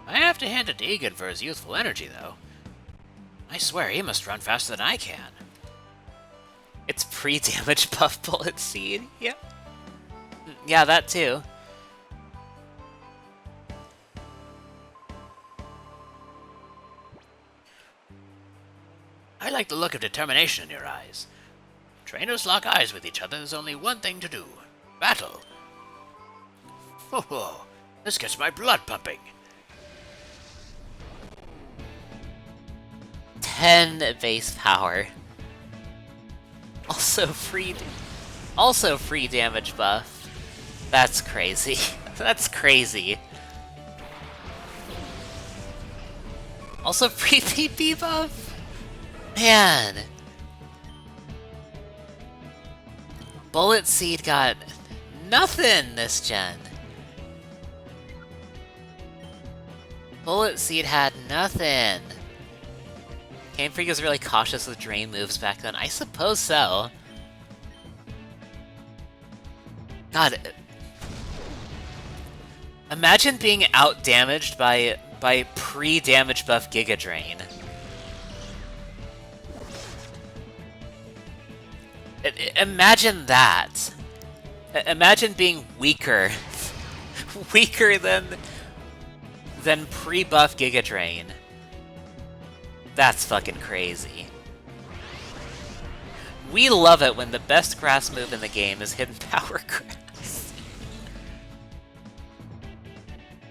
I have to hand it to Egan for his youthful energy, though. I swear he must run faster than I can. It's pre-damage buff Bullet Seed. Yep. Yeah, that too. I like the look of determination in your eyes. Trainers lock eyes with each other, there's only one thing to do. Battle. Oh, this gets my blood pumping. 10 base power. Also free damage buff. That's crazy. That's crazy. Also free PP buff? Man. Bullet Seed got nothing this gen. Bullet Seed had nothing. Game Freak was really cautious with drain moves back then. I suppose so. God. Imagine being out-damaged by pre-damage buff Giga Drain. Imagine that. Imagine being weaker. Weaker than pre-buff Giga Drain. That's fucking crazy. We love it when the best grass move in the game is Hidden Power Grass.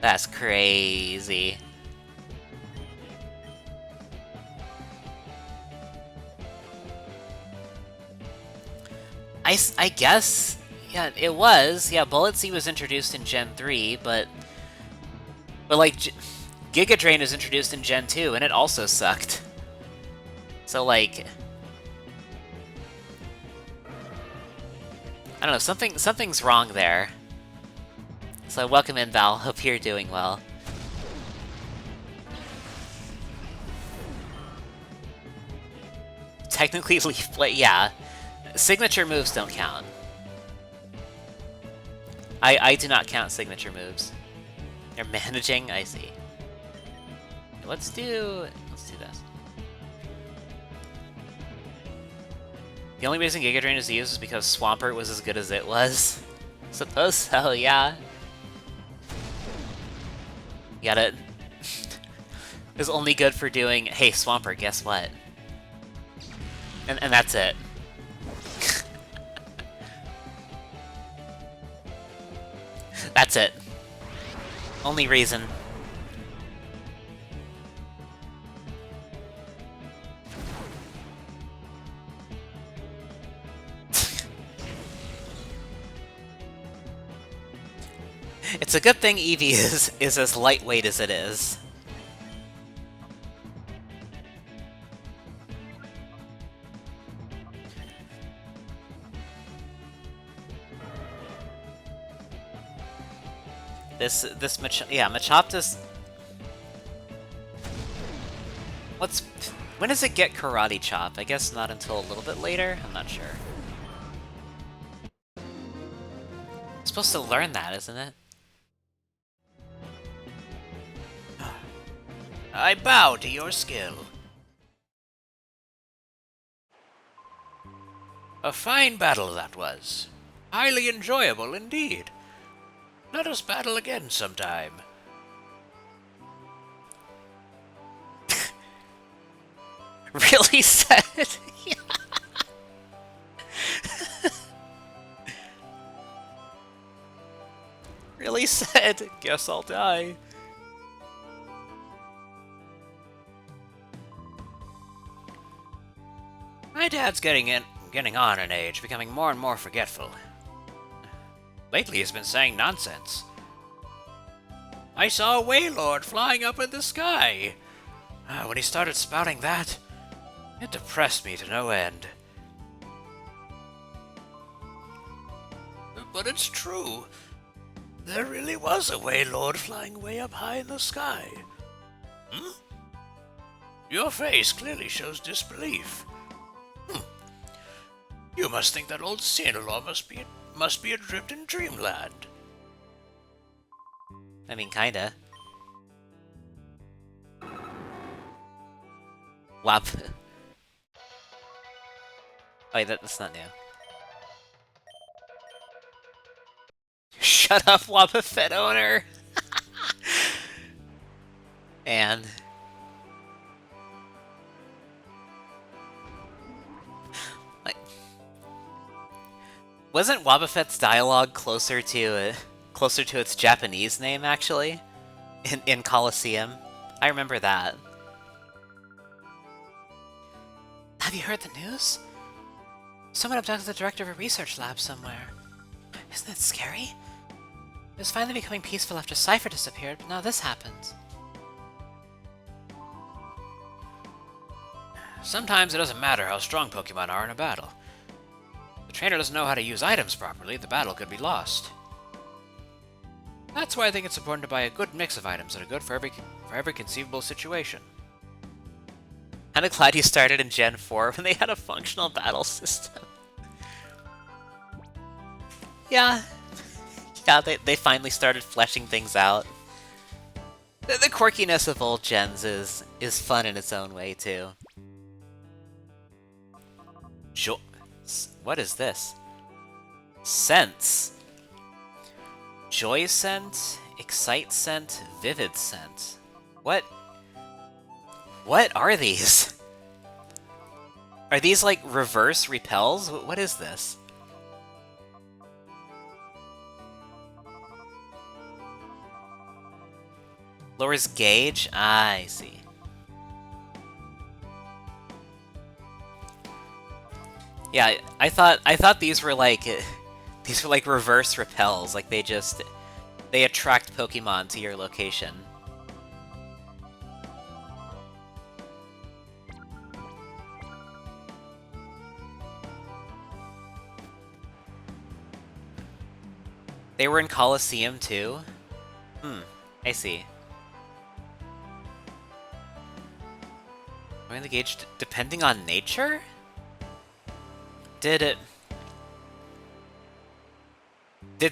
That's crazy. I guess, yeah, it was. Yeah, Bullet Seed was introduced in Gen 3, but like, Giga Drain was introduced in Gen 2, and it also sucked. So, like, I don't know, something's wrong there. So welcome in, Val. Hope you're doing well. Technically, Leaf Blade, yeah. Signature moves don't count. I do not count signature moves. You're managing? I see. Let's do this. The only reason Giga Drain is used is because Swampert was as good as it was. Suppose so, yeah. You gotta... It was only good for doing, hey, Swampert, guess what? And that's it. That's it. Only reason. It's a good thing Eevee is as lightweight as it is. Machopta's... When does it get Karate Chop? I guess not until a little bit later? I'm not sure. It's supposed to learn that, isn't it? I bow to your skill. A fine battle that was. Highly enjoyable indeed. Let us battle again sometime. Really sad. Really sad. dead. Guess I'll die. My dad's getting on in age, becoming more and more forgetful. Lately he's been saying nonsense. I saw a Waylord flying up in the sky. When he started spouting that, it depressed me to no end. But it's true. There really was a Waylord flying way up high in the sky. Hmm? Your face clearly shows disbelief. You must think that old Cinelar must be adrift in dreamland. I mean, kinda. Wap. Oh, wait, that's not new. Shut up, Wobbuffet owner! And... wasn't Wobbuffet's dialogue closer to its Japanese name, actually? In Colosseum? I remember that. Have you heard the news? Someone abducted the director of a research lab somewhere. Isn't that scary? It was finally becoming peaceful after Cypher disappeared, but now this happens. Sometimes it doesn't matter how strong Pokemon are in a battle. If the trainer doesn't know how to use items properly, the battle could be lost. That's why I think it's important to buy a good mix of items that are good for every conceivable situation. Kinda glad you started in Gen 4 when they had a functional battle system. Yeah. Yeah, they finally started fleshing things out. The quirkiness of old gens is fun in its own way, too. What is this? Scents. Joy scent, excite scent, vivid scent. What are these? Are these like reverse repels? What is this? Lowers gauge? Ah, I see. Yeah, I thought these were like reverse repels, like they attract Pokemon to your location. They were in Colosseum too? I see. Lowering the gauge depending on nature? Did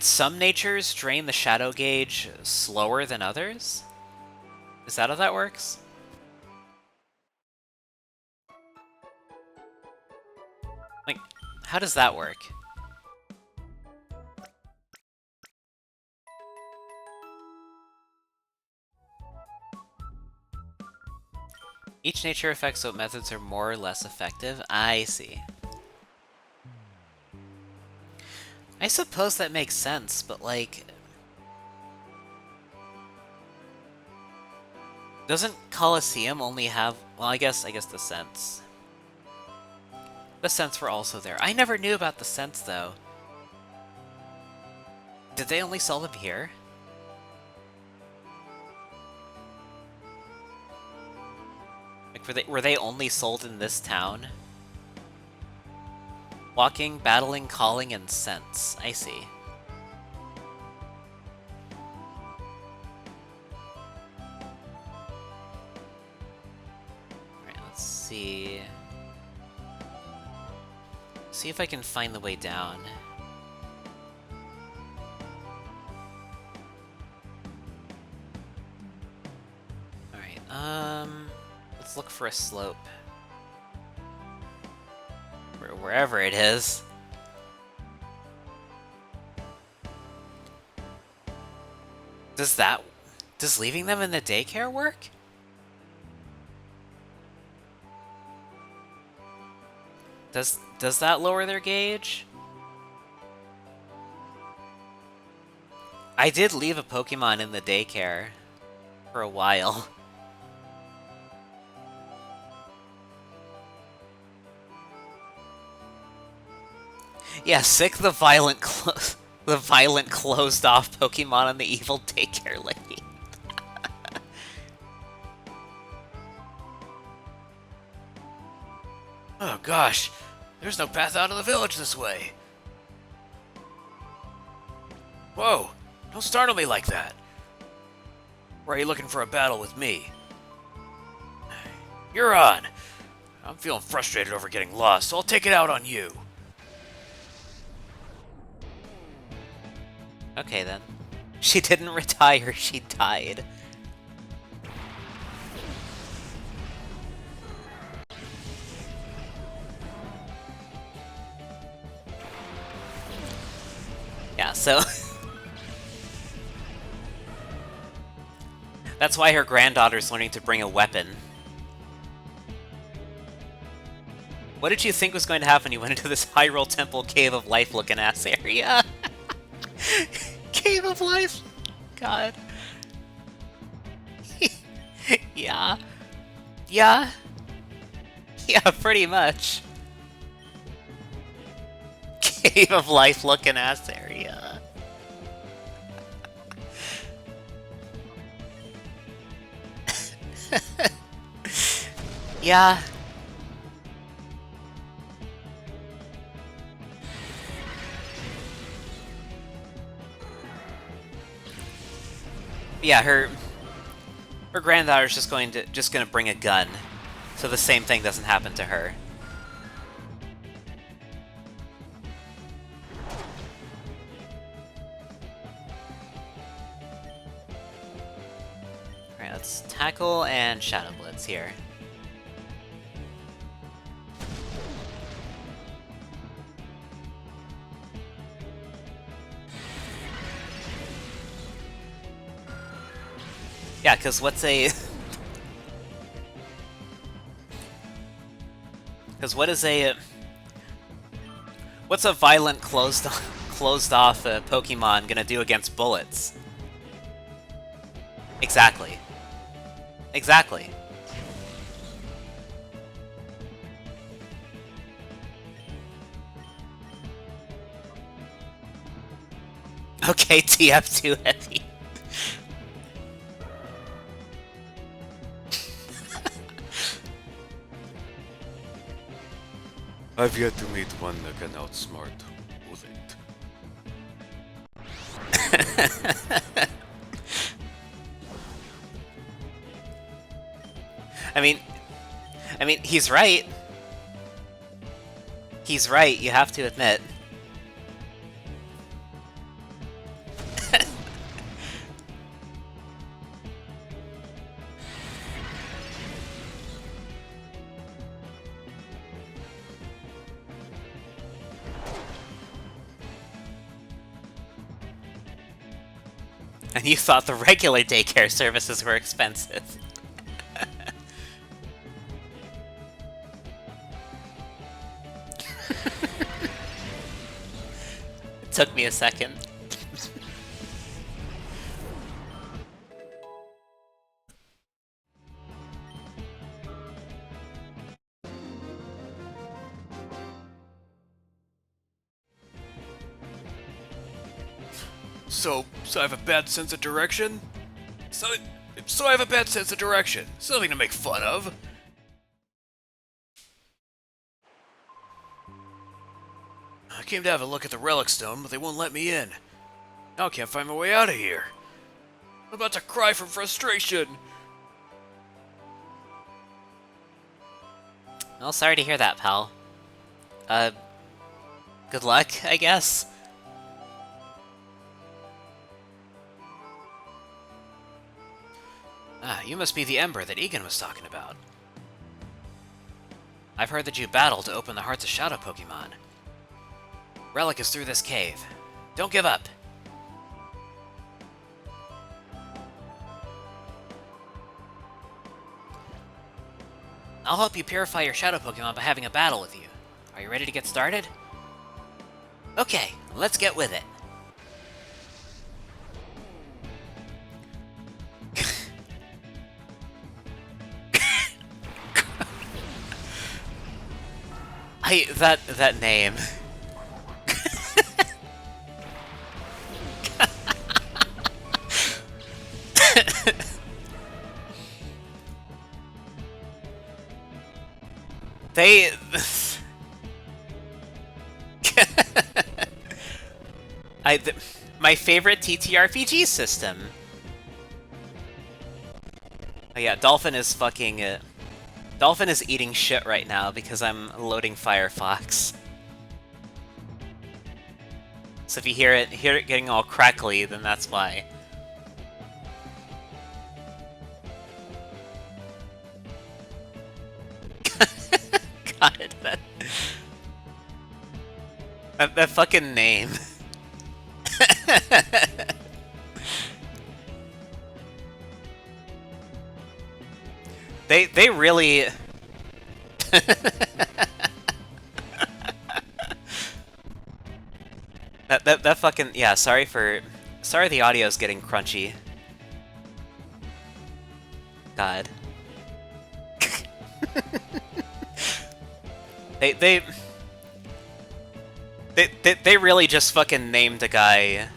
some natures drain the shadow gauge slower than others? Is that how that works? Like, how does that work? Each nature affects what methods are more or less effective? I see. I suppose that makes sense, but like... doesn't Colosseum only have... well, I guess the scents. The scents were also there. I never knew about the scents, though. Did they only sell them here? Like, were they only sold in this town? Walking, battling, calling, and scents. I see. Alright, let's see. See if I can find the way down. Alright, let's look for a slope. Wherever it is. Does leaving them in the daycare work? Does that lower their gauge? I did leave a Pokemon in the daycare for a while. Yeah, sick the violent closed-off Pokemon on the evil daycare lady. Oh gosh, there's no path out of the village this way. Whoa, don't startle me like that. Or are you looking for a battle with me? You're on. I'm feeling frustrated over getting lost, so I'll take it out on you. Okay then. She didn't retire, she died. Yeah, so... That's why her granddaughter's learning to bring a weapon. What did you think was going to happen when you went into this Hyrule Temple Cave of Life looking ass area? Cave of Life? God. Yeah. Yeah. Yeah, pretty much. Cave of Life looking ass area. Yeah. Yeah, her granddaughter's just gonna bring a gun, so the same thing doesn't happen to her. Alright, let's tackle and Shadow Blitz here. Yeah, because what's a... Because what is a... What's a violent closed-off Pokemon gonna do against bullets? Exactly. Exactly. Okay, TF2 heavy. I've yet to meet one that can outsmart Bullet. I mean, he's right. He's right, you have to admit. And you thought the regular daycare services were expensive. It took me a second. So I have a bad sense of direction? So I have a bad sense of direction. Something to make fun of. I came to have a look at the relic stone, but they won't let me in. Now I can't find my way out of here. I'm about to cry from frustration. Well, sorry to hear that, pal. Good luck, I guess? Ah, you must be the Ember that Egan was talking about. I've heard that you battled to open the Hearts of Shadow Pokemon. Relic is through this cave. Don't give up! I'll help you purify your Shadow Pokemon by having a battle with you. Are you ready to get started? Okay, let's get with it. that name. They... my favorite TTRPG system. Oh yeah, Dolphin is fucking... Dolphin is eating shit right now because I'm loading Firefox. So if you hear it getting all crackly, then that's why. God, that fucking name. They really... that fucking... Yeah, sorry the audio's getting crunchy. God. They really just fucking named a guy.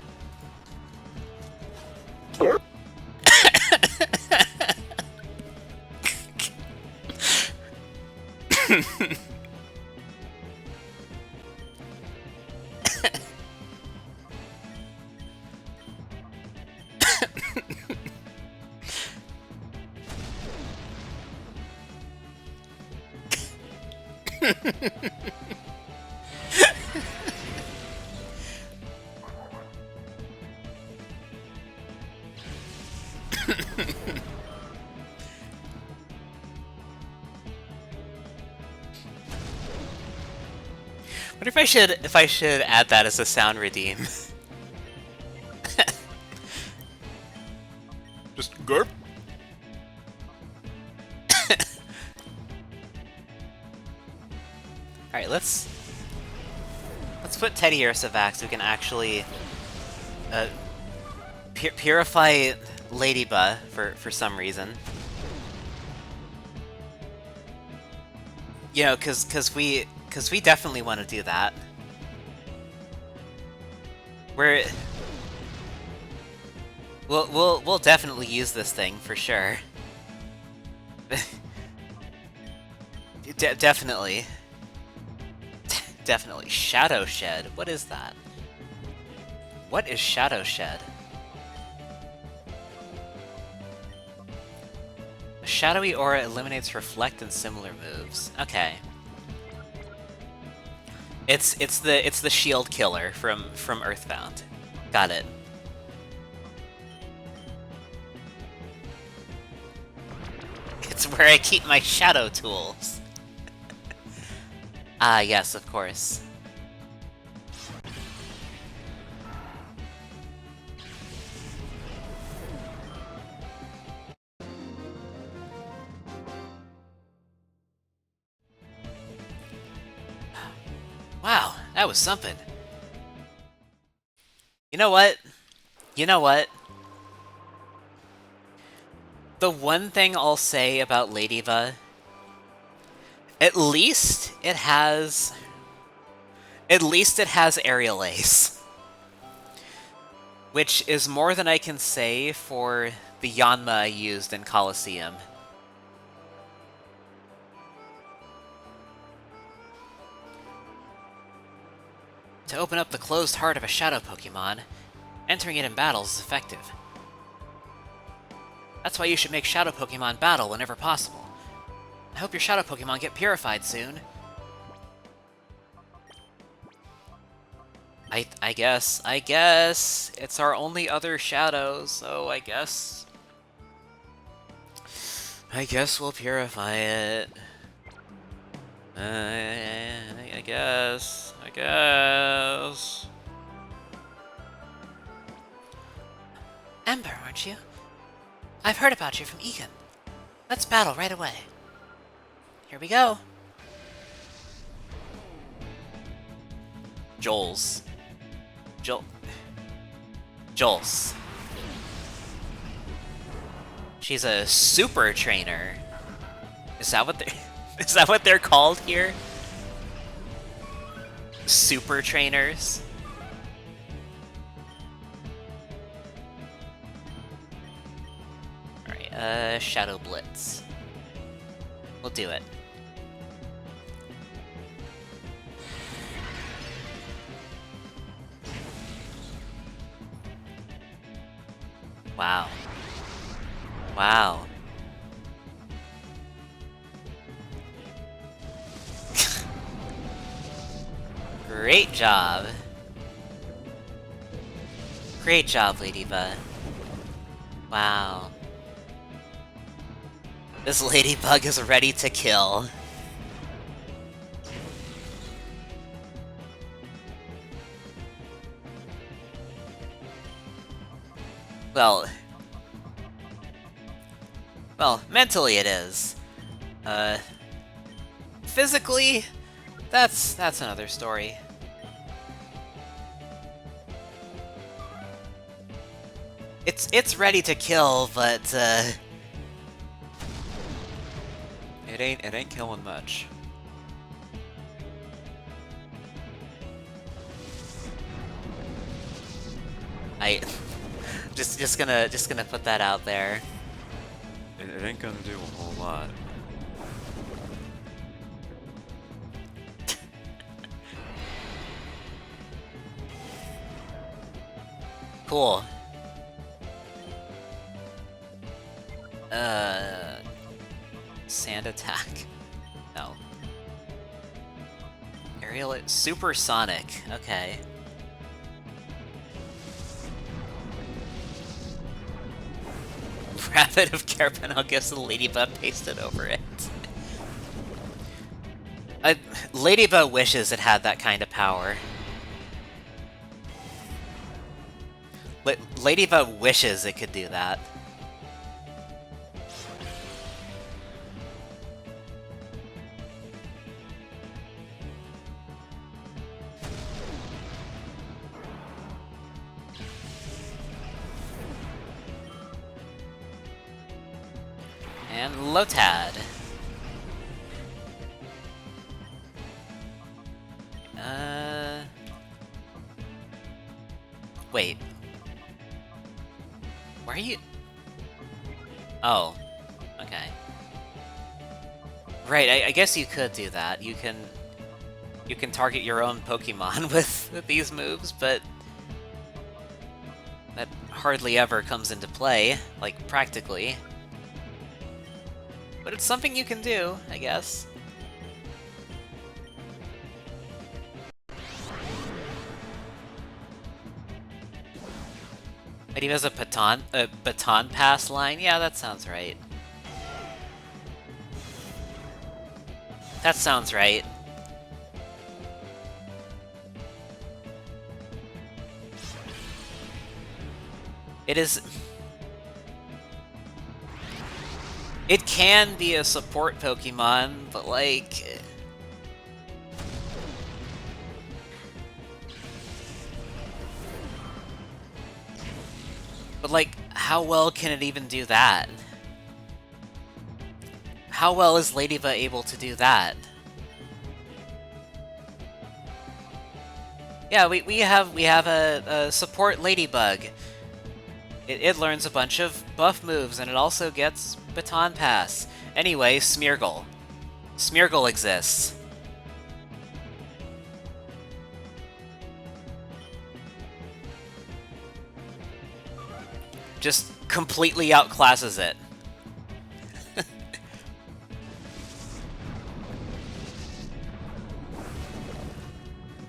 What if I should add that as a sound redeem? Just garp. Alright, let's put Teddy Ursavac so we can actually purify Ladybug for some reason. You know, cause we definitely want to do that. We'll definitely use this thing for sure. Definitely. Definitely. Shadow Shed. What is that? What is Shadow Shed? A shadowy aura eliminates reflect and similar moves. Okay. It's the shield killer from Earthbound. Got it. It's where I keep my shadow tools. Ah, yes, of course. Wow, that was something. You know what? You know what? The one thing I'll say about Ladybug, at least it has Aerial Ace. Which is more than I can say for the Yanma I used in Colosseum. To open up the closed heart of a Shadow Pokemon, entering it in battles is effective. That's why you should make Shadow Pokemon battle whenever possible. I hope your Shadow Pokemon get purified soon. I guess it's our only other Shadow, so I guess we'll purify it. I guess. Ember, aren't you? I've heard about you from Egan. Let's battle right away. Here we go. Jols. She's a super trainer. Is that what they're called here? super trainers. Alright, Shadow Blitz. We'll do it. Wow. Wow. Great job. Great job, Ladybug. Wow. This Ladybug is ready to kill. Well, mentally it is. Physically, that's another story. It's ready to kill, but It ain't killing much. I just gonna put that out there. It ain't gonna do a whole lot. Cool. Sand attack. No. Aerial supersonic. Okay. Rapid of Carapanel gets the Ladybug pasted over it. Ladybug wishes it had that kind of power. Ladybug wishes it could do that. And Lotad. Wait. Where are you? Oh. Okay. Right, I guess you could do that. You can target your own Pokemon with these moves, but that hardly ever comes into play, like, practically. But it's something you can do, I guess. But he has a baton pass line? Yeah, that sounds right. That sounds right. It is... It can be a support Pokemon, but like... But like, how well can it even do that? How well is Ladybug able to do that? Yeah, we have a support Ladybug. It learns a bunch of buff moves, and it also gets Baton Pass. Anyway, Smeargle. Smeargle exists. Just completely outclasses it.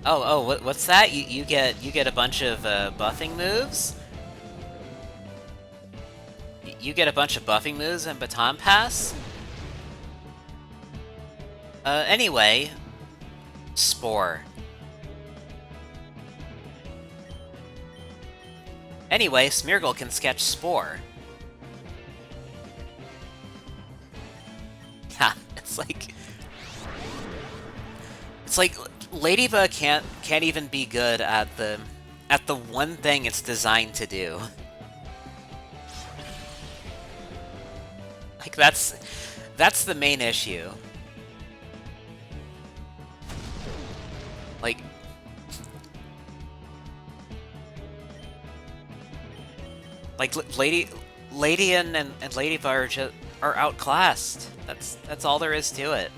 What's that? You get a bunch of buffing moves? You get a bunch of buffing moves and Baton Pass? Anyway, Spore. Anyway, Smeargle can sketch Spore. Ha, it's like Ladybug can't even be good at the one thing it's designed to do. Like that's the main issue. Like Like Lady and Ladybug are outclassed. That's all there is to it.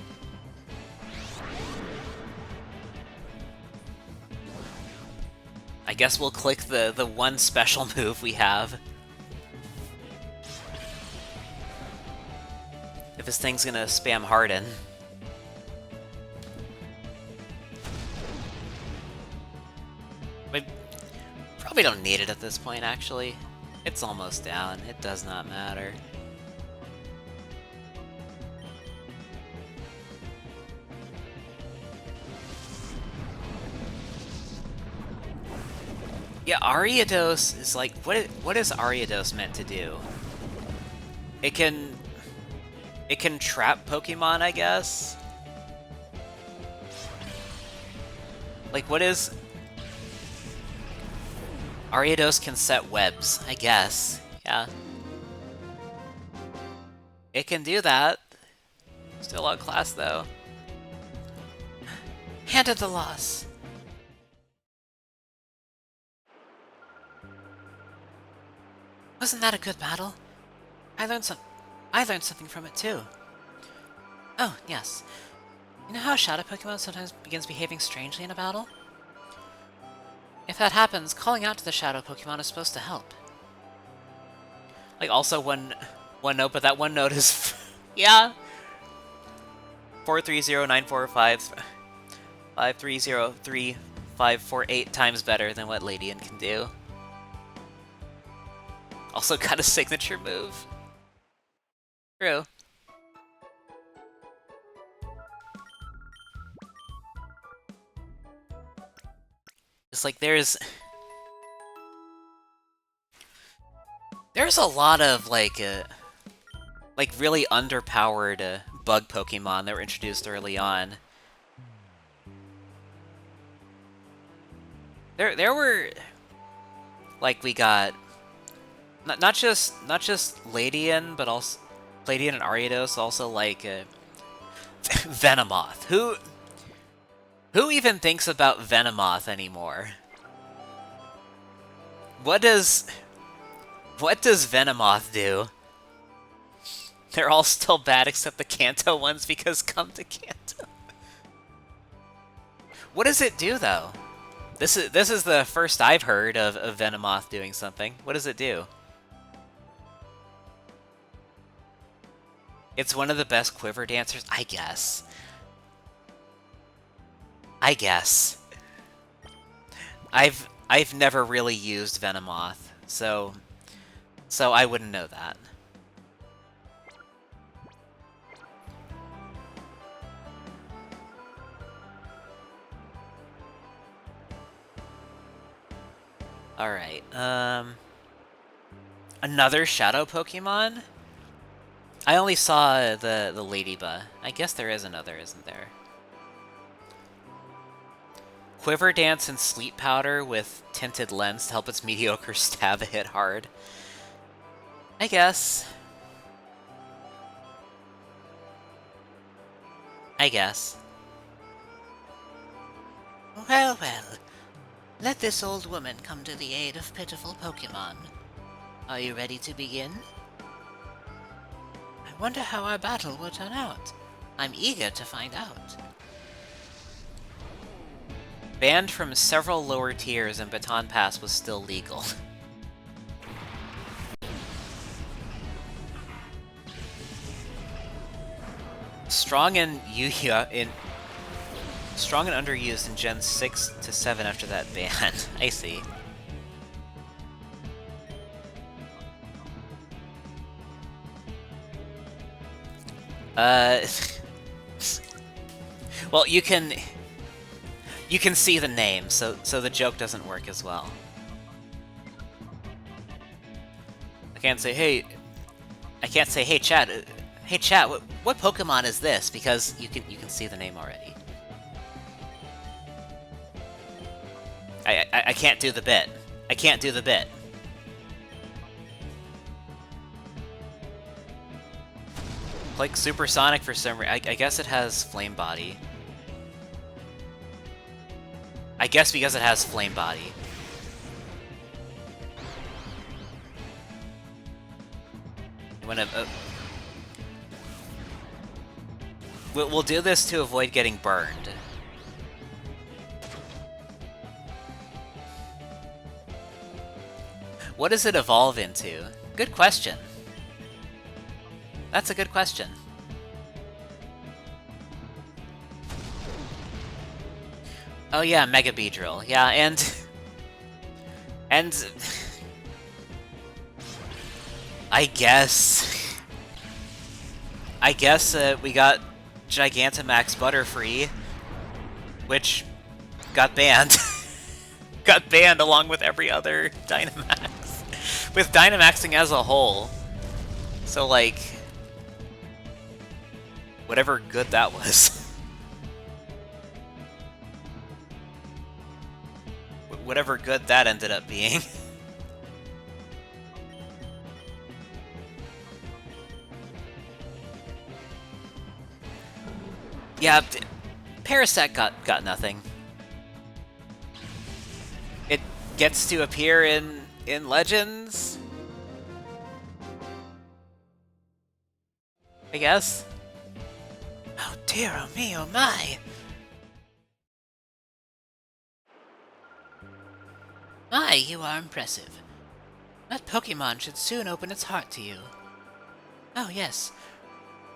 I guess we'll click the one special move we have. If this thing's gonna spam Harden. We probably don't need it at this point, actually. It's almost down. It does not matter. Yeah, Ariados is like, what is Ariados meant to do? It can trap Pokemon, I guess? Like, what is... Ariados can set webs, I guess. Yeah. It can do that. Still on class, though. Handed the loss. Wasn't that a good battle? I learned something from it too. Oh, yes. You know how a shadow Pokemon sometimes begins behaving strangely in a battle? If that happens, calling out to the shadow Pokemon is supposed to help. Like, also one note, but that one note is... yeah! 430-945-530-3548 times better than what Ladian can do. Also got a signature move. True. It's like there's a lot of like really underpowered bug Pokemon that were introduced early on. There were like we got not just Ladian, but also Ladian and Ariados, also like Venomoth. Who even thinks about Venomoth anymore? What does Venomoth do? They're all still bad except the Kanto ones because come to Kanto. What does it do though? This is the first I've heard of Venomoth doing something. What does it do? It's one of the best quiver dancers, I guess. I've never really used Venomoth, so I wouldn't know that. Alright, another Shadow Pokemon? I only saw the Ladybug. I guess there is another, isn't there? Quiver Dance and Sleep Powder with Tinted Lens to help its mediocre stab hit hard. I guess. Well, well. Let this old woman come to the aid of pitiful Pokémon. Are you ready to begin? I wonder how our battle will turn out. I'm eager to find out. Banned from several lower tiers and Baton Pass was still legal. Strong and underused in Gen 6 to 7 after that ban. I see. Well, you can see the name, so the joke doesn't work as well. I can't say, hey, chat, what Pokemon is this? Because you can see the name already. I can't do the bit. I can't do the bit. Like Supersonic for some reason. I guess it has Flame Body. I guess because it has Flame Body. We'll do this to avoid getting burned. What does it evolve into? Good question. That's a good question. Oh yeah, Mega Beedrill. Yeah, and I guess we got Gigantamax Butterfree, which got banned. Got banned along with every other Dynamax. With Dynamaxing as a whole. So like, whatever good that was. Whatever good that ended up being. Yeah, Parasect got nothing. It gets to appear in Legends, I guess. Oh dear, oh me, oh my! My, you are impressive. That Pokémon should soon open its heart to you. Oh yes,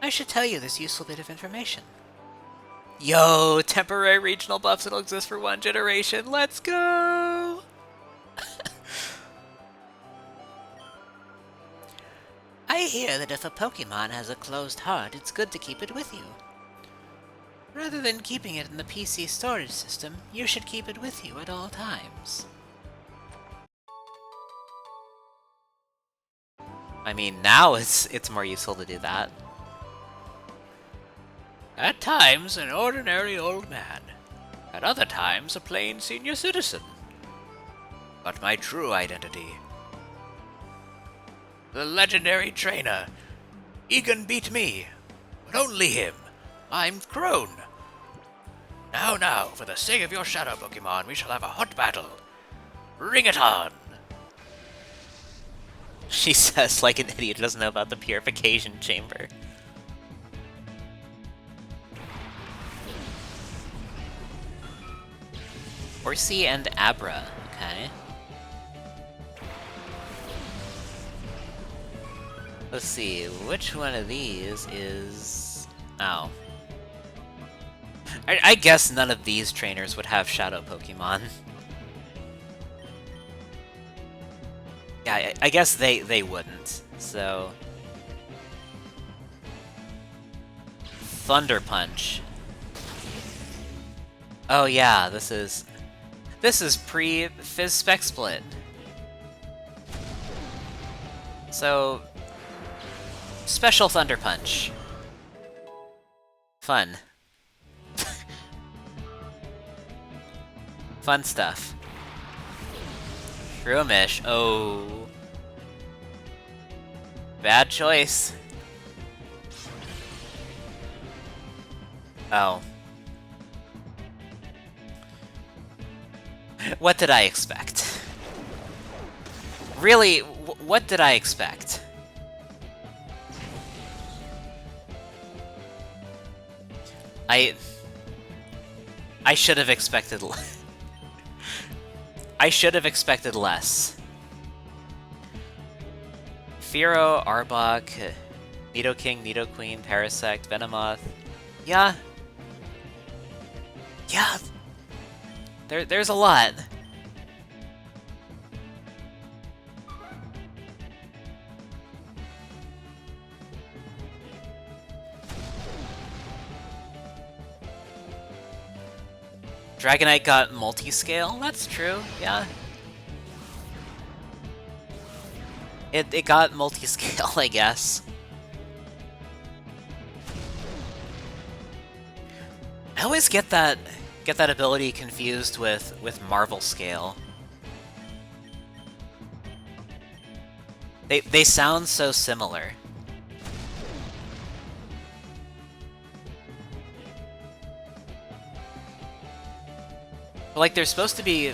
I should tell you this useful bit of information. Yo, temporary regional buffs that'll exist for 1 generation. Let's go! I hear that if a Pokémon has a closed heart, it's good to keep it with you. Rather than keeping it in the PC storage system, you should keep it with you at all times. I mean, now it's more useful to do that. At times, an ordinary old man. At other times, a plain senior citizen. But my true identity... the legendary trainer. Egan beat me, but only him. I'm Crone. Now, for the sake of your shadow Pokemon, we shall have a hot battle. Bring it on! She says like an idiot who doesn't know about the purification chamber. Horsey and Abra, okay. Let's see, which one of these is... oh. I guess none of these trainers would have Shadow Pokemon. Yeah, I guess they wouldn't, so... Thunder Punch. Oh yeah, this is pre-Fizz Spec Split. So... Special Thunder Punch. Fun. Fun stuff. Shroomish. Oh. Bad choice. Oh. What did I expect? Really, what did I expect? I should have expected I should have expected less. Fearow, Arbok, Nidoking, Nidoqueen, Parasect, Venomoth. Yeah. Yeah. There's a lot. Dragonite got multi-scale? That's true, yeah. It got multi-scale, I guess. I always get that ability confused with Marvel Scale. They sound so similar. But like they're supposed to be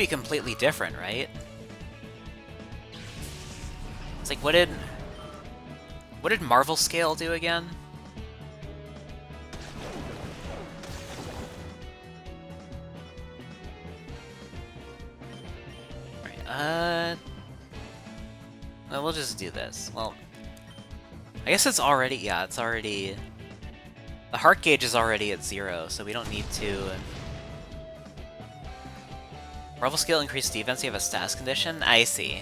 completely different, right? It's like what did What did Marvel Scale do again? Alright, well, we'll just do this. Well, I guess it's already, yeah, it's already... The heart gauge is already at 0, so we don't need to... Marvel Scale increased defense, you have a status condition? I see.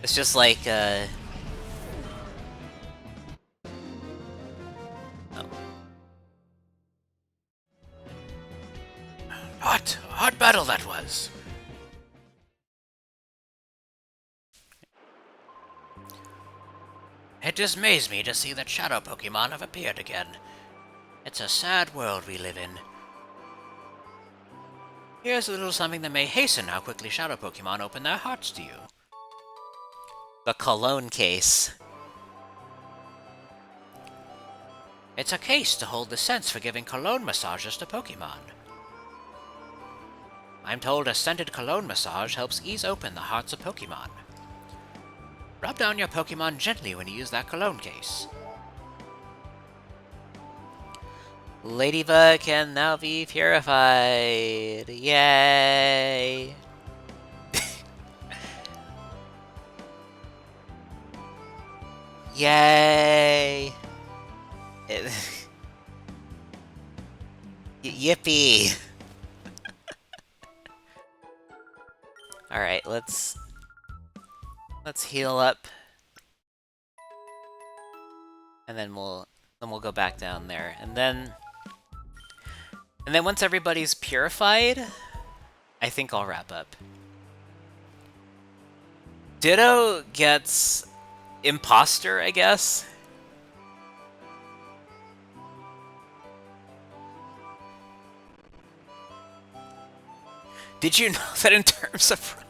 It's just like, Oh. Hot battle that was. It dismays me to see that shadow Pokemon have appeared again. It's a sad world we live in. Here's a little something that may hasten how quickly shadow Pokemon open their hearts to you. the cologne case. It's a case to hold the scents for giving cologne massages to Pokemon. I'm told a scented cologne massage helps ease open the hearts of Pokemon. Rub down your Pokemon gently when you use that cologne case. Ladybug can now be purified. Yay! Yay! Yippee! Alright, let's heal up. And then we'll go back down there. And then once everybody's purified, I think I'll wrap up. Ditto gets Imposter, I guess. Did you know that in terms of...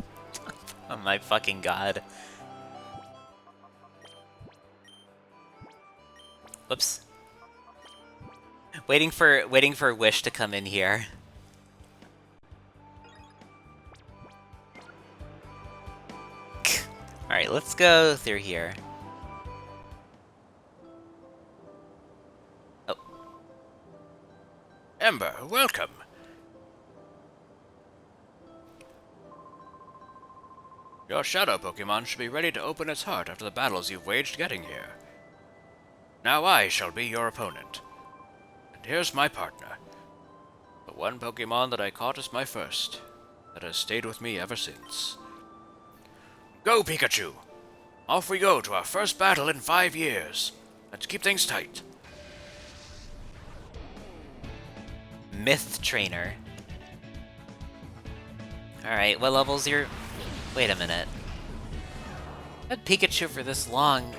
Oh my fucking god. Whoops. Waiting for Wish to come in here. Alright, let's go through here. Oh. Ember, welcome. Your shadow Pokemon should be ready to open its heart after the battles you've waged getting here. Now I shall be your opponent. And here's my partner. The one Pokemon that I caught as my first, that has stayed with me ever since. Go, Pikachu! Off we go to our first battle in 5 years. Let's keep things tight. Myth Trainer. Alright, what level's your... Wait a minute. I've had Pikachu for this long.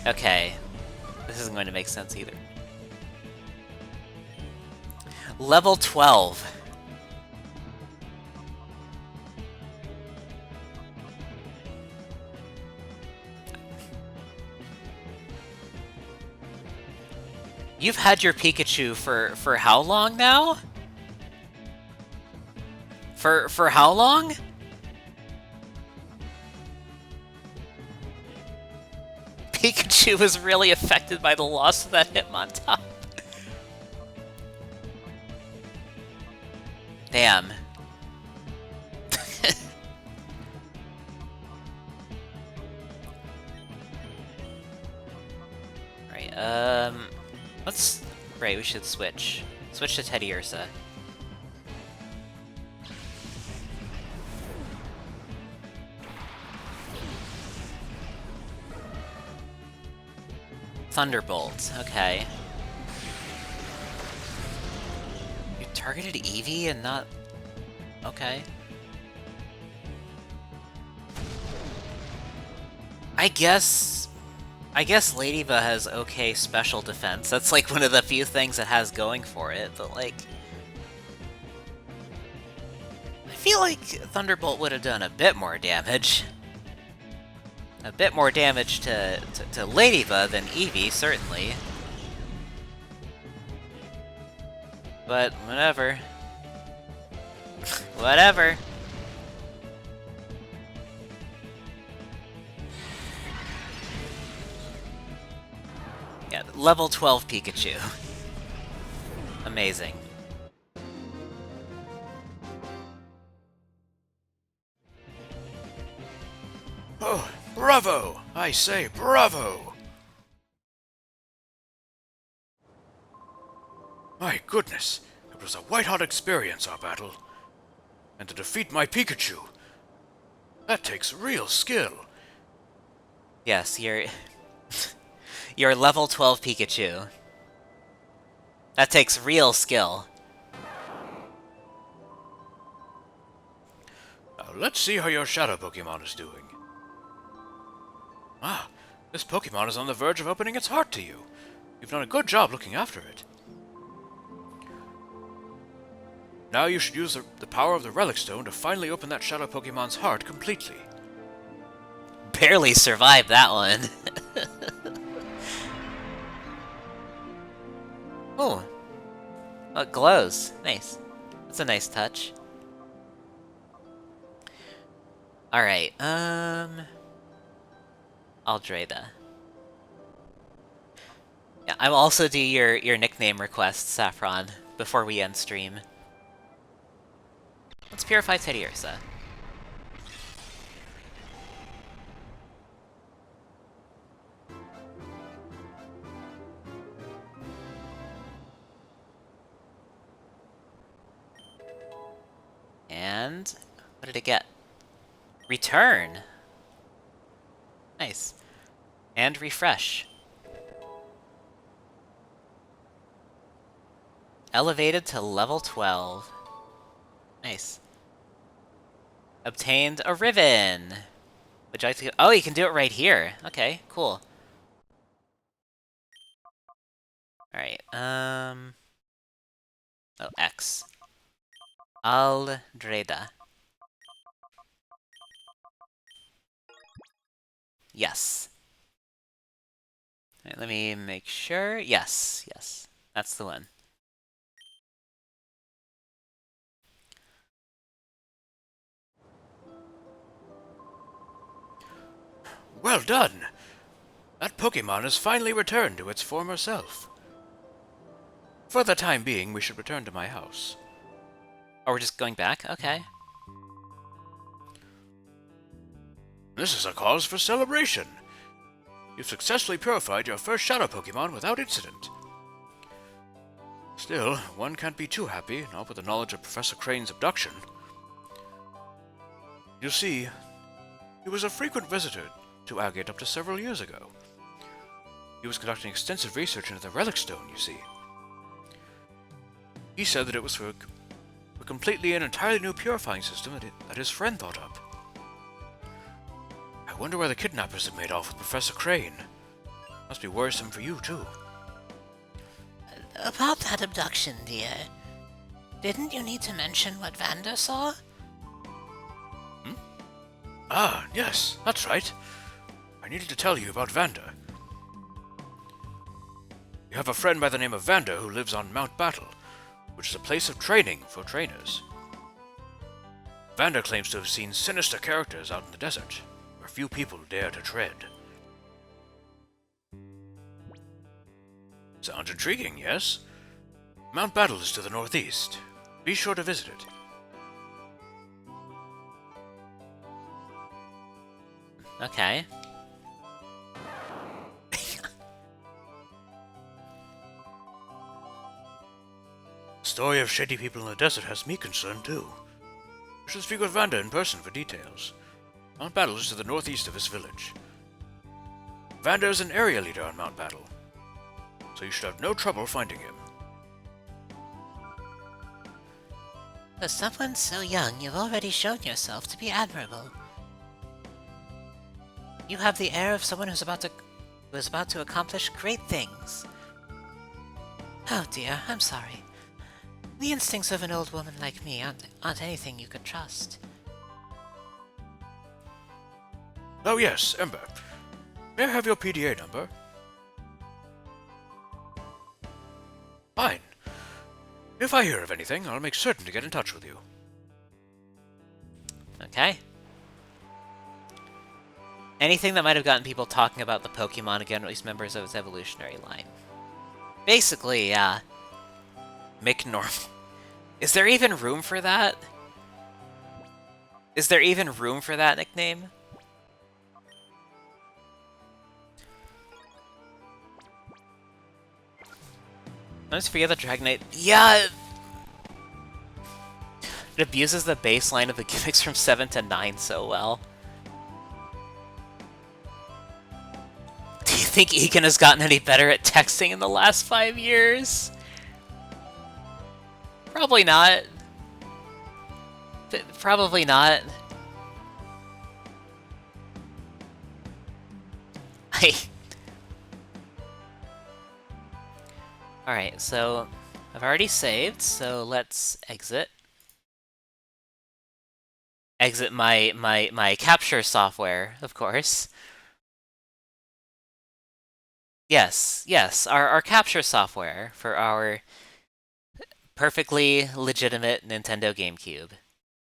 Okay. This isn't going to make sense either. Level 12. You've had your Pikachu for how long now? For how long? Pikachu was really affected by the loss of that Hitmontop. Damn. Alright, let's... Right, we should switch. Switch to Teddy Ursa. Thunderbolt, okay. You targeted Eevee and not... Okay. I guess Ladybug has okay special defense. That's like one of the few things it has going for it, but like... I feel like Thunderbolt would have done a bit more damage. A bit more damage to Ladybug than Eevee, certainly. But, whatever. Whatever. Yeah, level 12 Pikachu. Amazing. Oh, bravo! I say bravo! My goodness, it was a white-hot experience, our battle. And to defeat my Pikachu, that takes real skill. Yes, you're level 12 Pikachu. That takes real skill. Now let's see how your shadow Pokemon is doing. Ah, this Pokemon is on the verge of opening its heart to you. You've done a good job looking after it. Now you should use the power of the Relic Stone to finally open that shadow Pokemon's heart completely. Barely survived that one. Oh. Oh, it glows. Nice. That's a nice touch. Alright, Aldreda. Yeah, I'll also do your nickname request, Saffron, before we end stream. Let's purify Teddiursa. And what did it get? Return. Nice. And refresh. Elevated to level 12. Nice. Obtained a ribbon. Would you like to... Oh, you can do it right here. Okay, cool. Alright, Oh, X. Aldreda. Yes. Alright, let me make sure. Yes, yes. That's the one. Well done! That Pokemon has finally returned to its former self. For the time being, we should return to my house. Oh, we're just going back? Okay. This is a cause for celebration. You've successfully purified your first Shadow Pokemon without incident. Still, one can't be too happy, not with the knowledge of Professor Crane's abduction. You see, he was a frequent visitor to Agate up to several years ago. He was conducting extensive research into the Relic Stone, you see. He said that it was for a completely and entirely new purifying system that his friend thought up. I wonder where the kidnappers have made off with Professor Crane. Must be worrisome for you, too. About that abduction, dear. Didn't you need to mention what Vander saw? Ah, yes, that's right. I needed to tell you about Vander. You have a friend by the name of Vander who lives on Mount Battle, which is a place of training for trainers. Vander claims to have seen sinister characters out in the desert, where few people dare to tread. Sounds intriguing, yes? Mount Battle is to the northeast. Be sure to visit it. Okay. The story of shady people in the desert has me concerned, too. You should speak with Vander in person for details. Mount Battle is to the northeast of this village. Vander is an area leader on Mount Battle, so you should have no trouble finding him. For someone so young, you've already shown yourself to be admirable. You have the air of someone who is about to accomplish great things. Oh dear, I'm sorry. The instincts of an old woman like me aren't anything you could trust. Oh yes, Ember. May I have your PDA number? Fine. If I hear of anything, I'll make certain to get in touch with you. Okay. Anything that might have gotten people talking about the Pokemon again, or at least members of its evolutionary line. Basically, yeah. McNormal. Is there even room for that? Is there even room for that nickname? Let's forget the Dragonite. Yeah! It abuses the baseline of the gimmicks from 7 to 9 so well. Do you think Egan has gotten any better at texting in the last 5 years? Probably not. Probably not. Alright, so I've already saved, so let's exit. Exit my capture software, of course. Yes, our capture software for our perfectly legitimate Nintendo GameCube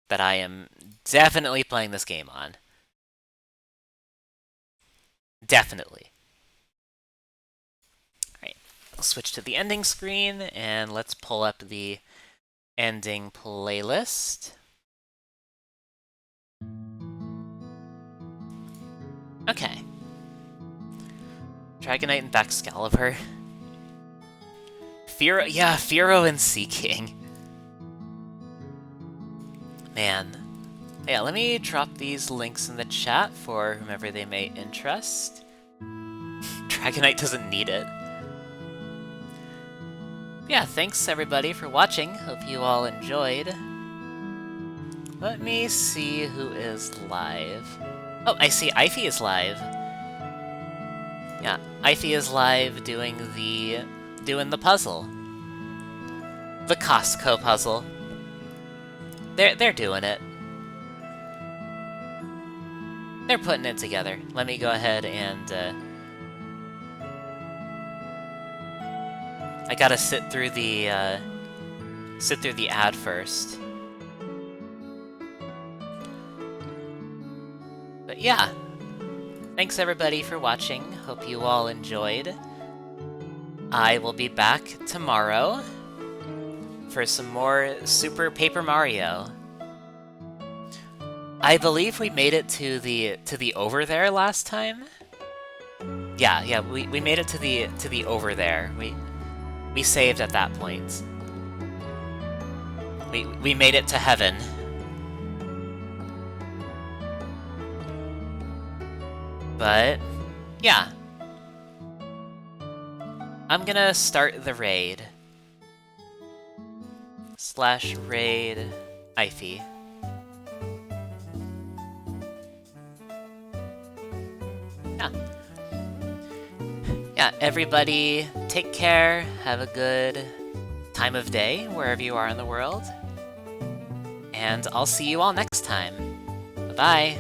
that I am definitely playing this game on. Definitely. Alright, I'll switch to the ending screen, and let's pull up the ending playlist. Okay. Dragonite and Baxcalibur. Fearow and Seaking. Man. Yeah, let me drop these links in the chat for whomever they may interest. Dragonite doesn't need it. Yeah, thanks everybody for watching. Hope you all enjoyed. Let me see who is live. Oh, I see Ify is live. Yeah, Ify is live doing the puzzle. The Costco puzzle. They're doing it. They're putting it together. Let me go ahead and I gotta sit through the ad first. But yeah. Thanks everybody for watching. Hope you all enjoyed. I will be back tomorrow for some more Super Paper Mario. I believe we made it to the over there last time. Yeah, we made it to the over there. We saved at that point. We made it to heaven. But yeah. I'm gonna start the raid. /raid Ify. Yeah, everybody take care, have a good time of day wherever you are in the world, and I'll see you all next time. Bye-bye!